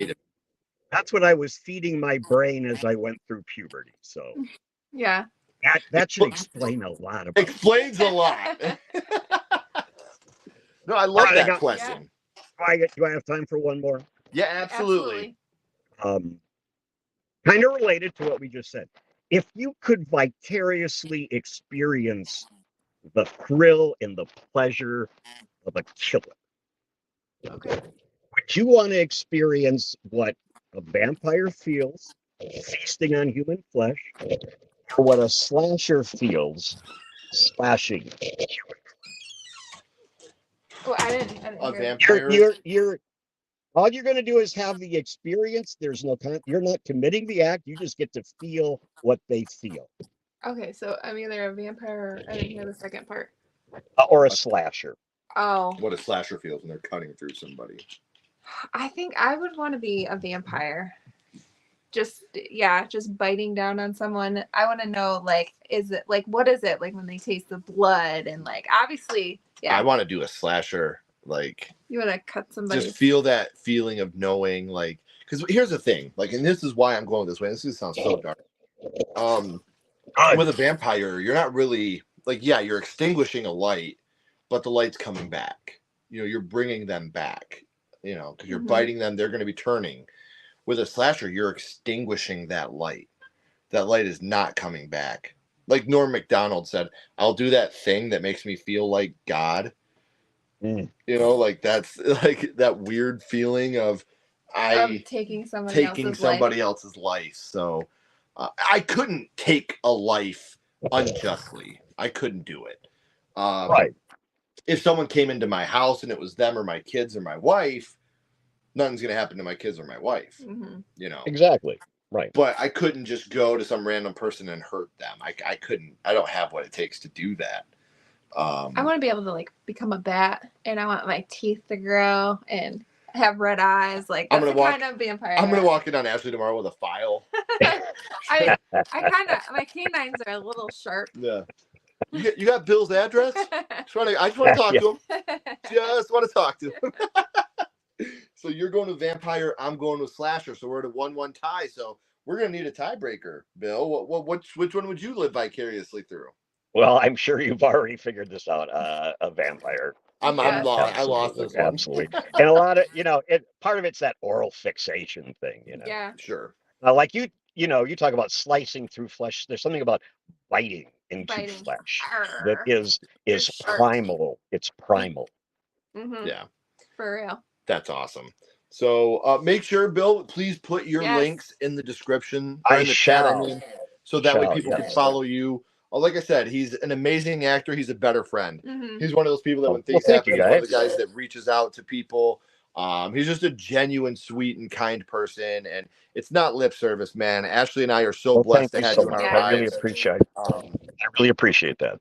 That's what I was feeding my brain as I went through puberty. So yeah, that should explain a lot. Explains a lot. No, I love that question. Do I have time for one more? Yeah, absolutely. Kind of related to what we just said. If you could vicariously experience the thrill and the pleasure of a killer, would you want to experience what a vampire feels feasting on human flesh, or what a slasher feels slashing human? Oh, I didn't a hear vampire. You're all you're going to do is have the experience. There's no you're not committing the act. You just get to feel what they feel. Okay, so I'm either a vampire or I didn't hear the second part. Or a slasher. Oh. What a slasher feels when they're cutting through somebody. I think I would want to be a vampire. Just biting down on someone. I want to know, like, what is it like when they taste the blood, and like obviously, I want to do a slasher, like you want to cut somebody. Just feel that feeling of knowing, like, because here's the thing, like, and this is why I'm going this way. This sounds so dark. With a vampire, you're not really like, you're extinguishing a light, but the light's coming back. You're bringing them back. Because you're biting them, they're going to be turning. With a slasher, you're extinguishing that light. That light is not coming back. Like Norm Macdonald said, I'll do that thing that makes me feel like God. Like that's like that weird feeling of taking somebody else's life. So I couldn't take a life unjustly. I couldn't do it. Right. If someone came into my house and it was them or my kids or my wife, nothing's going to happen to my kids or my wife, Exactly. Right. But I couldn't just go to some random person and hurt them. I couldn't, I don't have what it takes to do that. I want to be able to like become a bat, and I want my teeth to grow and have red eyes. Like that's the kind of vampire. I'm gonna walk in on Ashley tomorrow with a file. I kind of my canines are a little sharp. Yeah. You got Bill's address? I just want to talk to him. Just want to talk to him. So you're going to vampire. I'm going with slasher. So we're at a 1-1 tie. So we're gonna need a tiebreaker. Bill, which one would you live vicariously through? Well, I'm sure you've already figured this out. A vampire. I'm lost. I lost this one. Absolutely. And a lot of part of it's that oral fixation thing. Yeah. Sure. Like you talk about slicing through flesh. There's something about biting into flesh that is primal. It's primal. Mm-hmm. Yeah. For real. That's awesome. So make sure, Bill, please put your links in the description or in the chat. So that way people can follow you. Like I said, he's an amazing actor. He's a better friend. Mm-hmm. He's one of those people that when things happen, he's one of the guys that reaches out to people. He's just a genuine, sweet, and kind person. And it's not lip service, man. Ashley and I are so blessed to have you in our lives. I really appreciate that.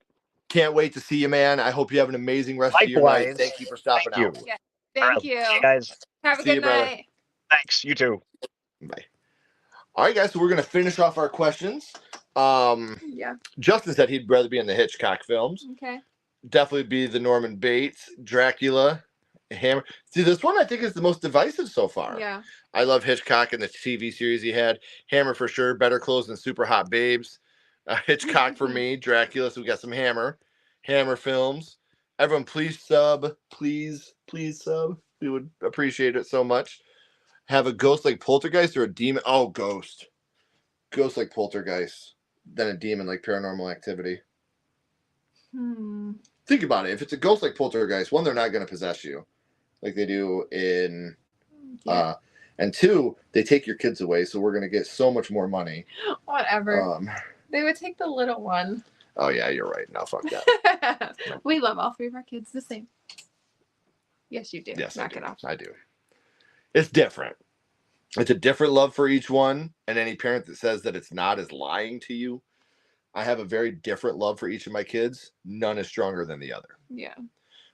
Can't wait to see you, man. I hope you have an amazing rest of your night. Thank you for stopping out. Yeah. Thank you. See you guys. Have a good night. Thanks. You too. Bye. All right, guys. So we're gonna finish off our questions. Yeah. Justin said he'd rather be in the Hitchcock films. Okay. Definitely be the Norman Bates, Dracula, Hammer. See, this one I think is the most divisive so far. Yeah. I love Hitchcock and the TV series he had. Hammer for sure. Better Clothes Than Super Hot Babes. Hitchcock for me. Dracula. So we got some Hammer films. Everyone, please sub. Please sub. We would appreciate it so much. Have a ghost like Poltergeist or a demon? Oh, ghost. Ghost like Poltergeist. Then a demon like Paranormal Activity. Think about it. If it's a ghost like Poltergeist, one, they're not going to possess you like they do in... and two, they take your kids away, so we're going to get so much more money. Whatever. They would take the little one. Oh, yeah, you're right. No, fuck that. We love all three of our kids the same. Yes, you do. Yes, Knock it off. I do. It's different. It's a different love for each one, and any parent that says that it's not is lying to you. I have a very different love for each of my kids. None is stronger than the other. Yeah.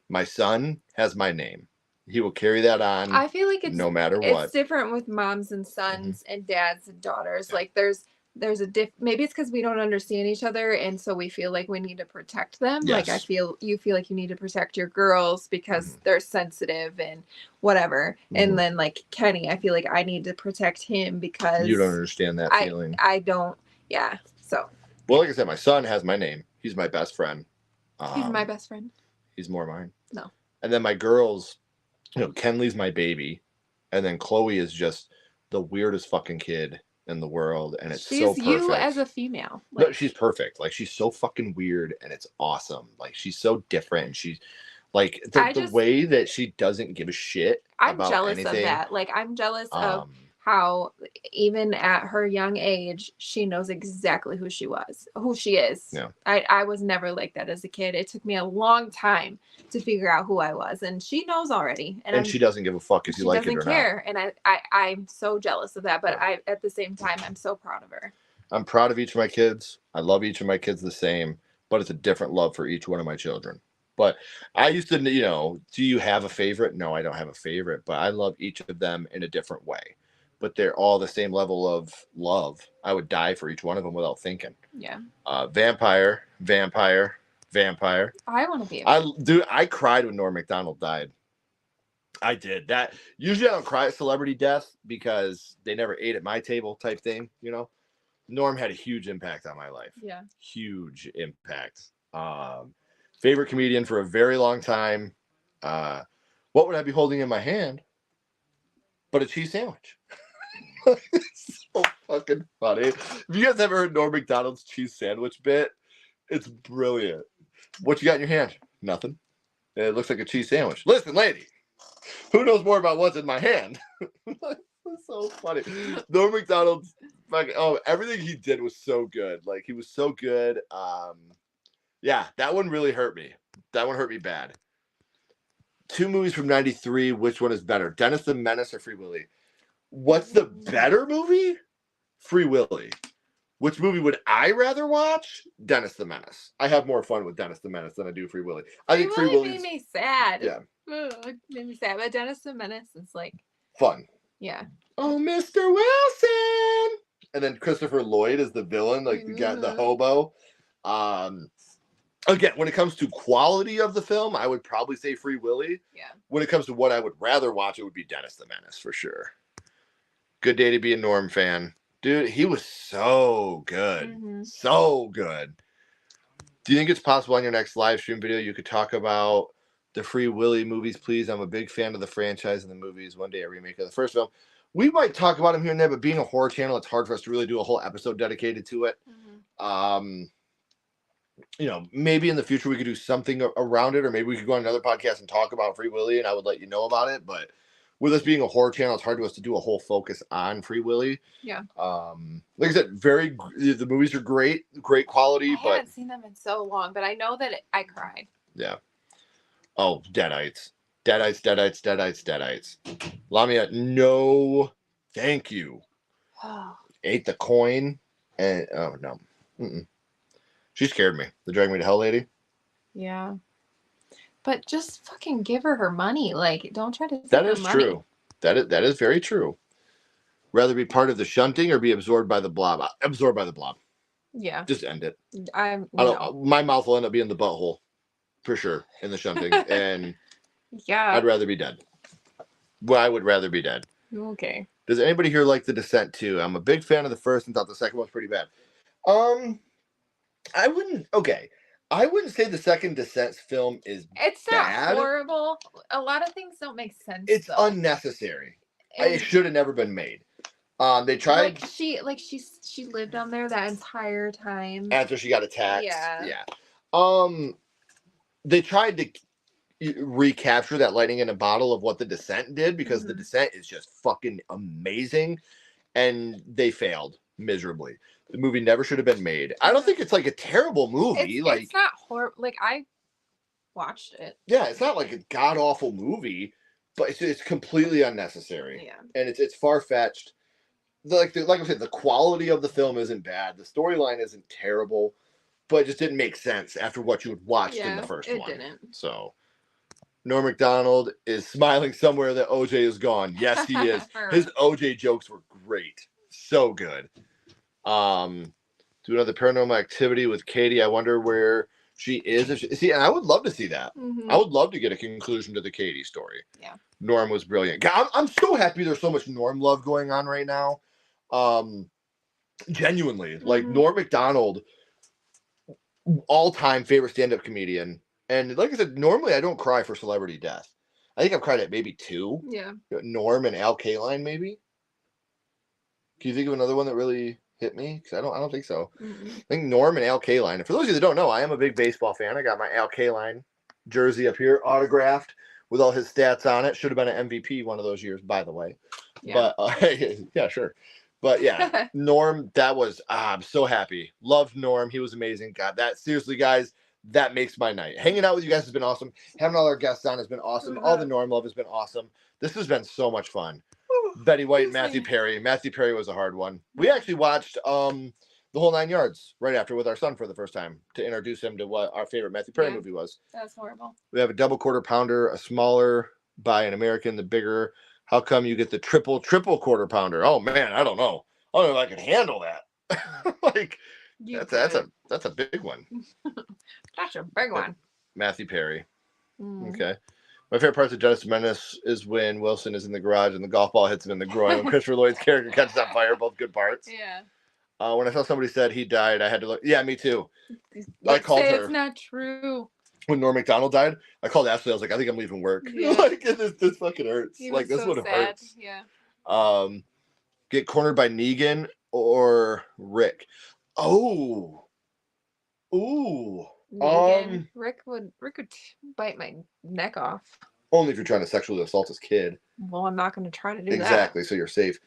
My son has my name. He will carry that on. I feel like it's no matter what. It's different with moms and sons and dads and daughters. Like there's a maybe it's because we don't understand each other, and so we feel like we need to protect them. Yes. Like you feel like you need to protect your girls because they're sensitive and whatever. And then like Kenny, I feel like I need to protect him because you don't understand that feeling. I don't. Yeah. So. Well, like I said, my son has my name. He's my best friend. He's my best friend. He's more mine. No. And then my girls, Kenley's my baby, and then Chloe is just the weirdest fucking kid in the world, and it's so perfect. You as a female. Like, no, she's perfect. Like she's so fucking weird, and it's awesome. Like she's so different, and she's like the way that she doesn't give a shit. I'm about jealous anything. of that. Like I'm jealous of how even at her young age she knows exactly who she is. Yeah. I was never like that as a kid. It took me a long time to figure out who I was, and she knows already. And she doesn't give a fuck if you like it or not. She doesn't care, and I'm so jealous of that. But at the same time, I'm so proud of her. I'm proud of each of my kids. I love each of my kids the same, but it's a different love for each one of my children. But I used to, do you have a favorite? No, I don't have a favorite, but I love each of them in a different way. But they're all the same level of love. I would die for each one of them without thinking. Yeah. Vampire. I want to be. I cried when Norm Macdonald died. I did that. Usually I don't cry at celebrity death because they never ate at my table type thing. Norm had a huge impact on my life. Yeah. Huge impact. Favorite comedian for a very long time. What would I be holding in my hand? But a cheese sandwich. It's so fucking funny. If you guys ever heard Norm Macdonald's cheese sandwich bit, it's brilliant. What you got in your hand? Nothing. It looks like a cheese sandwich. Listen, lady, who knows more about what's in my hand? It's so funny. Norm Macdonald's everything he did was so good. Like he was so good. Yeah, that one really hurt me. That one hurt me bad. 2 movies from 93. Which one is better? Dennis the Menace or Free Willy? What's the better movie? Free Willy. Which movie would I rather watch? Dennis the Menace. I have more fun with Dennis the Menace than I do Free Willy. I think Free Willy made me sad. Yeah. It made me sad. But Dennis the Menace is like fun. Yeah. Oh, Mr. Wilson. And then Christopher Lloyd is the villain, like the hobo. Again, when it comes to quality of the film, I would probably say Free Willy. Yeah. When it comes to what I would rather watch, it would be Dennis the Menace for sure. Good day to be a Norm fan. Dude, he was so good. So good. Do you think it's possible on your next live stream video you could talk about the Free Willy movies, please? I'm a big fan of the franchise and the movies. One day a remake of the first film. We might talk about them here and there, but being a horror channel, it's hard for us to really do a whole episode dedicated to it. You know, maybe in the future we could do something around it, or maybe we could go on another podcast and talk about Free Willy, and I would let you know about it. But with us being a horror channel, it's hard to us to do a whole focus on Free Willy. Yeah. Like I said, the movies are great quality. I haven't seen them in so long, but I know that I cried. Yeah. Oh, Deadites. Lamia, no, thank you. Ate the coin, and oh no. She scared me. The Drag Me to Hell lady. Yeah. But just fucking give her money. Like, don't try to take That her is money. true. That is very true. Rather be part of the shunting or be absorbed by the blob. Absorbed by the blob. Yeah. Just end it. I don't. My mouth will end up being the butthole, for sure, in the shunting, and Yeah. I'd rather be dead. Well, I would rather be dead. Okay. Does anybody here like The Descent too? I'm a big fan of the first and thought the second one was pretty bad. I wouldn't say the second Descent film is It's bad. not horrible. A lot of things don't make sense. It's though. unnecessary. It should have never been made. They tried she lived on there that entire time after she got attacked. Yeah. They tried to recapture that lightning in a bottle of what the Descent did, because the Descent is just fucking amazing, and they failed miserably. The movie never should have been made. I don't think it's like a terrible movie. It's not horrible. Like, I watched it. Yeah, it's not like a god awful movie, but it's completely unnecessary. Yeah. And it's far fetched. Like I said, the quality of the film isn't bad. The storyline isn't terrible, but it just didn't make sense after what you had watched in the first one. It didn't. So Norm Macdonald is smiling somewhere that OJ is gone. Yes, he is. His OJ jokes were great. So good. Do another Paranormal Activity with Katie. I wonder where she is. And I would love to see that. I would love to get a conclusion to the Katie story. Yeah. Norm was brilliant. God, I'm so happy there's so much Norm love going on right now. Genuinely, like Norm Macdonald, all-time favorite stand-up comedian. And like I said, normally I don't cry for celebrity death. I think I've cried at maybe 2. Yeah. Norm and Al Kaline, maybe. Can you think of another one that really hit me? Because I don't think so. I think Norm and Al Kaline. And for those of you that don't know, I am a big baseball fan. I got my Al Kaline jersey up here, autographed with all his stats on it. Should have been an MVP one of those years, by the way. Yeah. But yeah, sure. But yeah, Norm, that was I'm so happy. Loved Norm. He was amazing. God, that seriously, guys, that makes my night. Hanging out with you guys has been awesome. Having all our guests on has been awesome. All the Norm love has been awesome. This has been so much fun. Betty White and Matthew Perry. Matthew Perry was a hard one. We actually watched the whole 9 yards right after with our son for the first time to introduce him to what our favorite Matthew Perry movie was. That's horrible. We have a double quarter pounder, a smaller by an American, the bigger. How come you get the triple quarter pounder? Oh man, I don't know. I don't know if I can handle that. Like that's a big one. That's a big one. Matthew Perry. Okay. My favorite parts of Dennis Menace is when Wilson is in the garage and the golf ball hits him in the groin. When Christopher Lloyd's character catches on fire, both good parts. Yeah. When I saw somebody said he died, I had to look. Yeah, me too. I called her. It's not true. When Norm Macdonald died, I called Ashley. I was like, I think I'm leaving work. Yeah. Like this fucking hurts. Like this so would have sad. hurts. Yeah. Get cornered by Negan or Rick. Oh. Ooh. Negan. Rick would bite my neck off. Only if you're trying to sexually assault his kid. Well, I'm not going to try to do that. Exactly, so you're safe.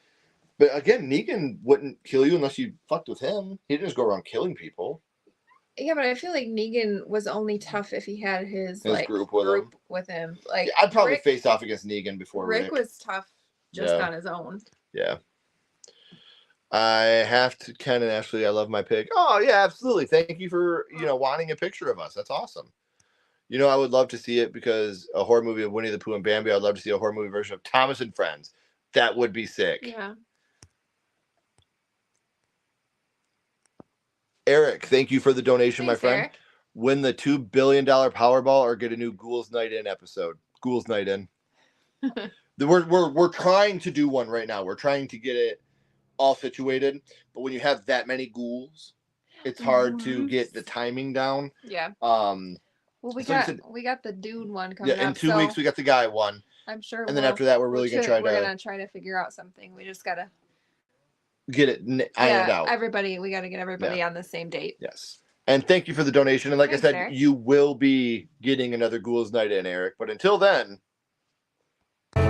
But again, Negan wouldn't kill you unless you fucked with him. He didn't just go around killing people. Yeah, but I feel like Negan was only tough if he had his like group with him. Like, yeah, I'd probably face off against Negan before Rick. Rick was tough just on his own. Yeah. I have to, Ken and Ashley, I love my pick. Oh, yeah, absolutely. Thank you for, wanting a picture of us. That's awesome. I would love to see it because a horror movie of Winnie the Pooh and Bambi, I'd love to see a horror movie version of Thomas and Friends. That would be sick. Yeah. Eric, thank you for the donation, Thanks, my friend. Eric. Win the $2 billion Powerball or get a new Ghouls Night In episode. Ghouls Night In. We're trying to do one right now. We're trying to get it all situated, but when you have that many ghouls, it's hard to get the timing down. Yeah. Well, we got the dude one coming up. Yeah, in 2 weeks we got the guy one. I'm sure. And then after that, we're really gonna try to figure out something. We just gotta get it ironed out. We gotta get everybody on the same date. Yes. And thank you for the donation. And like Thanks, I said, Eric. you will be getting another Ghouls Night In, Eric. But until then.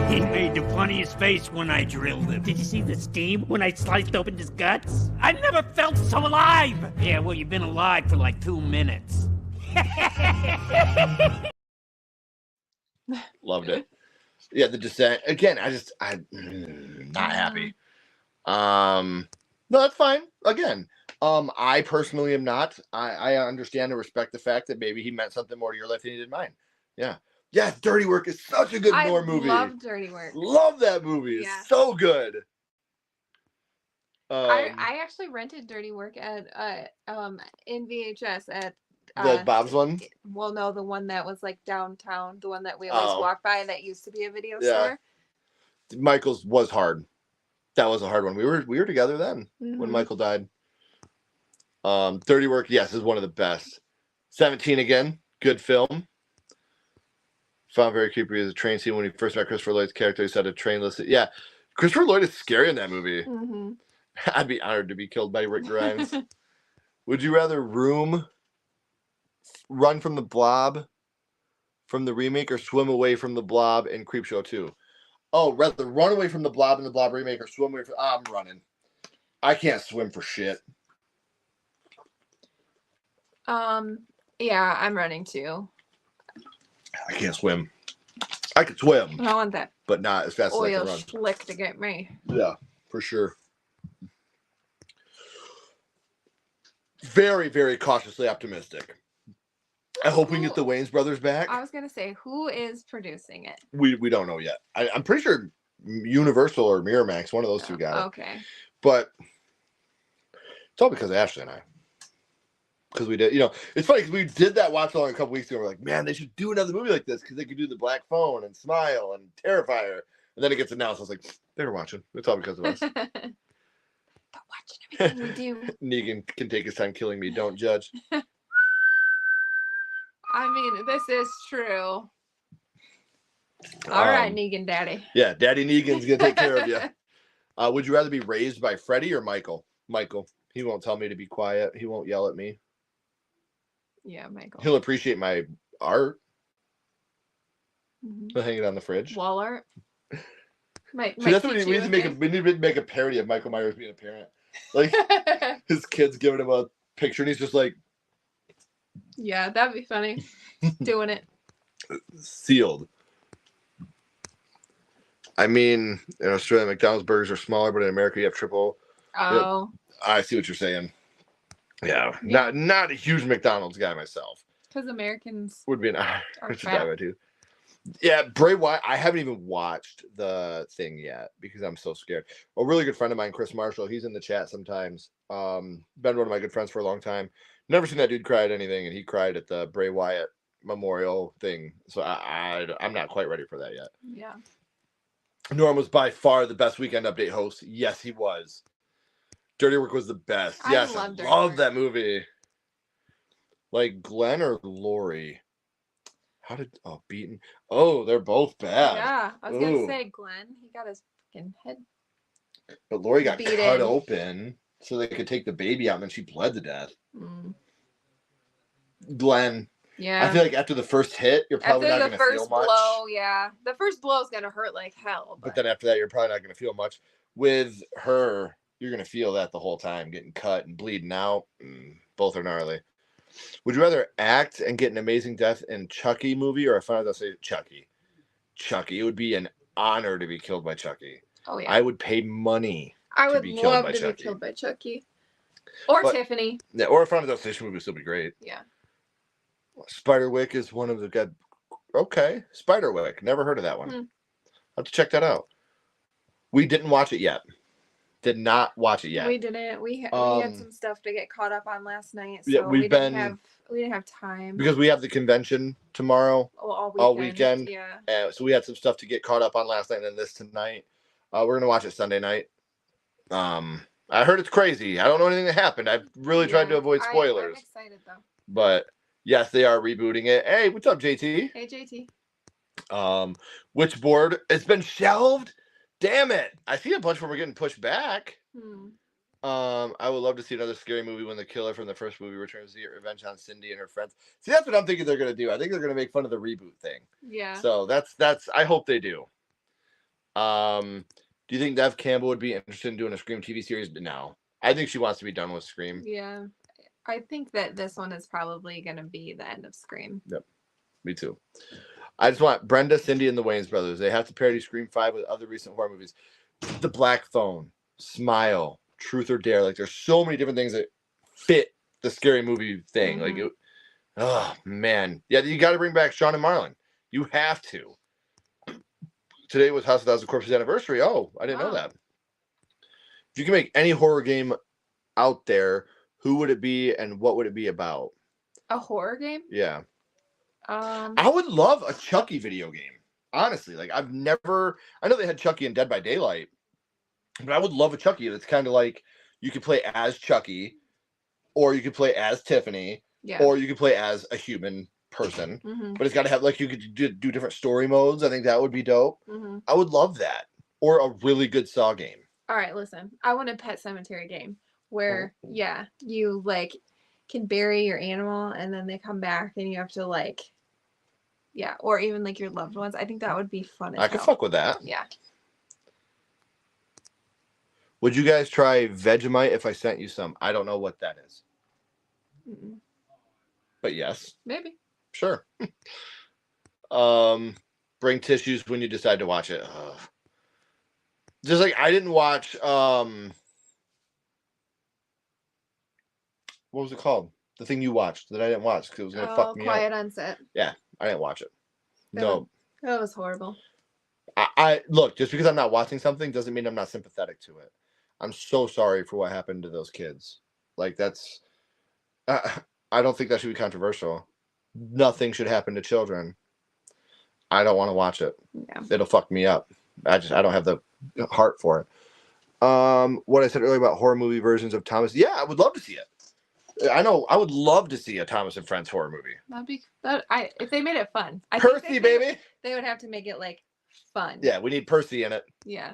He made the funniest face when I drilled him. Did you see the steam when I sliced open his guts? I never felt so alive. Yeah, well, you've been alive for like 2 minutes. Loved it. Yeah, The Descent. Again, I'm not happy. No, that's fine. Again, I personally am not. I understand and respect the fact that maybe he meant something more to your life than he did mine. Yeah. Yeah, Dirty Work is such a good horror movie. I love Dirty Work. Love that movie. Yeah. It's so good. I actually rented Dirty Work at in VHS at the Bob's one? Well, no, the one that was like downtown, the one that we always walk by that used to be a video store. Michael's was hard. That was a hard one. We were together then when Michael died. Dirty Work, yes, is one of the best. 17 again, good film. Found very creepy as a train scene when he first met Christopher Lloyd's character. He said a train listed. Yeah, Christopher Lloyd is scary in that movie. Mm-hmm. I'd be honored to be killed by Rick Grimes. Would you rather run from the Blob from the remake or swim away from the Blob in Creepshow 2? Oh, rather run away from the Blob in the Blob remake or swim away from... I'm running. I can't swim for shit. Yeah, I'm running too. I can't swim. I can swim. I want that, but not as fast as I can run. Oil slick to get me. Yeah, for sure. Very, very cautiously optimistic. I hope we can get the Wayans brothers back. I was gonna say, who is producing it? We don't know yet. I'm pretty sure Universal or Miramax, one of those two got it. Okay. But it's all because of Ashley and I. Because we did, it's funny because we did that watch along a couple weeks ago. We're like, man, they should do another movie like this because they could do the Black Phone and Smile and Terrifier. And then it gets announced. I was like, they were watching. It's all because of us. They're watching everything we do. Negan can take his time killing me. Don't judge. I mean, this is true. All right, Negan Daddy. Yeah, Daddy Negan's going to take care of you. Would you rather be raised by Freddie or Michael? Michael. He won't tell me to be quiet. He won't yell at me. Yeah, Michael. He'll appreciate my art. Mm-hmm. He'll hang it on the fridge. Wall art. See, that's what we need to make. We need to make a parody of Michael Myers being a parent. Like his kid's giving him a picture, and he's just like, "Yeah, that'd be funny." Doing it. Sealed. I mean, in Australia, McDonald's burgers are smaller, but in America, you have triple. Oh. I see what you're saying. Yeah. Not a huge McDonald's guy myself. Because Americans would be an fat. Too. Yeah, Bray Wyatt. I haven't even watched the thing yet because I'm so scared. A really good friend of mine, Chris Marshall, he's in the chat sometimes. Been one of my good friends for a long time. Never seen that dude cry at anything, and he cried at the Bray Wyatt memorial thing. So I'm not quite ready for that yet. Yeah. Norm was by far the best Weekend Update host. Yes, he was. Dirty Work was the best. Yes, I love that movie. Like Glenn or Lori? Beaten? Oh, they're both bad. Yeah, I was gonna say Glenn. He got his fucking head. But Lori got cut open so they could take the baby out, and then she bled to death. Mm. Glenn. Yeah. I feel like after the first hit, you're probably not going to feel much. After the first blow, yeah. The first blow is going to hurt like hell. But then after that, you're probably not going to feel much. With her, you're going to feel that the whole time, getting cut and bleeding out. Both are gnarly. Would you rather act and get an amazing death in Chucky movie, or I found out say Chucky? Chucky. It would be an honor to be killed by Chucky. Oh, yeah. I would pay money I would be killed love by to Chucky. be killed by Chucky. Or But- Tiffany. Yeah, or a Final Destination movie would still be great. Yeah. Spiderwick is one of the good. Okay, Spiderwick. Never heard of that one. I'll have to check that out. We didn't watch it yet. Did not watch it yet. We didn't. We had some stuff to get caught up on last night, so Yeah, we didn't have time because we have the convention tomorrow. All weekend. Yeah. So we had some stuff to get caught up on last night and then this tonight. We're gonna watch it Sunday night. I heard it's crazy. I don't know anything that happened. I've really tried to avoid spoilers. I'm excited though. But yes, they are rebooting it. Hey, what's up, JT? Hey, JT. Witchboard, it's been shelved. Damn it! I see a bunch where we're getting pushed back. I would love to see another scary movie when the killer from the first movie returns to get revenge on Cindy and her friends. See, that's what I'm thinking they're gonna do. I think they're gonna make fun of the reboot thing. Yeah. So that's. I hope they do. Do you think Dev Campbell would be interested in doing a Scream TV series? No, I think she wants to be done with Scream. Yeah. I think that this one is probably going to be the end of Scream. Yep. Me too. I just want Brenda, Cindy, and the Wayans brothers. They have to parody Scream 5 with other recent horror movies. The Black Phone, Smile, Truth or Dare. Like, there's so many different things that fit the scary movie thing. Like, oh, man. Yeah, you got to bring back Sean and Marlon. You have to. Today was House of Thousand Corpses anniversary. Oh, I didn't know that. If you can make any horror game out there, who would it be and what would it be about? A horror game? Yeah. I would love a Chucky video game. Honestly, like I know they had Chucky in Dead by Daylight, but I would love a Chucky that's kind of like you could play as Chucky, or you could play as Tiffany, or you could play as a human person. But it's got to have like you could do different story modes. I think that would be dope. I would love that, or a really good Saw game. All right, listen. I want a Pet Cemetery game where you like can bury your animal and then they come back and you have to like. Yeah, or even like your loved ones. I think that would be fun. I could fuck with that. Yeah. Would you guys try Vegemite if I sent you some? I don't know what that is. But yes. Maybe. Sure. Bring tissues when you decide to watch it. Ugh. Just like I didn't watch what was it called? The thing you watched that I didn't watch because it was gonna fuck me Quiet up. on Set. Yeah, I didn't watch it. No. That was horrible. I look, just because I'm not watching something doesn't mean I'm not sympathetic to it. I'm so sorry for what happened to those kids. Like that's I don't think that should be controversial. Nothing should happen to children. I don't want to watch it. Yeah. It'll fuck me up. I don't have the heart for it. What I said earlier about horror movie versions of Thomas. Yeah, I would love to see it. I know. I would love to see a Thomas and Friends horror movie. If they made it fun. Percy, baby. They would have to make it like fun. Yeah, we need Percy in it. Yeah.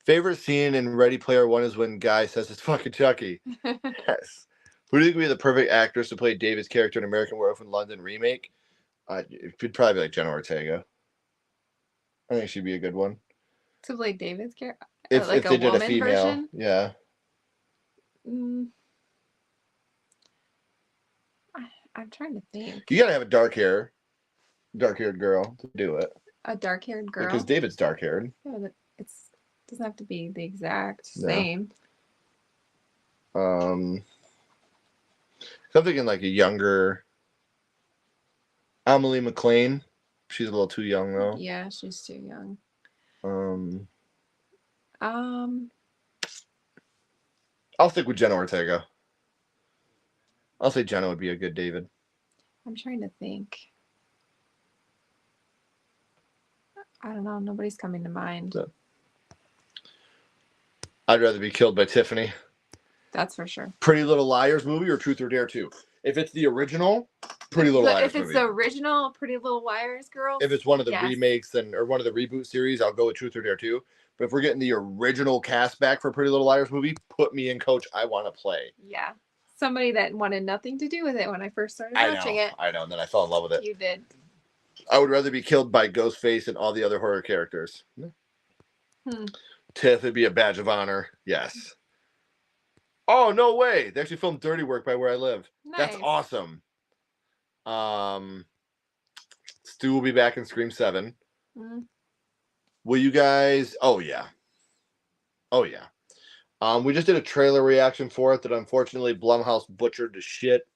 Favorite scene in Ready Player One is when Guy says it's fucking Chucky. Yes. Who do you think would be the perfect actress to play David's character in American Werewolf in London remake? It'd probably be like Jenna Ortega. I think she'd be a good one. To play David's character? If like they did a female. Version? Yeah. I'm trying to think. You gotta have a dark-haired girl to do it. A dark-haired girl? Because David's dark-haired. Yeah, it doesn't have to be the exact same. I'm thinking like a younger Amelie McLean. She's a little too young though. Yeah, she's too young. I'll stick with Jenna Ortega. I'll say Jenna would be a good David. I'm trying to think. I don't know. Nobody's coming to mind. So, I'd rather be killed by Tiffany. That's for sure. Pretty Little Liars movie or Truth or Dare 2? If it's the original, Pretty Little Liars movie. If it's the original Pretty Little Liars girls. If it's one of the remakes or one of the reboot series, I'll go with Truth or Dare 2. But if we're getting the original cast back for Pretty Little Liars movie, put me in, coach. I want to play. Yeah. Somebody that wanted nothing to do with it when I first started watching it. I know, and then I fell in love with it. You did. I would rather be killed by Ghostface and all the other horror characters. Tiff would be a badge of honor. Yes. Oh, no way. They actually filmed Dirty Work by where I live. Nice. That's awesome. Stu will be back in Scream 7. Will you guys... Oh, yeah. Oh yeah. We just did a trailer reaction for it that unfortunately Blumhouse butchered to shit.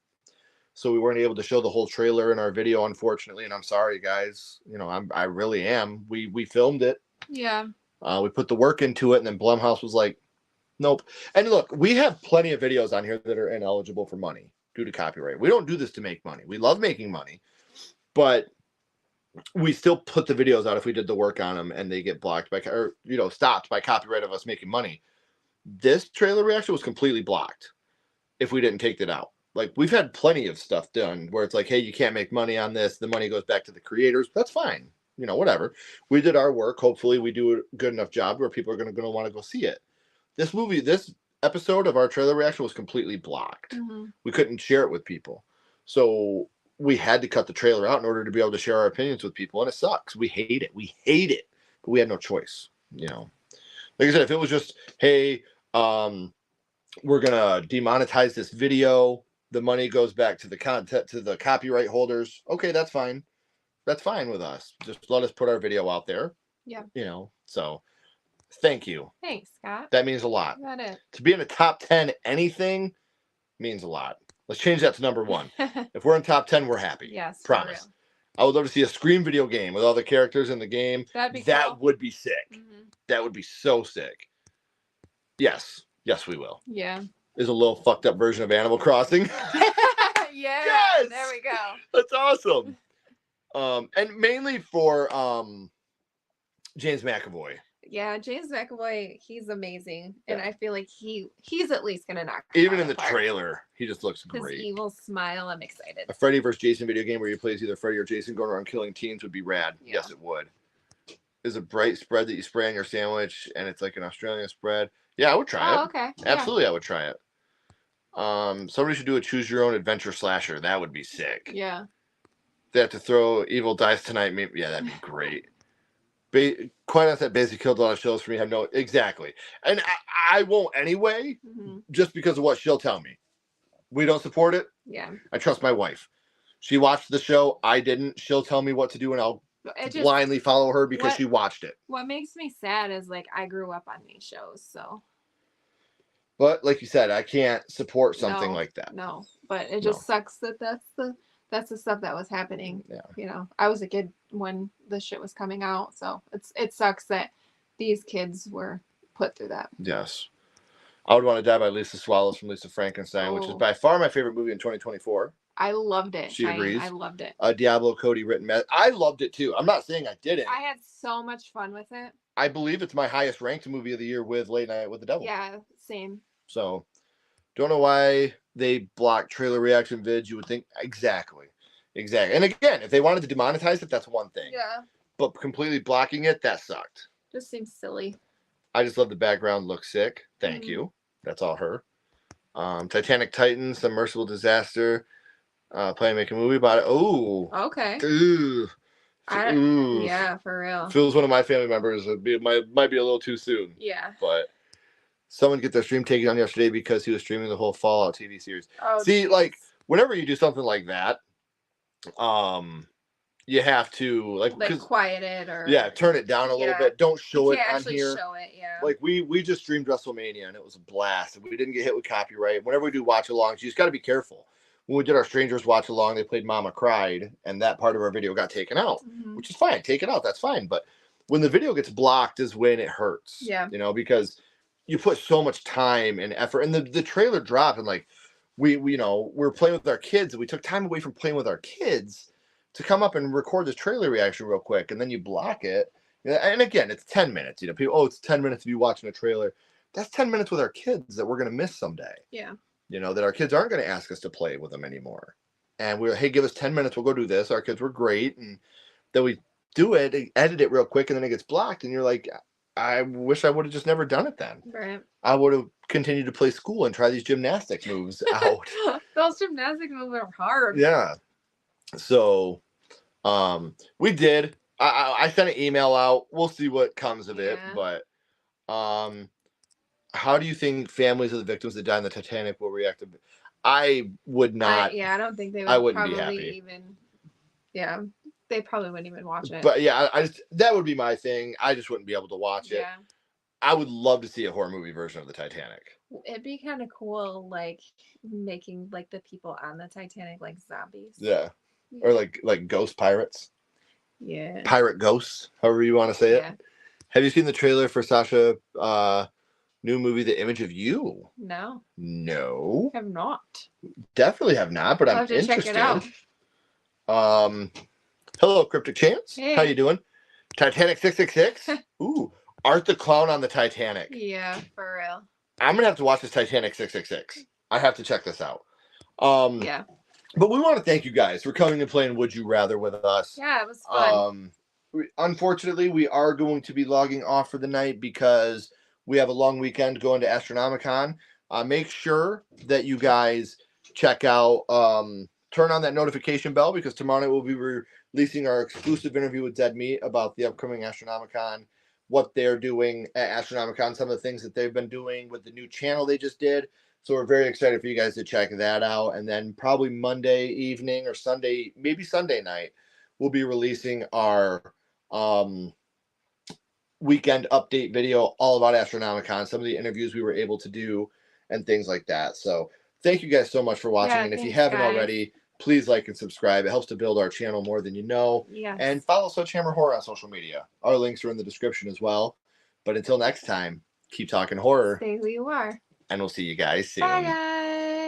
So we weren't able to show the whole trailer in our video, unfortunately, and I'm sorry, guys. You know, I really am. We filmed it. Yeah. We put the work into it, and then Blumhouse was like, nope. And look, we have plenty of videos on here that are ineligible for money due to copyright. We don't do this to make money. We love making money, but we still put the videos out if we did the work on them and they get blocked by, or, you know, stopped by copyright of us making money. This trailer reaction was completely blocked if we didn't take it out. Like, we've had plenty of stuff done where it's like, hey, you can't make money on this. The money goes back to the creators. That's fine. You know, whatever. We did our work. Hopefully we do a good enough job where people are going to want to go see it. This episode of our trailer reaction was completely blocked. Mm-hmm. We couldn't share it with people. So we had to cut the trailer out in order to be able to share our opinions with people. And it sucks. We hate it. We hate it. But we had no choice. You know, like I said, if it was just, hey, we're going to demonetize this video, the money goes back to the content, to the copyright holders. Okay, that's fine. That's fine with us. Just let us put our video out there. Yeah. You know, so thank you. Thanks, Scott. That means a lot. Is that it? To be in the top 10 anything means a lot. Let's change that to number 1. If we're in top 10, we're happy. Yes. Promise. I would love to see a Scream video game with all the characters in the game. That'd be that cool. would be sick. Mm-hmm. That would be so sick. Yes. Yes, we will. Yeah. There's a little fucked up version of Animal Crossing. Yeah. Yes! There we go. That's awesome. And mainly for James McAvoy. Yeah, James McAvoy, he's amazing, and I feel like he's at least gonna knock. Even in the trailer, he just looks great. His evil smile, I'm excited. A Freddy vs. Jason video game where you plays either Freddy or Jason going around killing teens would be rad. Yeah. Yes, it would. There's a bright spread that you spray on your sandwich, and it's like an Australian spread. Yeah, I would try it. Oh, okay. Absolutely, I would try it. Somebody should do a choose your own adventure slasher. That would be sick. Yeah. They have to throw evil dice tonight. Maybe, yeah, that'd be great. Quite honestly, that basically killed a lot of shows for me. Exactly, and I won't anyway, just because of what she'll tell me. We don't support it. Yeah. I trust my wife. She watched the show. I didn't. She'll tell me what to do, and I'll blindly follow her because she watched it. What makes me sad is like I grew up on these shows, so. But like you said, I can't support something like that. No, but it just sucks that that's the stuff that was happening. Yeah. You know, I was a kid when the shit was coming out, so it sucks that these kids were put through that. Yes. I Would Want to Die by Lisa Swallows from Lisa Frankenstein, which is by far my favorite movie in 2024. I loved it. She agrees. I loved it. Diablo Cody written. I loved it too. I'm not saying I didn't. I had so much fun with it. I believe it's my highest ranked movie of the year with Late Night with the Devil. Yeah, same. So, don't know why they block trailer reaction vids. You would think exactly. And again, if they wanted to demonetize it, that's one thing. Yeah. But completely blocking it, that sucked. Just seems silly. I just love the background. Looks sick. Thank you. That's all her. Titanic Titans, The Merciful Disaster. Planning to make a movie about it. Oh. Okay. Ooh. Yeah, for real. Phil's one of my family members. Might be a little too soon. Yeah. But someone get their stream taken down yesterday because he was streaming the whole Fallout TV series. Oh, see, like whenever you do something like that, you have to like quiet it or turn it down a little bit. Don't show it on here. Show it, yeah. Like we just streamed WrestleMania and it was a blast. We didn't get hit with copyright. Whenever we do watch alongs, you just got to be careful. When we did our Strangers watch along, they played Mama Cried, and that part of our video got taken out, which is fine. Take it out, that's fine. But when the video gets blocked is when it hurts. Yeah. You know, because you put so much time and effort, and the trailer dropped, and like we're playing with our kids, and we took time away from playing with our kids to come up and record this trailer reaction real quick, and then you block it. And again, it's 10 minutes. You know, people, it's 10 minutes of you watching a trailer. That's 10 minutes with our kids that we're gonna miss someday. Yeah. You know, that our kids aren't going to ask us to play with them anymore. And we're, hey, give us 10 minutes. We'll go do this. Our kids were great. And then we do it, edit it real quick, and then it gets blocked. And you're like, I wish I would have just never done it then. Right. I would have continued to play school and try these gymnastic moves out. Those gymnastic moves are hard. Yeah. So we did. I sent an email out. We'll see what comes of it. But how do you think families of the victims that died in the Titanic will react? I would not. I don't think they would. I wouldn't be happy. Even. Yeah, they probably wouldn't even watch it. But yeah, I just that would be my thing. I just wouldn't be able to watch it. I would love to see a horror movie version of the Titanic. It'd be kind of cool, like making like the people on the Titanic like zombies. Yeah, or like ghost pirates. Yeah. Pirate ghosts, however you want to say it. Have you seen the trailer for Sasha new movie, The Image of You? No. No. Have not. Definitely have not, but I'll I'm have to check interested. it out. Hello, Cryptic Chance. Hey. How you doing? Titanic 666. Ooh, Art the Clown on the Titanic. Yeah, for real. I'm gonna have to watch this Titanic 666. I have to check this out. Yeah. But we want to thank you guys for coming and playing Would You Rather with us. Yeah, it was fun. Unfortunately, we are going to be logging off for the night because we have a long weekend going to Astronomicon. Make sure that you guys check out, turn on that notification bell, because tomorrow night we'll be releasing our exclusive interview with Dead Meat about the upcoming Astronomicon, what they're doing at Astronomicon, some of the things that they've been doing with the new channel they just did. So we're very excited for you guys to check that out. And then probably Monday evening or Sunday, maybe Sunday night, we'll be releasing our weekend update video all about Astronomicon, some of the interviews we were able to do and things like that. So thank you guys so much for watching. Yeah, and if you thanks, haven't guys. already, please like and subscribe. It helps to build our channel more than you know. Yes. And follow Sledgehammer Horror on social media. Our links are in the description as well. But until next time, keep talking horror. Stay who you are. And we'll see you guys soon. Bye, guys.